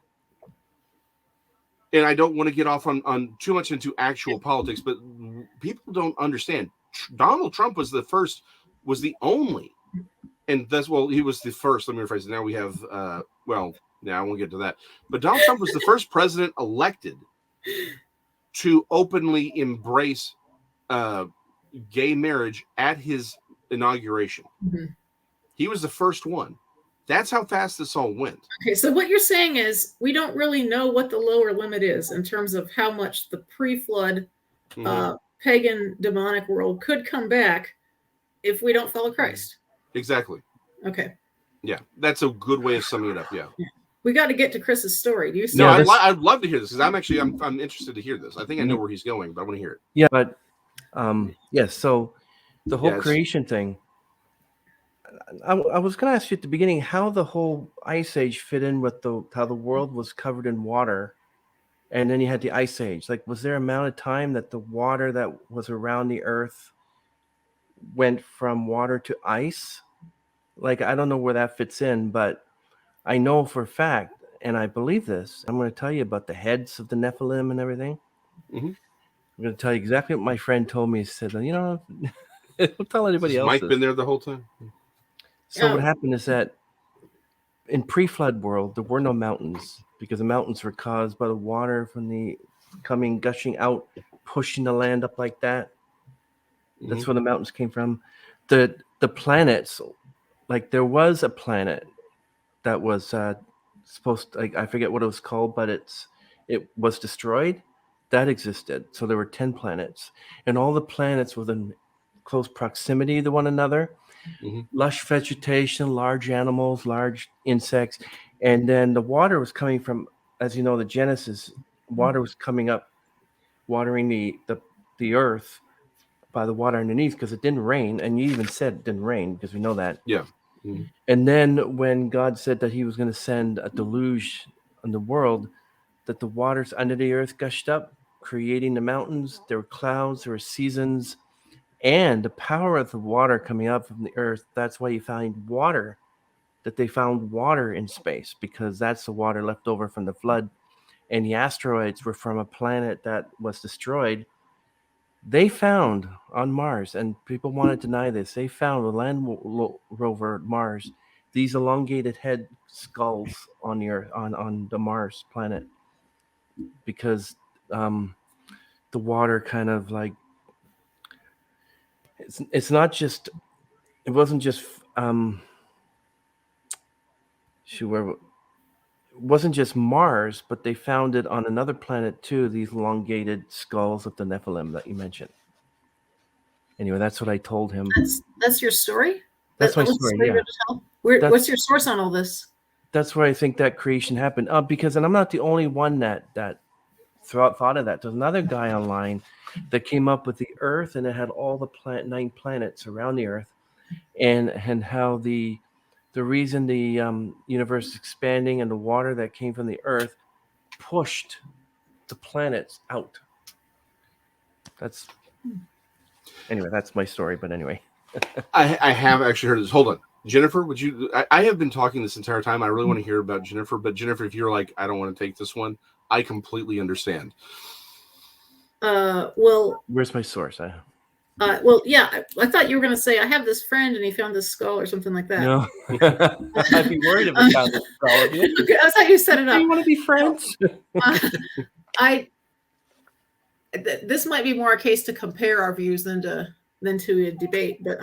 And I don't want to get off on too much into actual politics, but people don't understand. Donald Trump was the only, and he was the first. Let me rephrase it. Now we have, I won't get to that. But Donald Trump was the first president elected to openly embrace gay marriage at his inauguration. He was the first one. That's how fast this all went. Okay, so what you're saying is we don't really know what the lower limit is in terms of how much the pre-flood pagan demonic world could come back if we don't follow Christ. Exactly. Okay. Yeah, that's a good way of summing it up. Yeah. We got to get to Chris's story. Do you still? No, I'd love to hear this because I'm interested to hear this. I think I know where he's going, but I want to hear it. Yeah, but so the whole creation thing. I was going to ask you at the beginning how the whole ice age fit in with how the world was covered in water, and then you had the ice age. Like, was there an amount of time that the water that was around the earth went from water to ice? Like, I don't know where that fits in, but I know for a fact, and I believe this, I'm going to tell you about the heads of the Nephilim and everything. I'm going to tell you exactly what my friend told me. He said, don't tell anybody else. Mike been there the whole time? So what happened is that in pre-flood world, there were no mountains because the mountains were caused by the water from the gushing out, pushing the land up like that. That's where the mountains came from. The planets, like there was a planet that was supposed to, I forget what it was called, but it was destroyed. That existed. So there were 10 planets, and all the planets were in close proximity to one another. Lush vegetation, large animals, large insects, and then the water was coming from, as you know, the Genesis, water was coming up, watering the earth by the water underneath because it didn't rain, and you even said it didn't rain because we know that. Yeah. And then when God said that he was going to send a deluge on the world, that the waters under the earth gushed up, creating the mountains. There were clouds, there were seasons. And the power of the water coming up from the earth, that's why you find water, that they found water in space, because that's the water left over from the flood. And the asteroids were from a planet that was destroyed They found on Mars, and people want to deny this, they found the land rover Mars, these elongated head skulls on the Earth, on the Mars planet, because the water kind of like it's not just, it wasn't just it wasn't just Mars, but they found it on another planet too, these elongated skulls of the Nephilim that you mentioned. Anyway, that's what I told him. That's your story? That's my What's story, you're yeah. gonna tell? What's your source on all this? That's where I think that creation happened. Because, and I'm not the only one that thought of that. There's another guy online that came up with the Earth, and it had all the 9 planets around the Earth, and how the reason the universe is expanding and the water that came from the Earth pushed the planets out. Anyway, that's my story. But anyway, I have actually heard this. Hold on, Jennifer, would you? I have been talking this entire time. I really want to hear about Jennifer, but Jennifer, if you're like, I don't want to take this one, I completely understand. Well, where's my source? Well, yeah, I thought you were going to say I have this friend and he found this skull or something like that. No, I'd be worried if I found this skull. Okay, that's how you set it up. Do you want to be friends? This might be more a case to compare our views than to a debate. But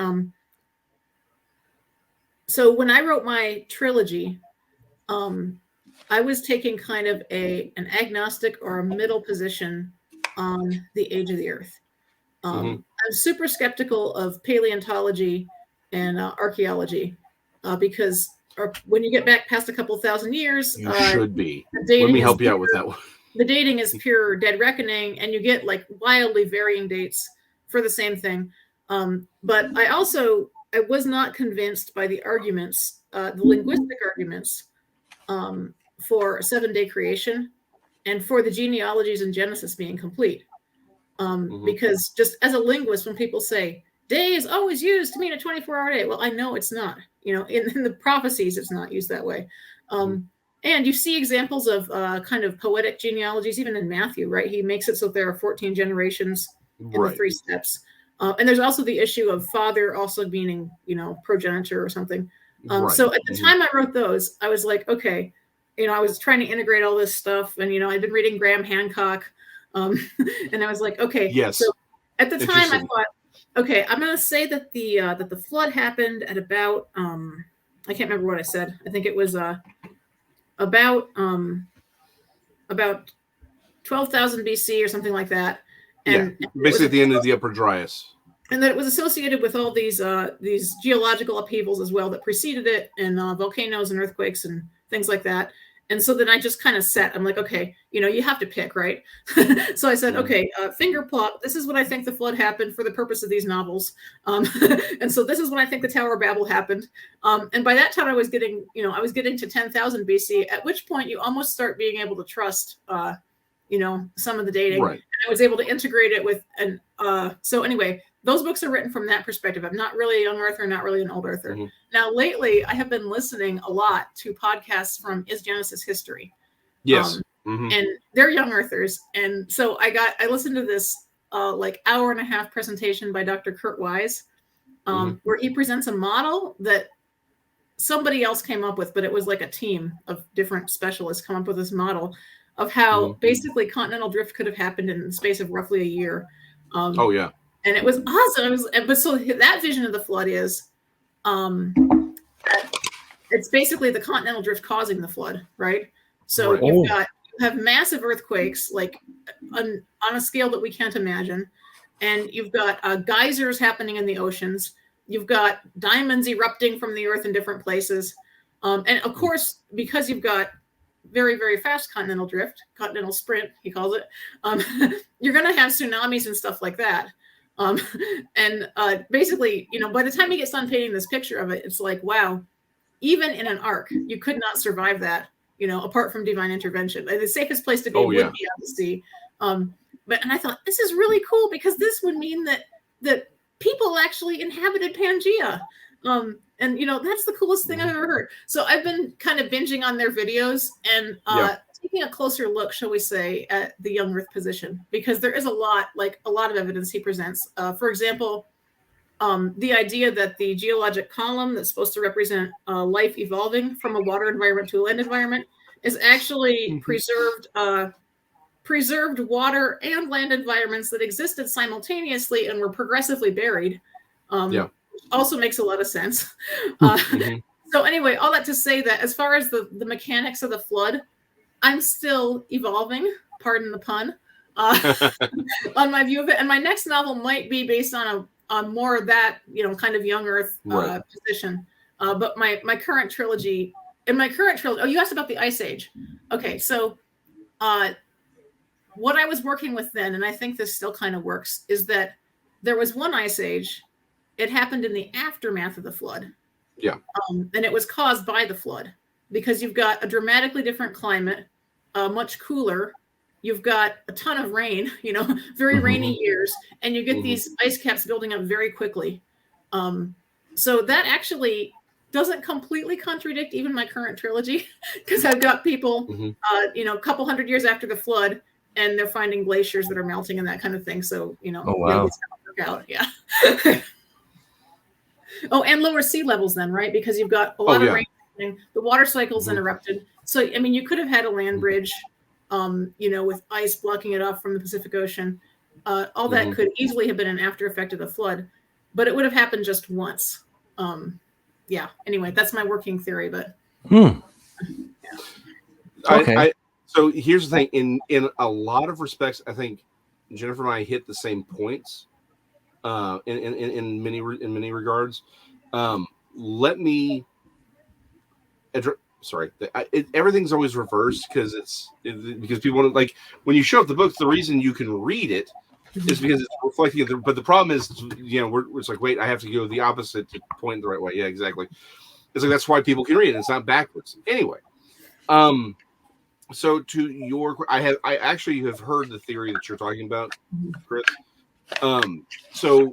so when I wrote my trilogy, I was taking kind of an agnostic or a middle position on the age of the Earth. I'm super skeptical of paleontology and archaeology because when you get back past a couple thousand years, you should be. Let me help you out with that one. The dating is pure dead reckoning, and you get like wildly varying dates for the same thing. But I was not convinced by the arguments, the linguistic arguments for a 7-day creation and for the genealogies in Genesis being complete. Because just as a linguist, when people say day is always used to mean a 24-hour day, well, I know it's not. In the prophecies, it's not used that way. And you see examples of kind of poetic genealogies, even in Matthew, right? He makes it so there are 14 generations in the 3 steps. And there's also the issue of father also meaning, progenitor or something. So at the time I wrote those, I was like, okay, I was trying to integrate all this stuff. And, I'd been reading Graham Hancock. And I was like, okay. Yes. So at the time I thought, okay, I'm going to say that the flood happened at about, I can't remember what I said. I think it was about 12,000 BC or something like that. And basically at the end of the Upper Dryas. And that it was associated with all these geological upheavals as well that preceded it, and volcanoes and earthquakes and things like that. And so then I just kind of I'm like, okay, you have to pick, right? So I said, okay, finger plot. This is when I think the flood happened for the purpose of these novels. And so this is when I think the Tower of Babel happened. And by that time I was getting to 10,000 BC, at which point you almost start being able to trust, some of the dating. Right. And I was able to integrate it with, so anyway, those books are written from that perspective. I'm not really a young earther, not really an old earther. Now, lately, I have been listening a lot to podcasts from Is Genesis History. Yes. And they're young earthers. And so I listened to this hour and a half presentation by Dr. Kurt Wise, where he presents a model that somebody else came up with, but it was like a team of different specialists come up with this model of how basically continental drift could have happened in the space of roughly a year. And it was awesome. But so that vision of the flood is, it's basically the continental drift causing the flood, right? So you have massive earthquakes, like on a scale that we can't imagine, and you've got geysers happening in the oceans. You've got diamonds erupting from the earth in different places, and of course, because you've got very, very fast continental drift, continental sprint, he calls it, you're going to have tsunamis and stuff like that. And basically, by the time he gets done painting this picture of it, it's like, wow, even in an ark, you could not survive that, apart from divine intervention. The safest place to be would be out to sea. And I thought, this is really cool because this would mean that people actually inhabited Pangea. And that's the coolest thing I've ever heard. So I've been kind of binging on their videos, and taking a closer look, shall we say, at the young Earth position, because there is a lot of evidence he presents. For example, the idea that the geologic column that's supposed to represent life evolving from a water environment to a land environment is actually preserved water and land environments that existed simultaneously and were progressively buried. Also makes a lot of sense. So anyway, all that to say that as far as the mechanics of the flood, I'm still evolving, pardon the pun, on my view of it. And my next novel might be based on more of that, kind of young Earth position. But my current trilogy, oh, you asked about the Ice Age. Okay, so what I was working with then, and I think this still kind of works, is that there was one Ice Age. It happened in the aftermath of the flood. Yeah. And it was caused by the flood because you've got a dramatically different climate, much cooler. You've got a ton of rain, very rainy years, and you get these ice caps building up very quickly. So that actually doesn't completely contradict even my current trilogy, because I've got people, a couple hundred years after the flood, and they're finding glaciers that are melting and that kind of thing. So, oh, wow. It's gonna work out. Yeah. Oh, and lower sea levels then, right? Because you've got a lot of rain, the water cycle's interrupted. So, you could have had a land bridge, with ice blocking it off from the Pacific Ocean. All that could easily have been an after effect of the flood, but it would have happened just once. Anyway, that's my working theory, but. Okay. So here's the thing. In a lot of respects, I think Jennifer and I hit the same points. In many regards. Let me address. Sorry, everything's always reversed because people want to, like, when you show up the books, the reason you can read it is because it's reflecting it. But the problem is, it's like, wait, I have to go the opposite to point the right way. Yeah, exactly. It's like that's why people can read it. It's not backwards. Anyway, so to your, I actually have heard the theory that you're talking about, Chris. So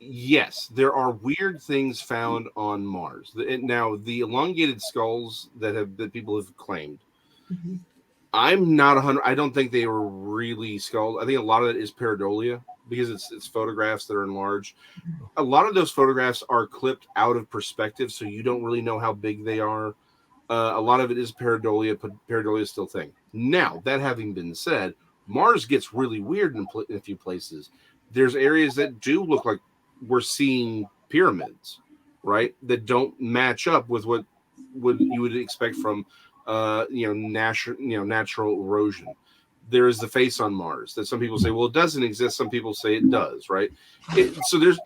yes, there are weird things found on Mars. Now, the elongated skulls that people have claimed, I'm not 100. I don't think they were really skulls. I think a lot of it is pareidolia because it's photographs that are enlarged. A lot of those photographs are clipped out of perspective, so you don't really know how big they are. A lot of it is pareidolia, but pareidolia is still a thing. Now, that having been said, Mars gets really weird in a few places. There's areas that do look like we're seeing pyramids, right? That don't match up with what you would expect from natural erosion. There is the face on Mars that some people say, well, it doesn't exist. Some people say it does, right? So there's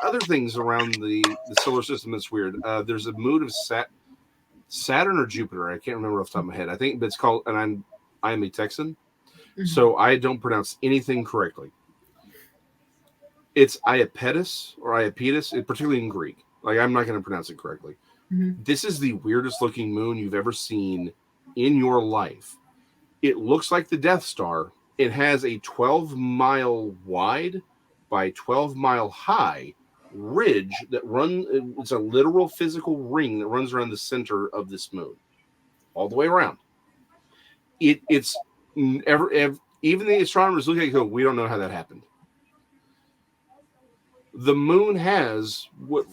other things around the solar system that's weird. There's a moon of Saturn or Jupiter. I can't remember off the top of my head. I think it's called, and I'm a Texan, so I don't pronounce anything correctly. It's Iapetus or Iapetus, particularly in Greek. Like, I'm not going to pronounce it correctly. This is the weirdest looking moon you've ever seen in your life. It looks like the Death Star. It has a 12-mile wide by 12-mile high ridge that runs. It's a literal physical ring that runs around the center of this moon, all the way around. It's even the astronomers look at it and go, we don't know how that happened. The moon has what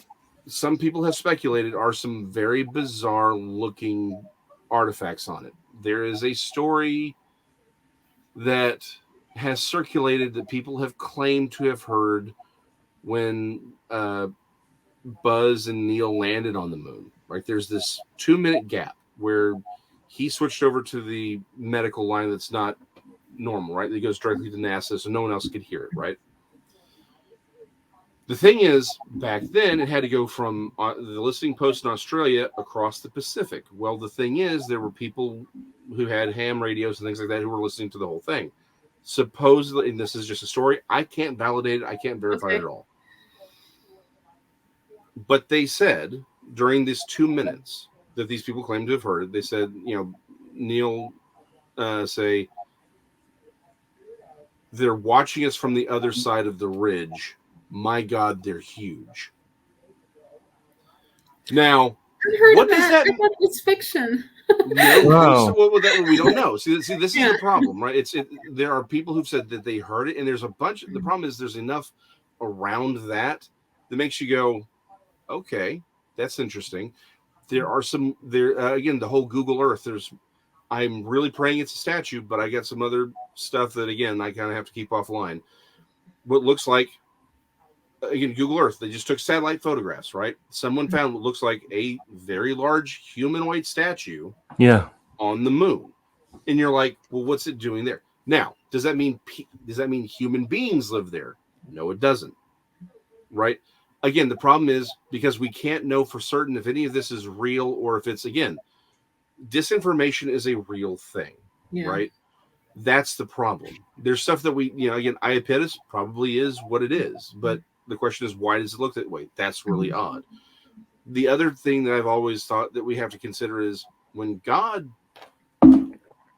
some people have speculated are some very bizarre looking artifacts on it. There is a story that has circulated that people have claimed to have heard when Buzz and Neil landed on the moon. Right, there's this 2-minute gap where he switched over to the medical line that's not normal, right? It goes directly to NASA, so no one else could hear it, right? The thing is, back then, it had to go from the listening post in Australia across the Pacific. Well, the thing is, there were people who had ham radios and things like that who were listening to the whole thing. Supposedly, and this is just a story, I can't validate it, I can't verify it at all. But they said, during these 2 minutes that these people claim to have heard, they said, Neil say, they're watching us from the other side of the ridge. My God, they're huge. Now, what does that? I thought it's fiction. No, Wow. we don't know. See, this is the problem, right? There are people who've said that they heard it, and there's a bunch. The problem is there's enough around that makes you go, okay, that's interesting. There are some there again, the whole Google Earth. I'm really praying it's a statue, but I got some other stuff that again I kind of have to keep offline. What looks like again Google Earth, they just took satellite photographs, right? Someone found what looks like a very large humanoid statue Yeah. on the moon, and you're like, well, what's it doing there? Now, does that mean human beings live there? No, it doesn't. Right? Again, the problem is because we can't know for certain if any of this is real or if it's again, disinformation is a real thing, right? That's the problem. There's stuff that we, again, Iapetus probably is what it is, but the question is, why does it look that way? That's really odd. The other thing that I've always thought that we have to consider is when God,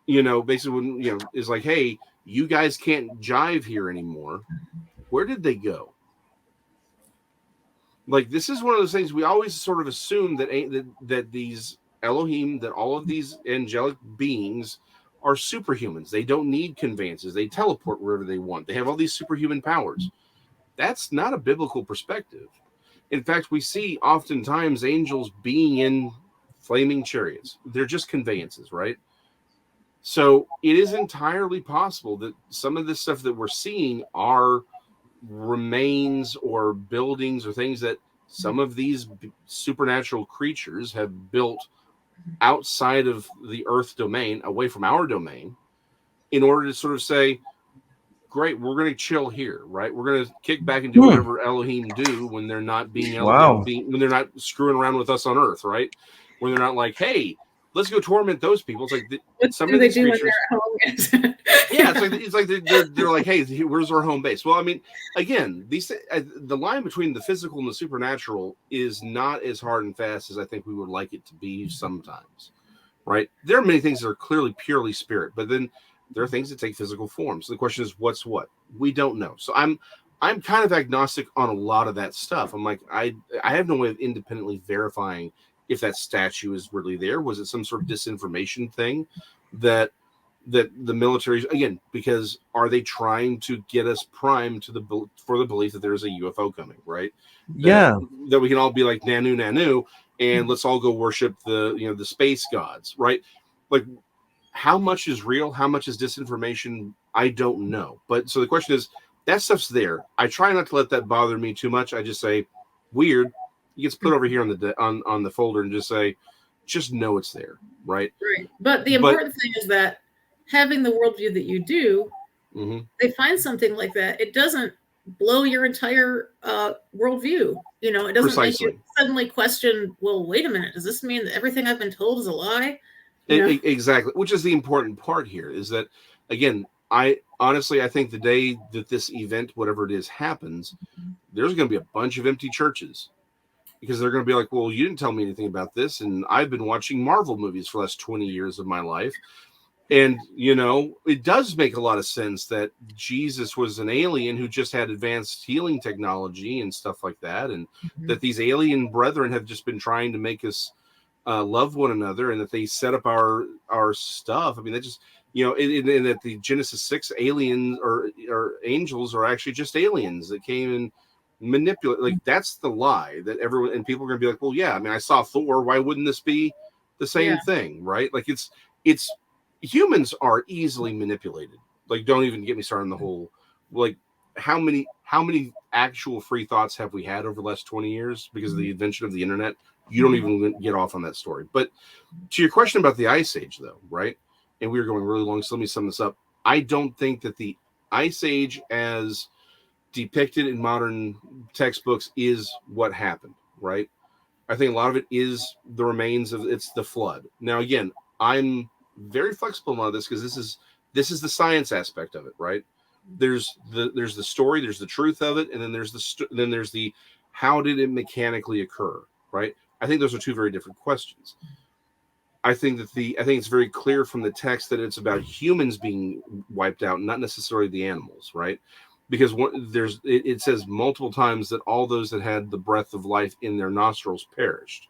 basically when, is like, hey, you guys can't jive here anymore. Where did they go? Like, this is one of those things we always sort of assume that these Elohim, that all of these angelic beings are superhumans. They don't need conveyances. They teleport wherever they want. They have all these superhuman powers. That's not a biblical perspective. In fact, we see oftentimes angels being in flaming chariots. They're just conveyances, right? So it is entirely possible that some of this stuff that we're seeing are remains or buildings or things that some of these supernatural creatures have built outside of the earth domain, away from our domain, in order to sort of say, great, we're going to chill here, right? We're going to kick back and do whatever Elohim do when they're not being when they're not screwing around with us on earth, right? When they're not like, hey, let's go torment those people. It's like some of these creatures. Yeah, it's like they're like, hey, where's our home base? Well, I mean, again, the line between the physical and the supernatural is not as hard and fast as I think we would like it to be sometimes, right? There are many things that are clearly purely spirit, but then there are things that take physical form. So the question is, what's what? We don't know. So I'm kind of agnostic on a lot of that stuff. I'm like, I have no way of independently verifying if that statue is really there. Was it some sort of disinformation thing that the military, again, because are they trying to get us primed for the belief that there's a UFO coming, right? That we can all be like nanu, and let's all go worship the space gods, right? Like, how much is real? How much is disinformation? I don't know. But so the question is, that stuff's there. I try not to let that bother me too much. I just say, weird. It gets put over here on the folder and just say, just know it's there, right? Right. But the important thing is that having the worldview that you do, they find something like that. It doesn't blow your entire worldview. It doesn't make you suddenly question, well, wait a minute, does this mean that everything I've been told is a lie? Exactly. Which is the important part here is that, again, I think the day that this event, whatever it is, happens, there's going to be a bunch of empty churches. Because they're going to be like, well, you didn't tell me anything about this. And I've been watching Marvel movies for the last 20 years of my life. And, it does make a lot of sense that Jesus was an alien who just had advanced healing technology and stuff like that. And that these alien brethren have just been trying to make us love one another, and that they set up our stuff. I mean, that just, and that the Genesis 6 aliens or angels are actually just aliens that came and manipulate. Like, that's the lie that everyone and people are going to be like, well, yeah, I mean, I saw Thor. Why wouldn't this be the same thing, right? Like, it's humans are easily manipulated. Like, don't even get me started on the whole, like, how many actual free thoughts have we had over the last 20 years because of the invention of the internet? You don't even get off on that story. But to your question about the Ice Age, though, right? And we were going really long, so let me sum this up. I don't think that the Ice Age as depicted in modern textbooks is what happened, right? I think a lot of it is the remains of it's the flood. Now, again, I'm very flexible on a lot of this because this is the science aspect of it, right? There's the story, there's the truth of it, and then there's the how did it mechanically occur, right? I think those are two very different questions. I think it's very clear from the text that it's about humans being wiped out, not necessarily the animals, right? Because it says multiple times that all those that had the breath of life in their nostrils perished.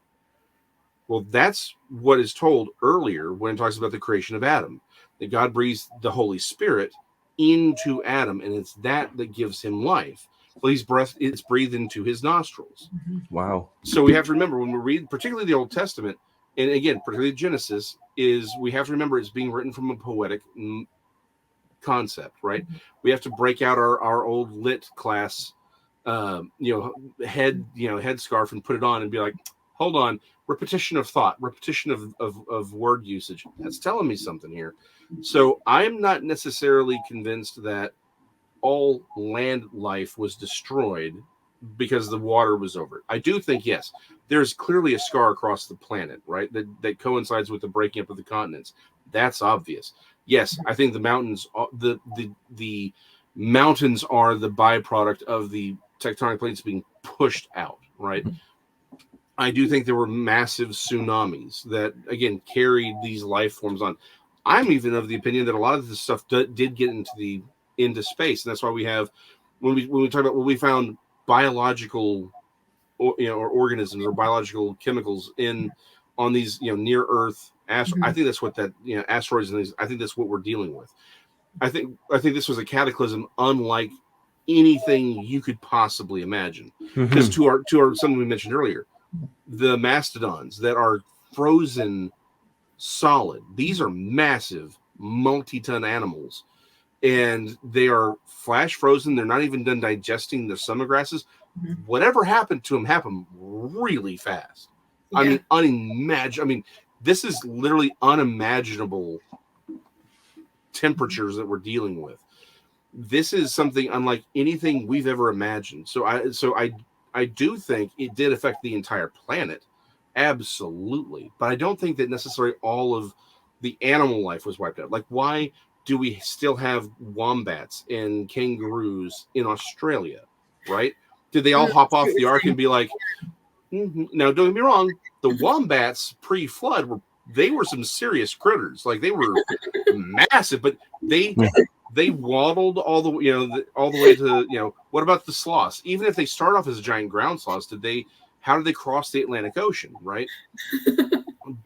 Well, that's what is told earlier when it talks about the creation of Adam, that God breathes the Holy Spirit into Adam, and it's that gives him life. Well, it's breathed into his nostrils. Wow. So we have to remember when we read, particularly the Old Testament, and again, particularly Genesis, we have to remember it's being written from a poetic concept, right? We have to break out our old lit class, headscarf and put it on and be like, hold on, repetition of thought, repetition of word usage. That's telling me something here. So I'm not necessarily convinced that all land life was destroyed because the water was over it. I do think, yes, there's clearly a scar across the planet, right? That coincides with the breaking up of the continents. That's obvious. Yes, I think the mountains, the mountains are the byproduct of the tectonic plates being pushed out, right? I do think there were massive tsunamis that, again, carried these life forms on. I'm even of the opinion that a lot of this stuff did get into space, and that's why we have, when we talk about, when we found biological or organisms or biological chemicals on these near Earth I think that's what that asteroids and these, I think that's what we're dealing with. I think this was a cataclysm unlike anything you could possibly imagine. Because to our something we mentioned earlier, the mastodons that are frozen solid, these are massive multi-ton animals, and they are flash frozen. They're not even done digesting the summer grasses. Whatever happened to them happened really fast. I mean, unimaginable. I mean, this is literally unimaginable temperatures that we're dealing with. This is something unlike anything we've ever imagined. So I do think it did affect the entire planet, absolutely. But I don't think that necessarily all of the animal life was wiped out. Like, why do we still have wombats and kangaroos in Australia, right? Did they all hop off the ark and be like, Now, don't get me wrong, the wombats pre-flood were some serious critters. Like, they were massive, but they waddled all the way to, what about the sloths? Even if they start off as giant ground sloths, how did they cross the Atlantic Ocean, right?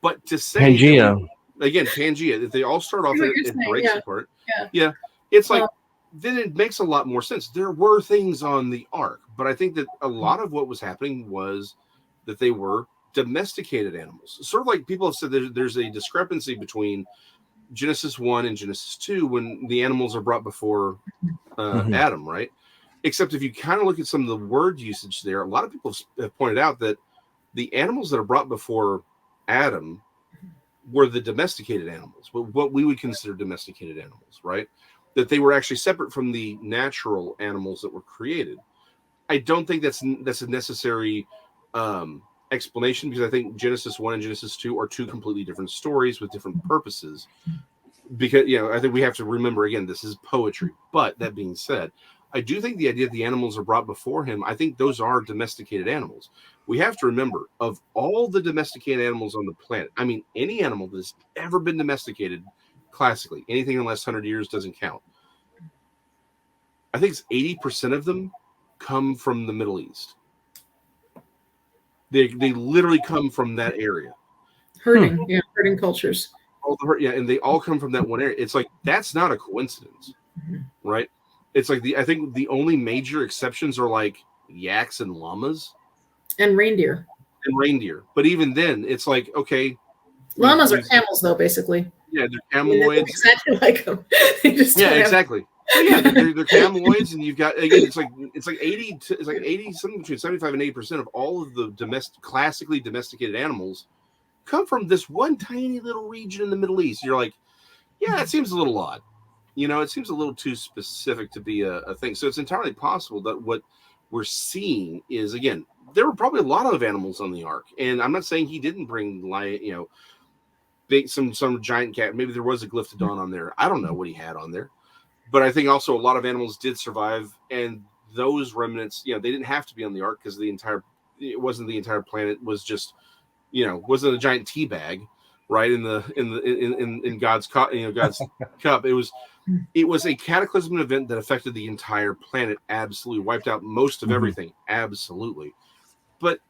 But to say Pangea. Pangea, if they all start off, it breaks apart. Yeah. It's like, then it makes a lot more sense. There were things on the ark, but I think that a lot of what was happening was that they were domesticated animals. Sort of like people have said there's a discrepancy between Genesis 1 and Genesis 2 when the animals are brought before Adam, right? Except if you kind of look at some of the word usage there, a lot of people have pointed out that the animals that are brought before Adam were the domesticated animals, what we would consider domesticated animals, right? That they were actually separate from the natural animals that were created. I don't think that's a necessary explanation, because I think Genesis 1 and Genesis 2 are two completely different stories with different purposes. Because, I think we have to remember, again, this is poetry. But that being said, I do think the idea that the animals are brought before him, I think those are domesticated animals. We have to remember, of all the domesticated animals on the planet, I mean, any animal that's ever been domesticated classically, anything in the last 100 years doesn't count. I think it's 80% of them come from the Middle East. They literally come from that area. Herding cultures. And they all come from that one area. It's like, that's not a coincidence, right? It's like I think the only major exceptions are like yaks and llamas. And reindeer. But even then, it's like, okay. Llamas are camels, though, basically. Yeah, they're cameloids. Exactly like them. Exactly. So yeah, they're cameloids, and you've got, again, it's like 80 something between 75 and 80% of all of the classically domesticated animals come from this one tiny little region in the Middle East. You're like, yeah, it seems a little odd. It seems a little too specific to be a thing. So it's entirely possible that what we're seeing is, again, there were probably a lot of animals on the ark, and I'm not saying he didn't bring big some giant cat. Maybe there was a glyptodon on there. I don't know what he had on there, but I think also a lot of animals did survive, and those remnants, they didn't have to be on the ark because it wasn't the entire planet was just, wasn't a giant tea bag, right? In God's God's cup. It was a cataclysmic event that affected the entire planet, absolutely wiped out most of everything, absolutely. But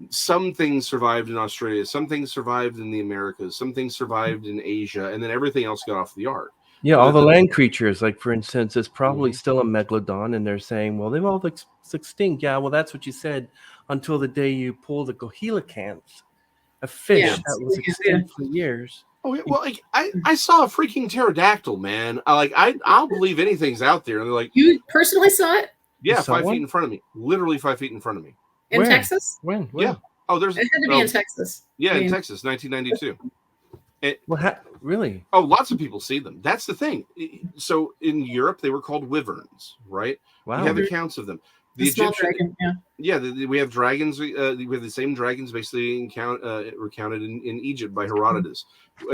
some things survived in Australia, some things survived in the Americas, some things survived in Asia, and then everything else got off the ark. Yeah, all the land creatures, like for instance, it's probably Mhm. still a megalodon, and they're saying, well, they've all extinct. Yeah, well, that's what you said until the day you pull the coelacanth, a fish Yeah. that was extinct for years. Oh yeah, well, like I saw a freaking pterodactyl, man. I'll believe anything's out there. And they're like, You personally saw it yeah, saw 5 one? feet in front of me, literally 5 feet in front of me. in Where? Texas? When? Yeah. Oh, there's It had to be in Texas. Yeah, I mean, in Texas, 1992. Really? Oh, lots of people see them. That's the thing. So in Europe, they were called wyverns, right? Wow. We have accounts of them. The the small Egyptian, dragon, yeah. we have dragons. We have the same dragons basically recounted in Egypt by Herodotus.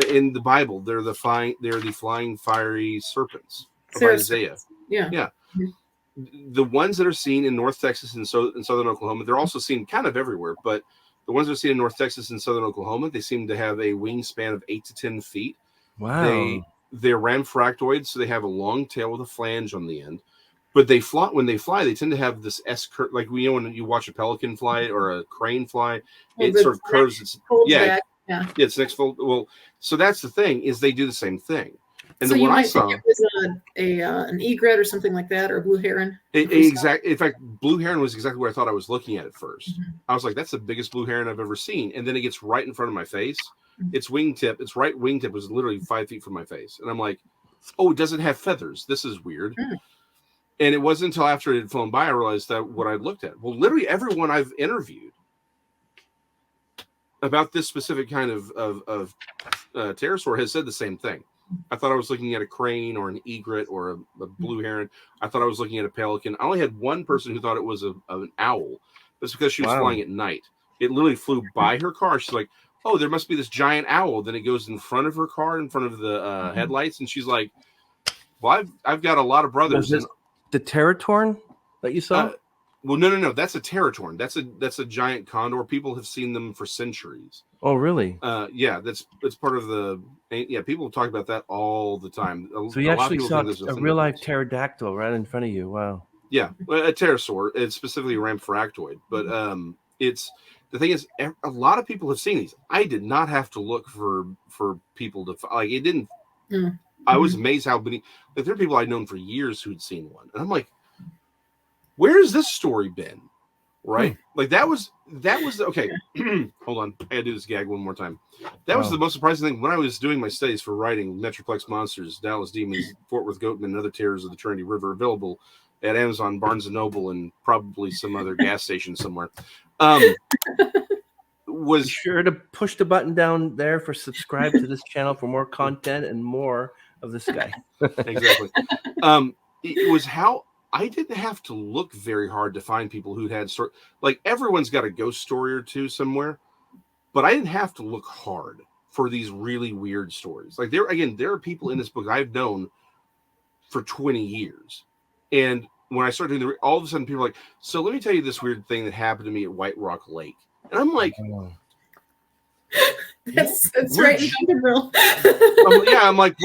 In the Bible, they're the flying fiery serpents of Isaiah. Yeah. Yeah. The ones that are seen in North Texas and in southern Oklahoma, they're also seen kind of everywhere, but the ones that are seen in North Texas and southern Oklahoma, they seem to have a wingspan of 8 to 10 feet. Wow. They're ramfractoid, so they have a long tail with a flange on the end. But when they fly, they tend to have this S curve, like when you watch a pelican fly or a crane fly, it sort of curves. Its next fold. Well, so that's the thing, is they do the same thing. And so the you one I might saw, think it was an egret or something like that, or a blue heron. Exactly. In fact, blue heron was exactly what I thought I was looking at first. Mm-hmm. I was like, that's the biggest blue heron I've ever seen. And then it gets right in front of my face. Its right wingtip was literally 5 feet from my face. And I'm like, oh, it doesn't have feathers. This is weird. And it wasn't until after it had flown by I realized that what I looked at. Well, literally everyone I've interviewed about this specific kind of pterosaur has said the same thing. I thought I was looking at a crane or an egret or a blue heron. I thought I was looking at a pelican. I only had one person who thought it was an owl. But it's because she was flying at night. It literally flew by her car. She's like, oh, there must be this giant owl. Then it goes in front of her car, in front of the headlights. And she's like, well, I've got a lot of brothers. The Territorn that you saw? Well, no. That's a Territorn. That's a giant condor. People have seen them for centuries. Oh, really? Yeah, that's part of the. Yeah, people talk about that all the time. So you actually saw a real life pterodactyl right in front of you. Wow. Yeah, a pterosaur. It's specifically ramfractoid, but it's the thing is, a lot of people have seen these. I did not have to look for people to like. It didn't. I was amazed how many. Like, there are people I'd known for years who'd seen one, and I'm like, where has this story been? Right? Like that was okay. Hold on, I gotta do this gag one more time. That was the most surprising thing when I was doing my studies for writing Metroplex Monsters, Dallas Demons, Fort Worth Goatmen, and Other Terrors of the Trinity River, available at Amazon, Barnes and Noble, and probably some other gas station somewhere. Was sure to push the button down there for subscribe to this channel for more content and more of this guy. Exactly. It was how I didn't have to look very hard to find people who'd had like everyone's got a ghost story or two somewhere, but I didn't have to look hard for these really weird stories. Like there are people in this book I've known for 20 years. And when I started doing all of a sudden people are like, so let me tell you this weird thing that happened to me at White Rock Lake. And I'm like, that's right in Duncanville. I'm like,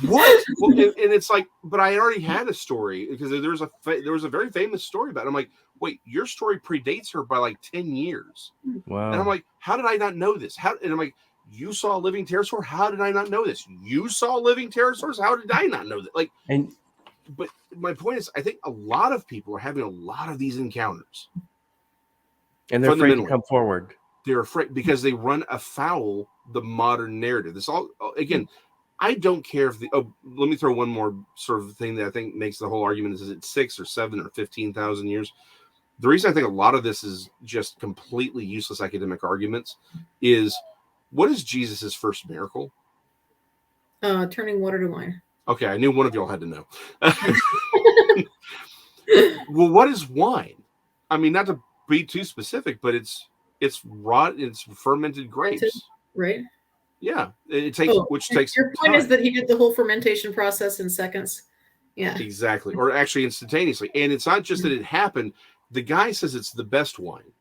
what? Well, and it's like, but I already had a story because there was a very famous story about it. I'm like, wait, your story predates her by like 10 years. Wow. And I'm like, how did I not know this? And I'm like, you saw a living pterosaur? How did I not know this? You saw living pterosaurs? How did I not know that? Like, but my point is, I think a lot of people are having a lot of these encounters. And they're afraid to come forward. They're afraid because they run afoul the modern narrative. This all, again, I don't care if let me throw one more sort of thing that I think makes the whole argument is it 6 or 7 or 15,000 years? The reason I think a lot of this is just completely useless academic arguments is what is Jesus's first miracle? Turning water to wine. Okay, I knew one of y'all had to know. Well, what is wine? I mean, not to be too specific, but it's fermented grapes, right? Yeah, it takes which takes. Your point is that he did the whole fermentation process in seconds. Yeah, exactly, or actually instantaneously. And it's not just that it happened. The guy says it's the best wine,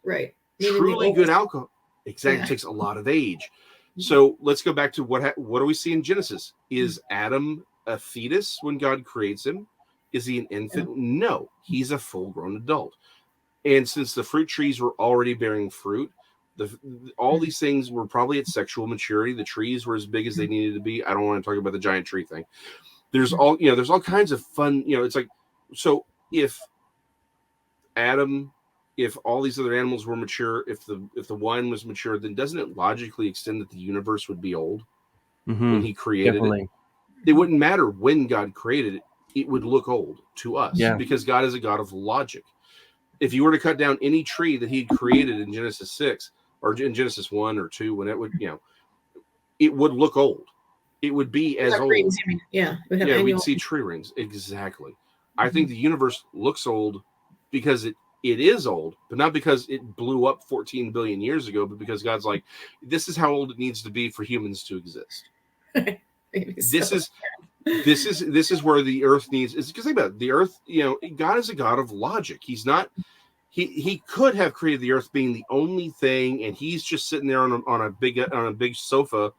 right? Truly good alcohol. Exactly, takes a lot of age. So let's go back to what do we see in Genesis? Is Adam a fetus when God creates him? Is he an infant? No, he's a full-grown adult. And since the fruit trees were already bearing fruit, all these things were probably at sexual maturity. The trees were as big as they needed to be. I don't want to talk about the giant tree thing. There's all kinds of fun. It's like, so if all these other animals were mature, if the wine was mature, then doesn't it logically extend that the universe would be old when he created it? It wouldn't matter when God created it; it would look old to us because God is a God of logic. If you were to cut down any tree that He'd created in Genesis 6 or in Genesis 1 or 2, when it would, it would look old. It would be as old. Rings, we'd see tree rings. Exactly. I think the universe looks old because it is old, but not because it blew up 14 billion years ago, but because God's like, this is how old it needs to be for humans to exist. This is where the earth needs, is because think about it, the earth, God is a God of logic. He's not, he could have created the earth being the only thing, and he's just sitting there on a big sofa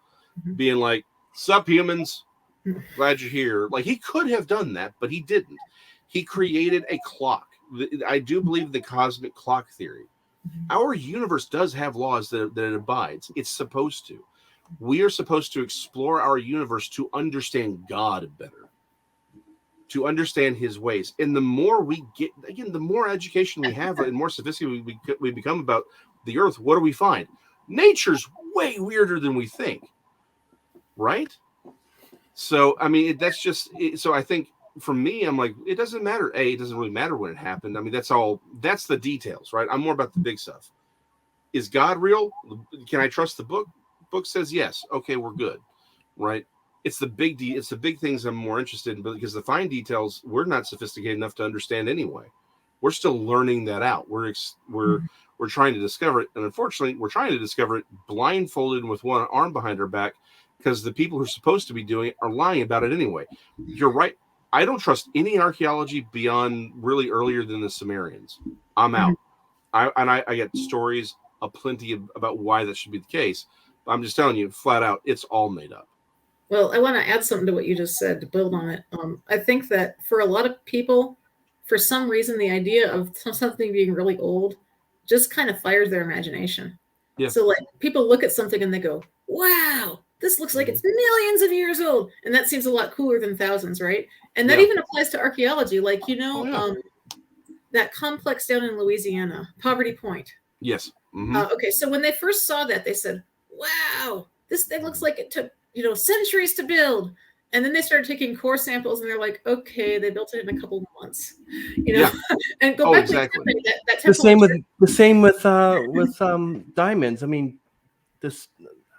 being like, sup humans, glad you're here. Like, he could have done that, but he didn't. He created a clock. I do believe the cosmic clock theory. Our universe does have laws that it abides. It's supposed to. We are supposed to explore our universe to understand God better, to understand His ways. And the more we get, again, the more education we have and more sophisticated we become about the earth, what do we find? Nature's way weirder than we think, right? So, I mean, that's just, so I think for me, I'm like, it doesn't matter. It doesn't really matter when it happened. I mean, that's the details, right? I'm more about the big stuff. Is God real? Can I trust the book? Book says yes. Okay, we're good, right? It's the big things I'm more interested in, because the fine details we're not sophisticated enough to understand anyway. We're still learning that out. We're trying to discover it, and unfortunately, we're trying to discover it blindfolded with one arm behind our back, because the people who are supposed to be doing it are lying about it anyway. You're right. I don't trust any archaeology beyond really earlier than the Sumerians. I'm out. I get stories aplenty about why that should be the case. I'm just telling you flat out, it's all made up. Well, I want to add something to what you just said to build on it. I think that for a lot of people, for some reason, the idea of something being really old just kind of fires their imagination. Yeah. So like people look at something and they go, wow, this looks like it's millions of years old. And that seems a lot cooler than thousands, right? And that even applies to archaeology. Like, that complex down in Louisiana, Poverty Point. Yes. Okay, so when they first saw that, they said, wow, this thing looks like it took, centuries to build. And then they started taking core samples, and they're like, okay, they built it in a couple of months, and go back exactly. to that the same with diamonds. I mean, this.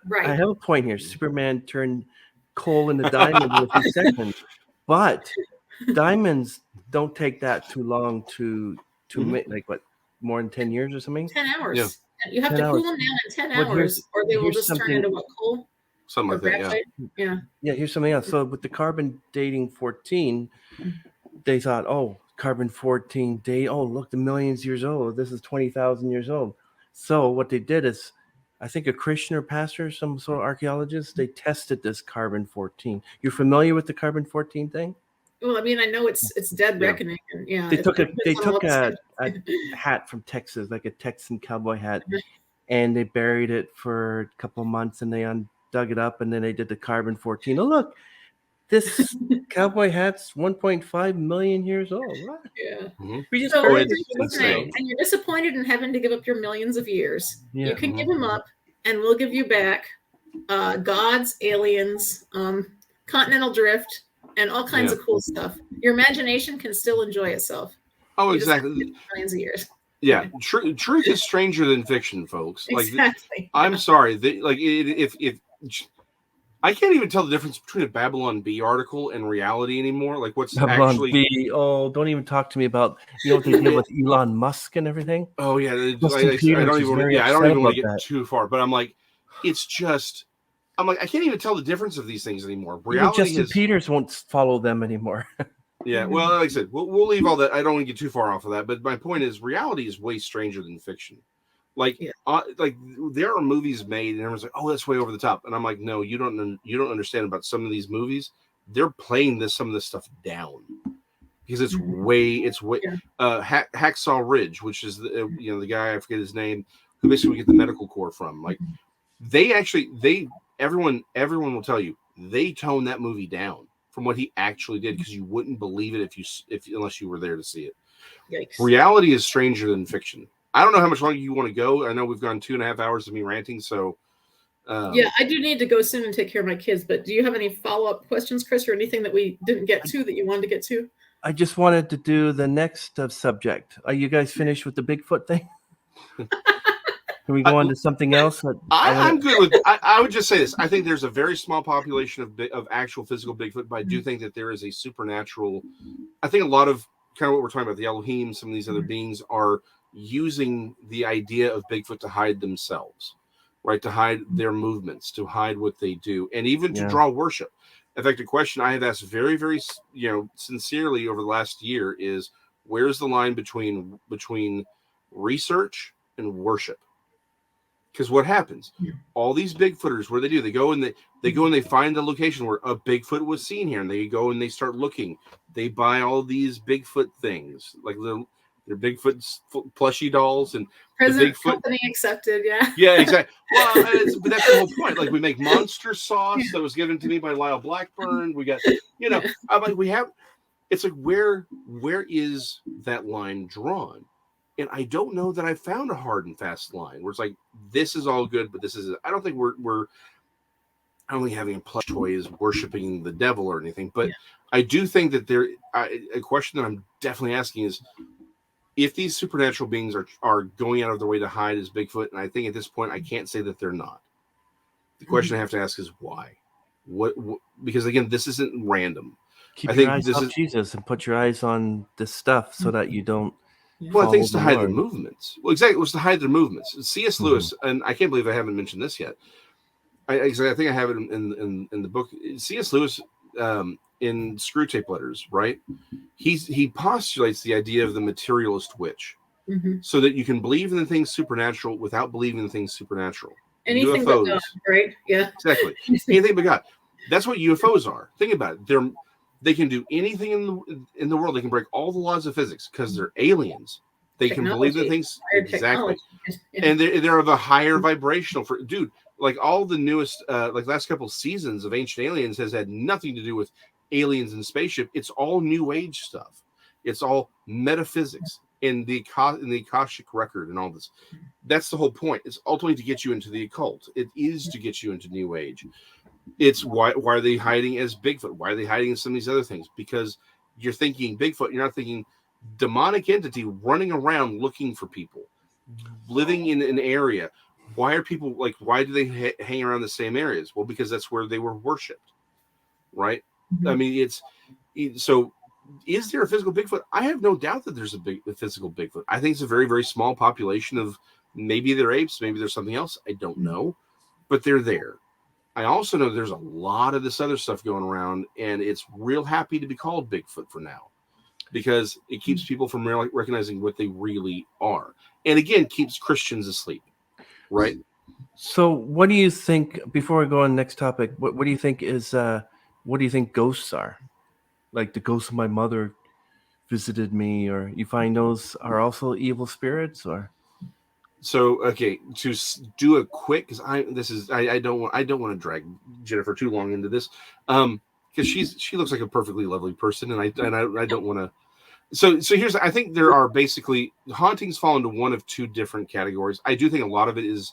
Right. I have a point here. Superman turned coal into diamond in a few seconds, but diamonds don't take that too long to make, like what, more than 10 years or something? 10 hours. Yeah. You have to cool them down in 10 hours, or they will just turn into what, coal? Something like that, yeah. Yeah, here's something else. So with the carbon dating 14, they thought, oh, carbon 14 date, oh, look, the millions years old. This is 20,000 years old. So what they did is, I think a Christian or pastor, some sort of archaeologist, they tested this carbon 14. You're familiar with the carbon 14 thing? Well, I mean, I know it's dead reckoning. And, they took a hat from Texas, like a Texan cowboy hat, and they buried it for a couple of months, and they dug it up, and then they did the carbon 14. Oh, look, this cowboy hat's 1.5 million years old. What? Yeah. We just and you're disappointed in having to give up your millions of years. Yeah. You can give them up, and we'll give you back gods, aliens, continental drift, and all kinds of cool stuff. Your imagination can still enjoy itself. Oh, exactly. Millions of years. Yeah, truth is stranger than fiction, folks. Exactly. I'm sorry. If I can't even tell the difference between a Babylon Bee article and reality anymore. Like what's Babylon actually Bee. Oh, don't even talk to me about what they did with Elon Musk and everything. Oh yeah, I don't even want to get too far. But I'm like, it's just. I'm like, I can't even tell the difference of these things anymore. Reality Justin Peters won't follow them anymore. Yeah, well, like I said, we'll leave all that. I don't want to get too far off of that. But my point is, reality is way stranger than fiction. Like there are movies made, and everyone's like, "Oh, that's way over the top," and I'm like, "No, you don't understand about some of these movies. They're playing some of this stuff down because it's Mhm. way Yeah. Hacksaw Ridge, which is the guy, I forget his name, who basically we get the medical core from. Like everyone will tell you they toned that movie down from what he actually did, because you wouldn't believe it unless you were there to see it. Yikes. Reality is stranger than fiction. I don't know how much longer you want to go. I know we've gone 2.5 hours of me ranting, so Yeah, I do need to go soon and take care of my kids, but do you have any follow-up questions, Chris, or anything that we didn't get to that you wanted to get to? I just wanted to do the next subject. Are you guys finished with the Bigfoot thing? Can we go on to something else? I'm good with. I would just say this. I think there's a very small population of actual physical Bigfoot, but I do think that there is a supernatural. I think a lot of kind of what we're talking about, the Elohim, some of these other beings are using the idea of Bigfoot to hide themselves, right? To hide their movements, to hide what they do, and even to draw worship. In fact, a question I have asked very, very, sincerely over the last year is, where's the line between research and worship? Because what happens? All these Bigfooters, what do? They go and they find the location where a Bigfoot was seen here, and they go and they start looking. They buy all these Bigfoot things, like they're Bigfoot plushie dolls, and Present the Bigfoot company accepted. Yeah. Yeah, exactly. Well, but that's the whole point. Like, we make monster sauce that was given to me by Lyle Blackburn. We got, I'm like, we have. It's like, where is that line drawn? And I don't know that I found a hard and fast line where it's like, this is all good, but this is. I don't think we're only having a plush toy is worshiping the devil or anything. But I do think that a question that I'm definitely asking is, if these supernatural beings are going out of their way to hide as Bigfoot, and I think at this point I can't say that they're not. The question I have to ask is why? What? Because again, this isn't random. Keep your eyes off Jesus and put your eyes on this stuff so that you don't. Well, I think it's to hide their movements. Well, exactly, it was to hide their movements. C.S. Lewis, and I can't believe I haven't mentioned this yet. I think I have it in the book. C.S. Lewis, in Screw Tape Letters, right? He postulates the idea of the materialist witch, so that you can believe in the things supernatural without believing in the things supernatural. Anything UFOs, but God, right? Yeah, exactly. Anything but God. That's what UFOs are. Think about it. They can do anything in the world. They can break all the laws of physics because they're aliens. They can believe in things exactly, and they're of a higher vibrational. Like all the newest, like last couple seasons of Ancient Aliens has had nothing to do with aliens and spaceship. It's all New Age stuff. It's all metaphysics in the Akashic record and all this. That's the whole point. It's ultimately to get you into the occult. It is to get you into New Age. It's why are they hiding as Bigfoot? Why are they hiding in some of these other things? Because you're thinking Bigfoot, you're not thinking demonic entity running around looking for people, living in an area. Why are people why do they hang around the same areas? Well, because that's where they were worshipped, right? I mean, so is there a physical Bigfoot? I have no doubt that there's a physical Bigfoot. I think it's a very, very small population of, maybe they're apes, maybe there's something else. I don't know, but they're there. I also know there's a lot of this other stuff going around, and it's real happy to be called Bigfoot for now, because it keeps people from recognizing what they really are. And again, keeps Christians asleep, right? So what do you think, before we go on next topic, what do you think is, what do you think ghosts are? Like the ghost of my mother visited me, or you find those are also evil spirits, or? So, okay, to do a quick, because I don't want to drag Jennifer too long into this, because she looks like a perfectly lovely person, and I don't want to. So here's, I think there are basically, hauntings fall into one of two different categories. I do think a lot of it is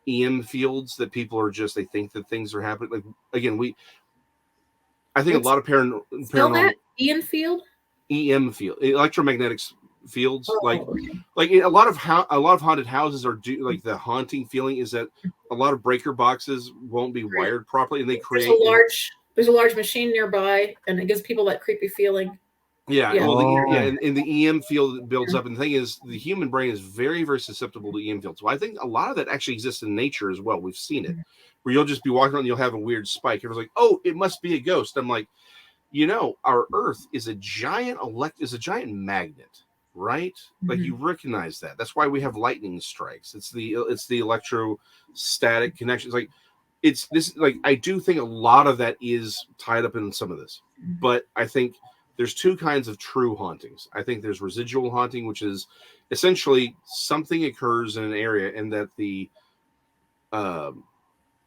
EM fields that people are just, they think that things are happening. Like, again, I think a lot of paranormal. Ian field. EM field, electromagnetic fields, like a lot of haunted houses are like the haunting feeling is that a lot of breaker boxes won't be wired properly, and they create there's a large machine nearby, and it gives people that creepy feeling. And the EM field builds up, and the thing is, the human brain is very, very susceptible to EM fields. So I think a lot of that actually exists in nature as well. We've seen it, where you'll just be walking around and you'll have a weird spike. Everyone's like, "Oh, it must be a ghost." I'm like, our Earth is a giant magnet, right? Like, you recognize that. That's why we have lightning strikes. It's the electrostatic connections. Like, it's this. Like, I do think a lot of that is tied up in some of this, but I think there's two kinds of true hauntings. I think there's residual haunting, which is essentially something occurs in an area and that these are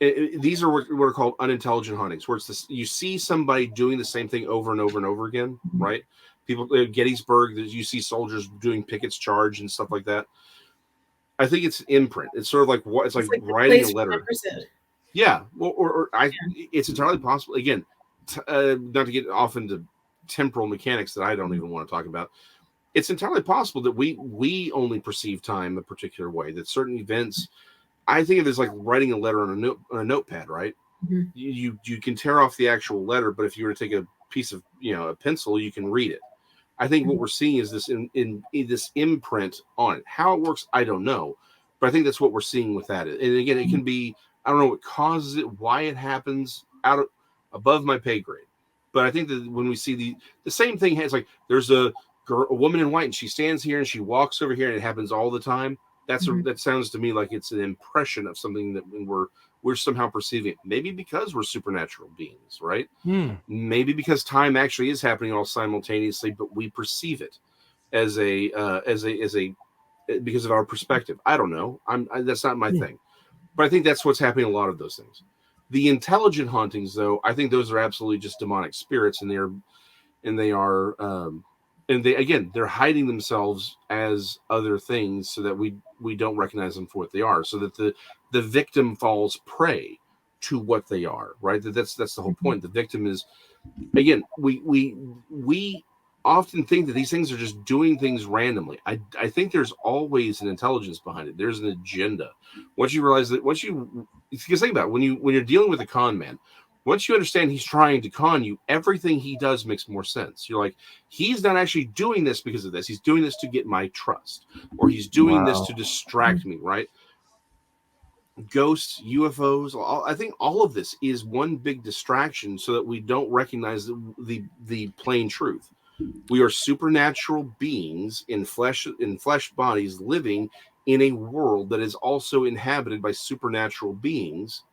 what are called unintelligent hauntings, where it's this, you see somebody doing the same thing over and over and over again, right? People at Gettysburg, you see soldiers doing Pickett's charge and stuff like that. I think it's imprint. It's sort of like what it's like writing a letter. Yeah, it's entirely possible. Again, not to get off into temporal mechanics that I don't even want to talk about. It's entirely possible that we only perceive time a particular way. That certain events, I think of it as like writing a letter on a notepad, right? Mm-hmm. You can tear off the actual letter, but if you were to take a piece of a pencil, you can read it. I think what we're seeing is this in this imprint on it. How it works, I don't know, but I think that's what we're seeing with that. And again, it can be, I don't know what causes it, why it happens, above my pay grade. But I think that when we see the same thing, it's like there's a woman in white and she stands here and she walks over here and it happens all the time. That sounds to me like it's an impression of something that we're somehow perceiving it. Maybe because we're supernatural beings, right? Maybe because time actually is happening all simultaneously, but we perceive it as a because of our perspective. I don't know. That's not my thing, but I think that's what's happening. A lot of those things. The intelligent hauntings, though, I think those are absolutely just demonic spirits, and they're hiding themselves as other things so that we don't recognize them for what they are, so that the victim falls prey to what they are, right? That's the whole point. The victim is, again, we often think that these things are just doing things randomly. I think there's always an intelligence behind it. There's an agenda. Once you realize that, because think about it, when you're dealing with a con man, once you understand he's trying to con you, everything he does makes more sense. You're like, he's not actually doing this because of this. He's doing this to get my trust, or he's doing this to distract me, right? Ghosts, UFOs, I think all of this is one big distraction so that we don't recognize the plain truth. We are supernatural beings in flesh bodies living in a world that is also inhabited by supernatural beings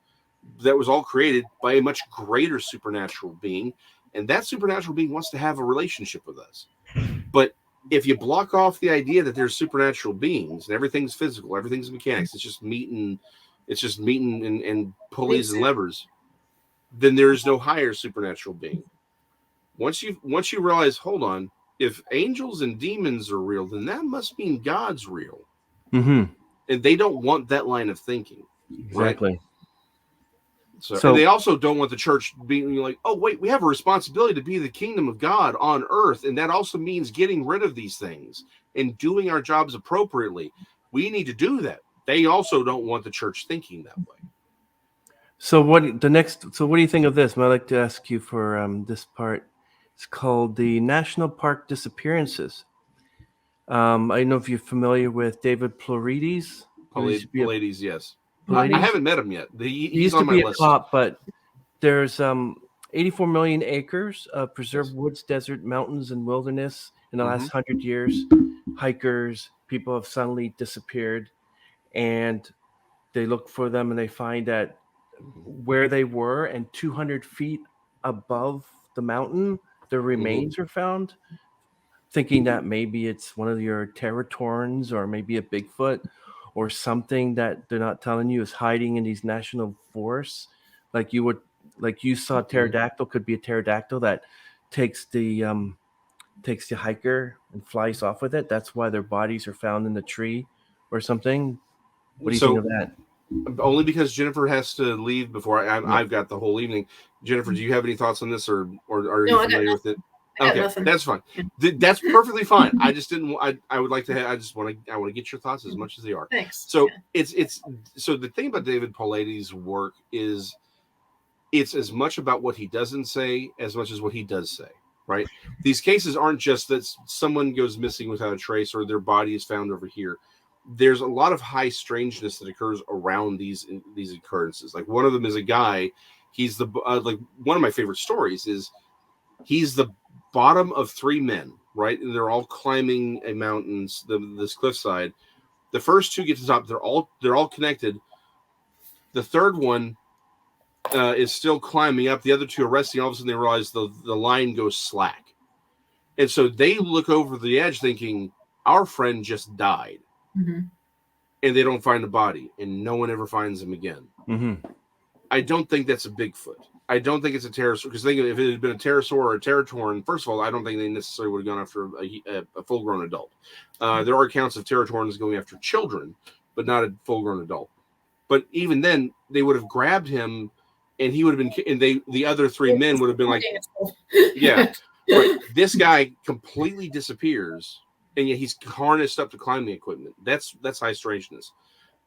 that was all created by a much greater supernatural being, and that supernatural being wants to have a relationship with us. But if you block off the idea that there's supernatural beings and everything's physical, everything's mechanics, it's just meat and pulleys and levers, then there is no higher supernatural being. Once you realize, hold on, if angels and demons are real, then that must mean God's real. And they don't want that line of thinking. Exactly. Right? So and they also don't want the church being like, oh, wait, we have a responsibility to be the kingdom of God on earth. And that also means getting rid of these things and doing our jobs appropriately. We need to do that. They also don't want the church thinking that way. So what do you think of this? I'd like to ask you for this part. It's called the National Park Disappearances. I don't know if you're familiar with David Plourides. Pallades, yes. Pallades? I haven't met him yet. He's He used on to my be list. a cop, but there's 84 million acres of preserved woods, desert, mountains, and wilderness in the last 100 years. Hikers, people have suddenly disappeared, and they look for them, and they find that where they were and 200 feet above the mountain, their remains are found, thinking that maybe it's one of your Terratorns or maybe a Bigfoot or something that they're not telling you is hiding in these national forests. Like you saw pterodactyl, could be a pterodactyl that takes the hiker and flies off with it. That's why their bodies are found in the tree or something. What do you think of that? Only because Jennifer has to leave before I've got the whole evening. Jennifer, do you have any thoughts on this, or are you familiar with it? Okay, that's fine. That's perfectly fine. I just didn't. I would like to. I want to get your thoughts as much as they are. Thanks. So it's so the thing about David Pallades' work is it's as much about what he doesn't say as much as what he does say. Right? These cases aren't just that someone goes missing without a trace or their body is found over here. There's a lot of high strangeness that occurs around these occurrences. Like one of them is a guy. He's the like one of my favorite stories is he's the bottom of three men, right? And they're all climbing a mountain, this cliffside. The first two get to the top. They're all connected. The third one is still climbing up. The other two are resting. All of a sudden, they realize the line goes slack. And so they look over the edge thinking, our friend just died. Mm-hmm. And they don't find the body, and no one ever finds him again. Mm-hmm. I don't think that's a Bigfoot. I don't think it's a pterosaur, because think if it had been a pterosaur or a teratorn, first of all, I don't think they necessarily would have gone after a full-grown adult. There are accounts of teratorns going after children, but not a full-grown adult. But even then, they would have grabbed him, and he would have been, and the other three men would have been like, yeah, right. This guy completely disappears, and yet he's harnessed up to climbing equipment. That's high strangeness.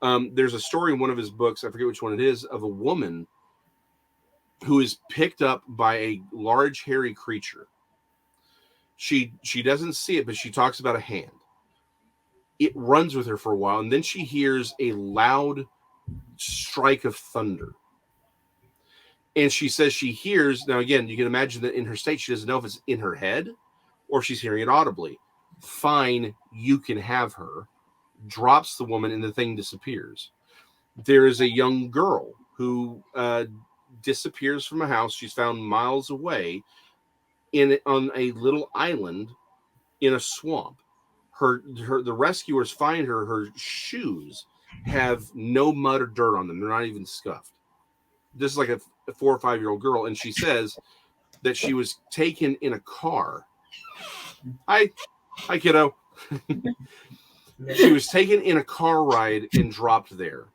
There's a story in one of his books, I forget which one it is, of a woman who is picked up by a large hairy creature. She doesn't see it, but she talks about a hand. It runs with her for a while, and then she hears a loud strike of thunder. And she says she hears, now again, you can imagine that in her state, she doesn't know if it's in her head or if she's hearing it audibly. Fine, you can have her. Drops the woman and the thing disappears. There is a young girl who disappears from a house she's found miles away on a little island in a swamp. The rescuers find her. Her shoes have no mud or dirt on them. They're not even scuffed. This is like a 4 or 5 year old girl, and she says that she was taken in a car. Hi, kiddo. She was taken in a car ride and dropped there.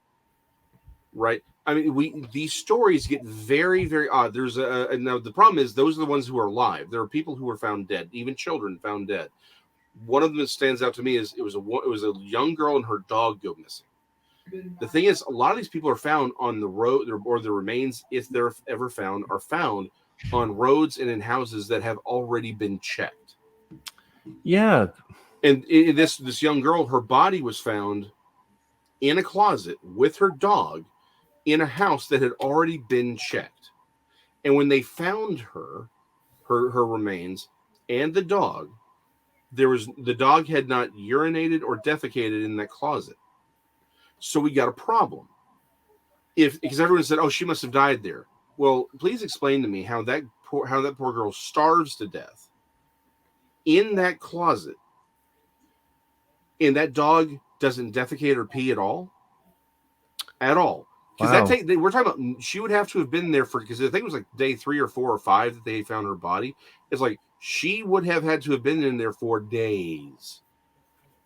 Right? I mean, these stories get very, very odd. There's now the problem is those are the ones who are alive. There are people who were found dead, even children found dead. One of them that stands out to me is it was a young girl and her dog go missing. The thing is, a lot of these people are found on the road, or the remains, if they're ever found, are found on roads and in houses that have already been checked. Yeah. And this young girl, her body was found in a closet with her dog in a house that had already been checked. And when they found her remains and the dog, the dog had not urinated or defecated in that closet. So we got a problem. Because everyone said, "Oh, she must have died there." Well, please explain to me how that poor girl starves to death in that closet, and that dog doesn't defecate or pee at all. Because Wow. we're talking about, she would have to have been there because I think it was like day 3 or 4 or 5 that they found her body. It's like she would have had to have been in there for days.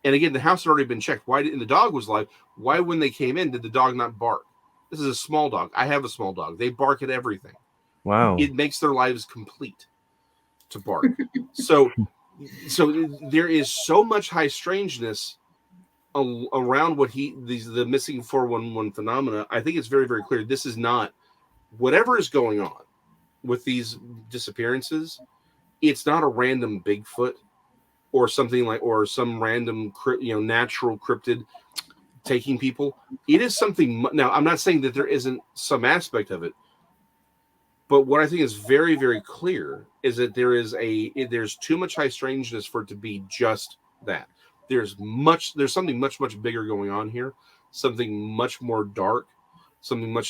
And again, the house had already been checked. And the dog was alive. Why, when they came in, did the dog not bark? This is a small dog. I have a small dog. They bark at everything. Wow. It makes their lives complete to bark. So there is so much high strangeness around the missing 411 phenomena. I think it's very, very clear. This is not, whatever is going on with these disappearances. It's not a random Bigfoot or something or some random, natural cryptid taking people. It is something. Now, I'm not saying that there isn't some aspect of it, but what I think is very, very clear is that there's too much high strangeness for it to be just that. There's something much, much bigger going on here. Something much more dark.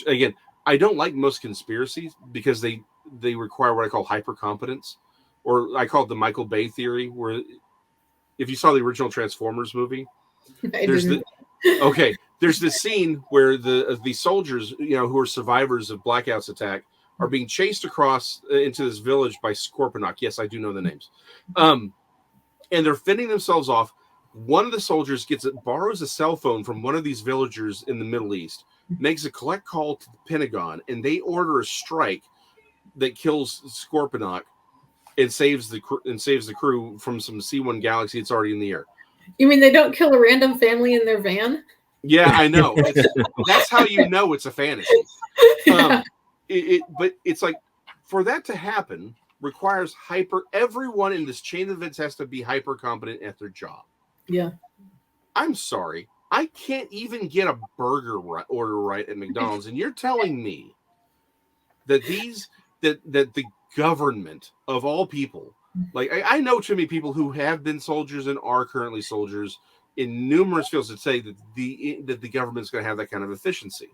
Again, I don't like most conspiracies because they require what I call hypercompetence, or I call it the Michael Bay theory, where if you saw the original Transformers movie, there's this scene where the soldiers, who are survivors of Blackout's attack, are being chased across into this village by Scorponok. Yes, I do know the names. And they're fending themselves off. One of the soldiers borrows a cell phone from one of these villagers in the Middle East, makes a collect call to the Pentagon, and they order a strike that kills Scorponok and saves the crew from some C1 Galaxy that's already in the air. You mean they don't kill a random family in their van? Yeah, I know. That's how you know it's a fantasy. Yeah. But it's like, for that to happen requires everyone in this chain of events has to be hyper competent at their job. Yeah. I'm sorry. I can't even get a burger order right at McDonald's, and you're telling me that the government of all people, like I know too many people who have been soldiers and are currently soldiers in numerous fields that say that the government's going to have that kind of efficiency.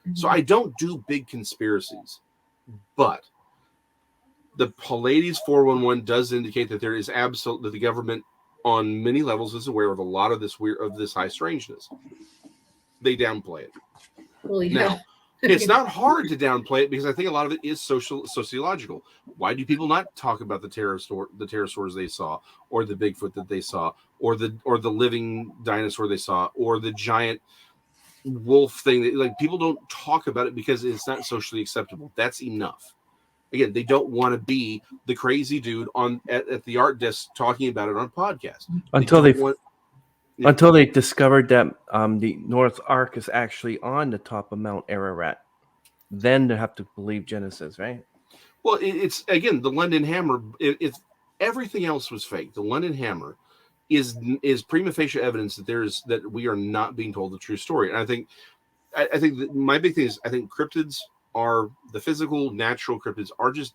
Mm-hmm. So I don't do big conspiracies, but The Pallades 411 does indicate that there is that the government on many levels is aware of a lot of this high strangeness. They downplay it. Holy Now, hell. it's not hard to downplay it because I think a lot of it is sociological. Why do people not talk about the pterosaurs they saw, or the Bigfoot that they saw, or the living dinosaur they saw, or the giant wolf thing? Like, people don't talk about it because it's not socially acceptable. That's enough. Again, they don't want to be the crazy dude at the art desk talking about it on a podcast. Until they discovered that the North Ark is actually on the top of Mount Ararat. Then they have to believe Genesis, right? Well, it's again the London Hammer. If everything else was fake, the London Hammer is prima facie evidence that we are not being told the true story. And I think that my big thing is, I think cryptids are the physical, natural cryptids are just,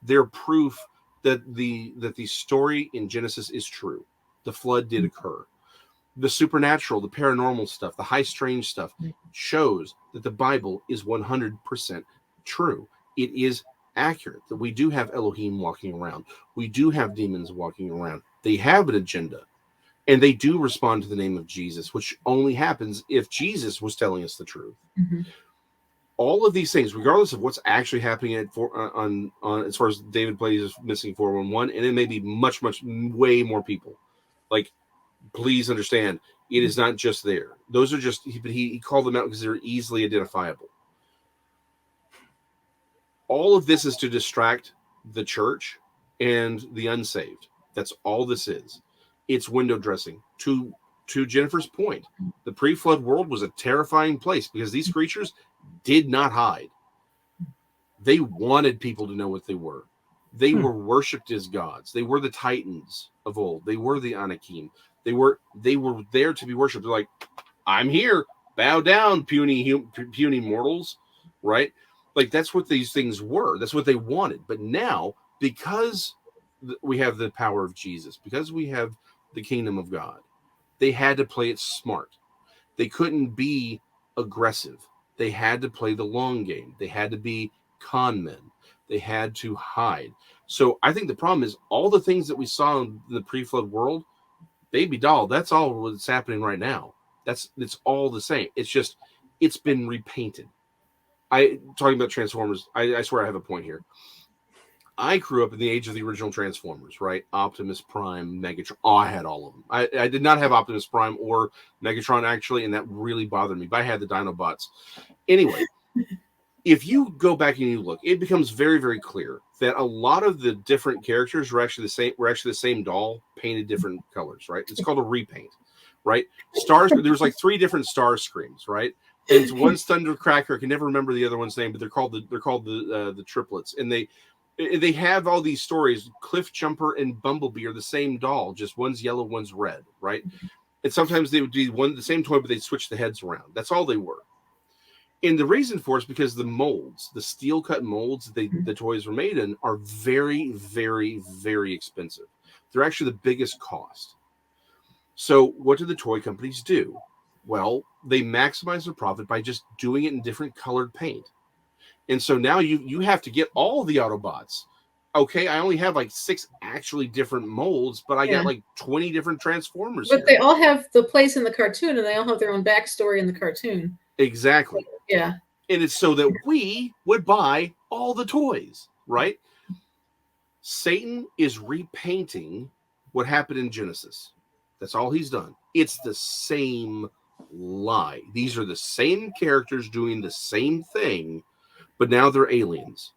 they're proof that the story in Genesis is true. The flood did occur. The supernatural, the paranormal stuff, the high strange stuff shows that the Bible is 100% true. It is accurate that we do have Elohim walking around. We do have demons walking around. They have an agenda, and they do respond to the name of Jesus, which only happens if Jesus was telling us the truth. Mm-hmm. All of these things, regardless of what's actually happening on as far as David plays missing 411, and it may be much, way more people. Like, please understand, it is not just there. Those are just, he called them out because they're easily identifiable. All of this is to distract the church and the unsaved. That's all this is. It's window dressing. To Jennifer's point, the pre-flood world was a terrifying place because these creatures did not hide. They wanted people to know what they were. They were worshipped as gods. They were the Titans of old. They were the Anakim. They were there to be worshipped. They're like, I'm here. Bow down, puny mortals, right? Like, that's what these things were. That's what they wanted. But now, because we have the power of Jesus, because we have the kingdom of God, they had to play it smart. They couldn't be aggressive. They had to play the long game. They had to be con men. They had to hide. So I think the problem is all the things that we saw in the pre-flood world, baby doll, that's all what's happening right now. It's all the same. It's just, it's been repainted. Talking about Transformers, I swear I have a point here. I grew up in the age of the original Transformers, right? Optimus Prime, Megatron. Oh, I had all of them. I did not have Optimus Prime or Megatron, actually, and that really bothered me. But I had the Dinobots. Anyway, if you go back and you look, it becomes very, very clear that a lot of the different characters were actually the same doll, painted different colors, right? It's called a repaint, right? Stars. There was like 3 different Star Screams, right? And one's Thundercracker. I can never remember the other one's name, but they're called the triplets, and they have all these stories. Cliff Jumper and Bumblebee are the same doll, just one's yellow, one's red, right? And sometimes they would be the same toy, but they'd switch the heads around. That's all they were. And the reason for it is because the molds, the steel cut molds the toys were made in, are very, very, very expensive. They're actually the biggest cost. So what do the toy companies do? Well, they maximize their profit by just doing it in different colored paint. And so now you have to get all the Autobots. Okay, I only have like 6 actually different molds, but I got like 20 different Transformers. But they all have the place in the cartoon, and they all have their own backstory in the cartoon. Exactly. Yeah. And it's so that we would buy all the toys, right? Satan is repainting what happened in Genesis. That's all he's done. It's the same lie. These are the same characters doing the same thing, but now they're aliens.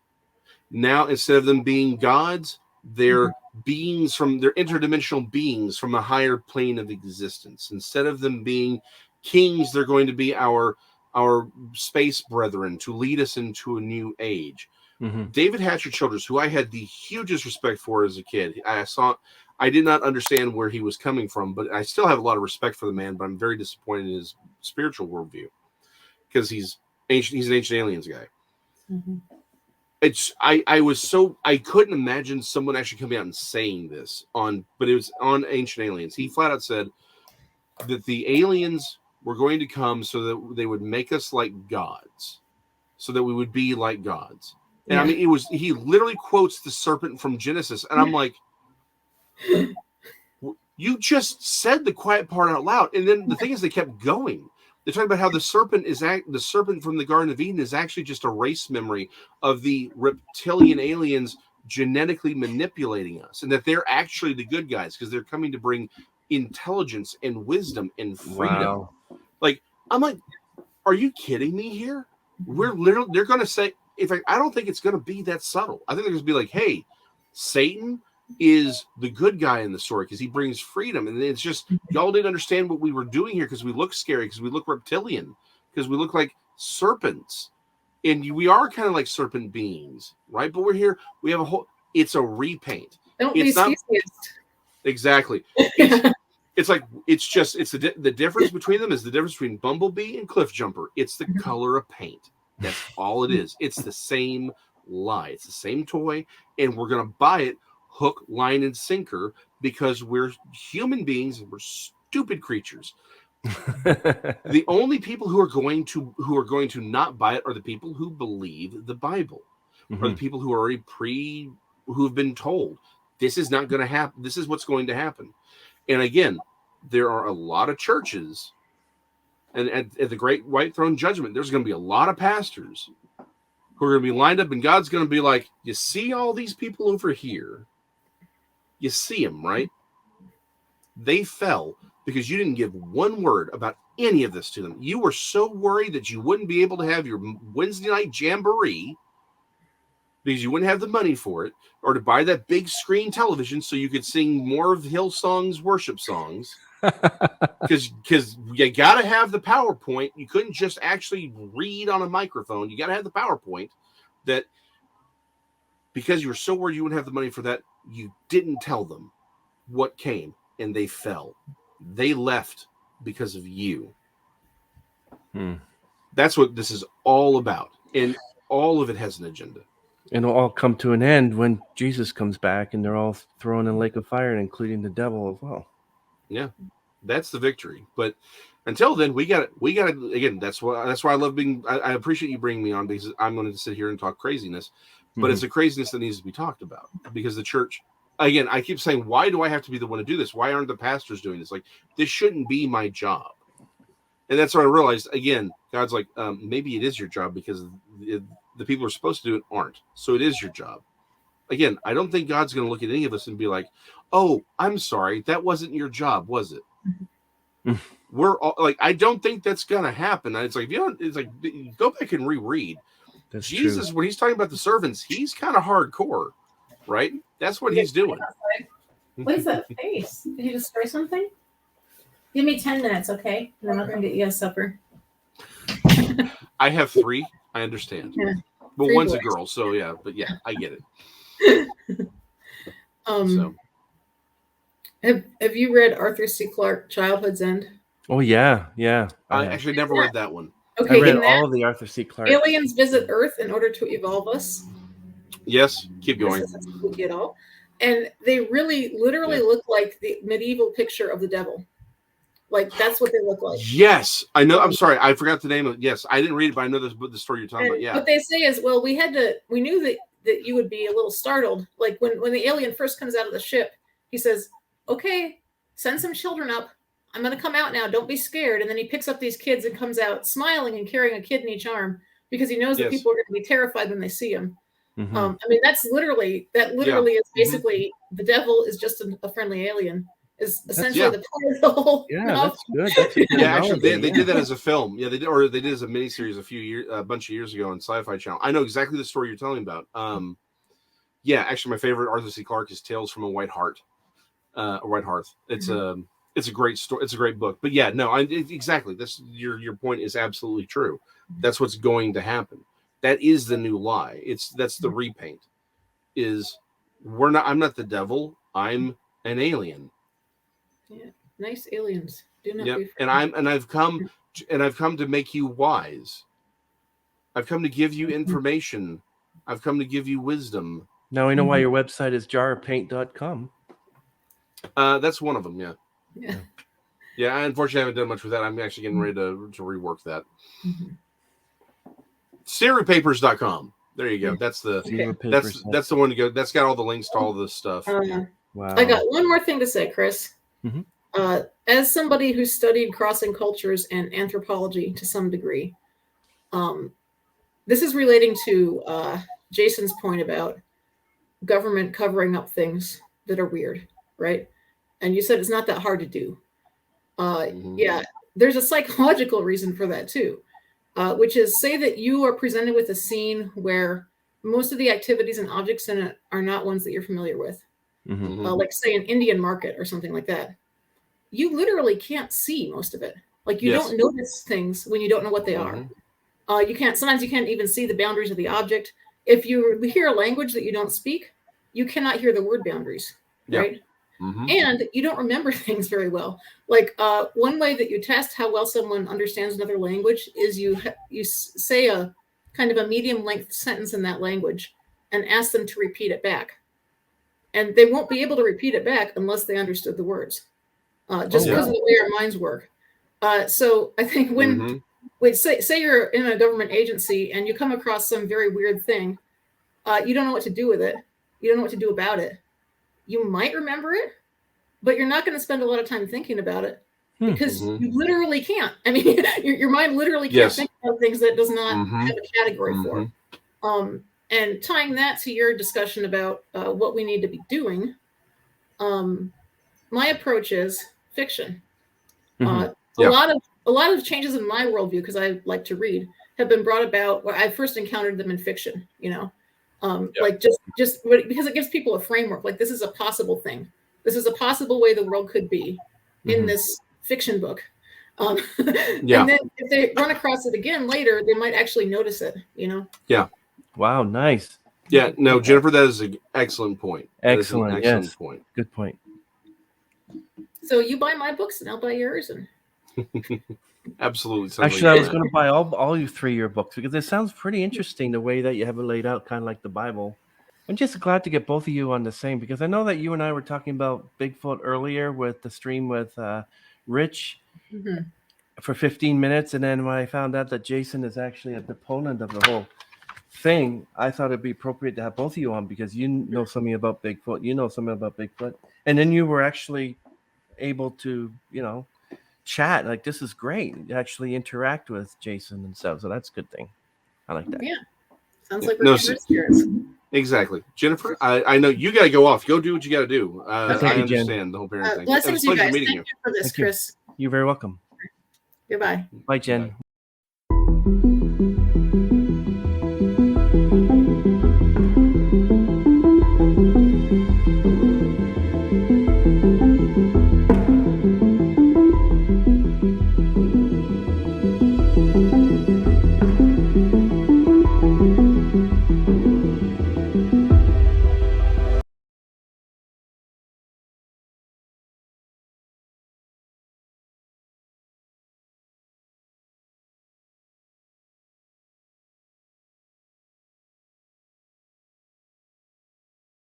Now, instead of them being gods, they're beings they're interdimensional beings from a higher plane of existence. Instead of them being kings, they're going to be our space brethren to lead us into a new age. Mm-hmm. David Hatcher Childress, who I had the hugest respect for as a kid, I did not understand where he was coming from, but I still have a lot of respect for the man, but I'm very disappointed in his spiritual worldview because he's an Ancient Aliens guy. Mm-hmm. I couldn't imagine someone actually coming out and saying this but it was on Ancient Aliens. He flat out said that the aliens were going to come so that they would make us like gods, so that we would be like gods. And I mean, he literally quotes the serpent from Genesis. And I'm like, you just said the quiet part out loud. And then the thing is, they kept going. They're talking about how the serpent from the Garden of Eden is actually just a race memory of the reptilian aliens genetically manipulating us, and that they're actually the good guys because they're coming to bring intelligence and wisdom and freedom. Wow. Like, I'm like, are you kidding me here? They're going to say, in fact, I don't think it's going to be that subtle. I think they're going to be like, hey, Satan is the good guy in the story because he brings freedom. And it's just, y'all didn't understand what we were doing here because we look scary, because we look reptilian, because we look like serpents. And we are kind of like serpent beings, right? But we're here, we have it's a repaint. Don't be speciesist. Exactly. It's like, the difference between them is the difference between Bumblebee and Cliff Jumper. It's the color of paint. That's all it is. It's the same lie. It's the same toy, and we're going to buy it hook, line, and sinker because we're human beings and we're stupid creatures. The only people who are going to not buy it are the people who believe the Bible, or the people who are already who've been told this is not going to happen. This is what's going to happen. And again, there are a lot of churches, and at the Great White Throne Judgment, there's going to be a lot of pastors who are going to be lined up, and God's going to be like, you see all these people over here? You see them, right? They fell because you didn't give one word about any of this to them. You were so worried that you wouldn't be able to have your Wednesday night jamboree because you wouldn't have the money for it, or to buy that big screen television so you could sing more of Hillsong's worship songs. Because you got to have the PowerPoint. You couldn't just actually read on a microphone. You got to have the PowerPoint. That because you were so worried you wouldn't have the money for that, you didn't tell them what came, and they fell. They left because of you. That's what this is all about, and all of it has an agenda. And it'll all come to an end when Jesus comes back, and they're all thrown in a lake of fire, including the devil as well. Yeah, that's the victory. But until then, we got to again. That's why I love being. I appreciate you bringing me on, because I'm going to sit here and talk craziness. But it's a craziness that needs to be talked about, because the church, again, I keep saying, why do I have to be the one to do this? Why aren't the pastors doing this? Like, this shouldn't be my job. And that's what I realized. Again, God's like, maybe it is your job, because the people who are supposed to do it aren't. So it is your job. Again, I don't think God's going to look at any of us and be like, oh, I'm sorry, that wasn't your job, was it? We're all, like, I don't think that's going to happen. And it's like, it's like, go back and reread. That's Jesus, true. when he's talking about the servants, he's kind of hardcore, right? That's what he's doing. What is that face? Did you destroy something? Give me 10 minutes, okay? And then I'll come get you a supper. I have 3. I understand. Yeah. But 3 one's a boys. girl, so yeah. But yeah, I get it. So Have you read Arthur C. Clarke, Childhood's End? Oh yeah. I actually never read that one. Okay, I read in that, all of the Arthur C. Clarke. aliens visit Earth in order to evolve us. Yes, keep going. This is what we get all. And they really, literally look like the medieval picture of the devil. Like, that's what they look like. Yes, I know. I'm sorry, I forgot the name of it. Yes, I didn't read it, but I know the story you're talking about. Yeah. What they say is, well, we knew that you would be a little startled. Like when the alien first comes out of the ship, he says, okay, send some children up. I'm going to come out now. Don't be scared. And then he picks up these kids and comes out smiling and carrying a kid in each arm, because he knows that people are going to be terrified when they see him. I mean, that literally is basically the devil is just a friendly alien. Is essentially the part of the whole. Yeah, that's good. That's a good Yeah, actually, they analogy, did that as a film. Yeah, they did as a miniseries a bunch of years ago on Sci-Fi Channel. I know exactly the story you're telling about. Yeah, actually, my favorite Arthur C. Clarke is Tales from a White Heart. A White Hearth. It's a great story. It's a great book. But yeah, no, exactly. This your point is absolutely true. That's what's going to happen. That is the new lie. That's the repaint. I'm not the devil. I'm an alien. Yeah, nice aliens. Do not Yep. be And I've come to make you wise. I've come to give you information. I've come to give you wisdom. Now we know why your website is jarofpaint.com. That's one of them. Yeah. Yeah. Yeah. I unfortunately haven't done much with that. I'm actually getting ready to rework that. SIRu Papers.com. There you go. That's the SIRu Papers. that's the one to go. That's got all the links to all this stuff. Wow. I got one more thing to say, Chris. Mhm. As somebody who studied crossing cultures and anthropology to some degree, this is relating to Jason's point about government covering up things that are weird, right? And you said it's not that hard to do. Yeah, there's a psychological reason for that too, which is, say that you are presented with a scene where most of the activities and objects in it are not ones that you're familiar with. Like say an Indian market or something like that. You literally can't see most of it. Like you don't notice things when you don't know what they are. Sometimes you can't even see the boundaries of the object. If you hear a language that you don't speak, you cannot hear the word boundaries, right? And you don't remember things very well. Like one way that you test how well someone understands another language is you say a kind of a medium length sentence in that language and ask them to repeat it back. And they won't be able to repeat it back unless they understood the words, just because of the way our minds work. So I think when say you're in a government agency and you come across some very weird thing, you don't know what to do with it. You don't know what to do about it. You might remember it, but you're not going to spend a lot of time thinking about it because you literally can't. I mean, your mind literally can't think about things that it does not have a category for. And tying that to your discussion about what we need to be doing, my approach is fiction. A lot of changes in my worldview, because I like to read, have been brought about where I first encountered them in fiction. Like just because it gives people a framework. Like this is a possible thing. This is a possible way the world could be in this fiction book. And then if they run across it again later, they might actually notice it. Yeah. Wow, nice. Yeah, no, Jennifer, that is an excellent point. Excellent, yes. Point. Good point. So you buy my books and I'll buy yours. And Absolutely. Actually, I was going to buy all you 3 your books because it sounds pretty interesting the way that you have it laid out, kind of like the Bible. I'm just glad to get both of you on the same because I know that you and I were talking about Bigfoot earlier with the stream with Rich for 15 minutes. And then when I found out that Jason is actually a proponent of the whole thing, I thought it'd be appropriate to have both of you on because you know something about Bigfoot, you know something about Bigfoot, and then you were actually able to, chat. Like, this is great. You actually interact with Jason and stuff, so that's a good thing. I like that. Yeah, sounds like we're spirits. Exactly. Jennifer, I know you got to go off. Go do what you got to do. I Thank you, understand Jen. the whole parent thing. Blessings, It was a you pleasure guys. meeting Thank you for this, Thank you. Chris. You're very welcome. Goodbye. Bye, Jen.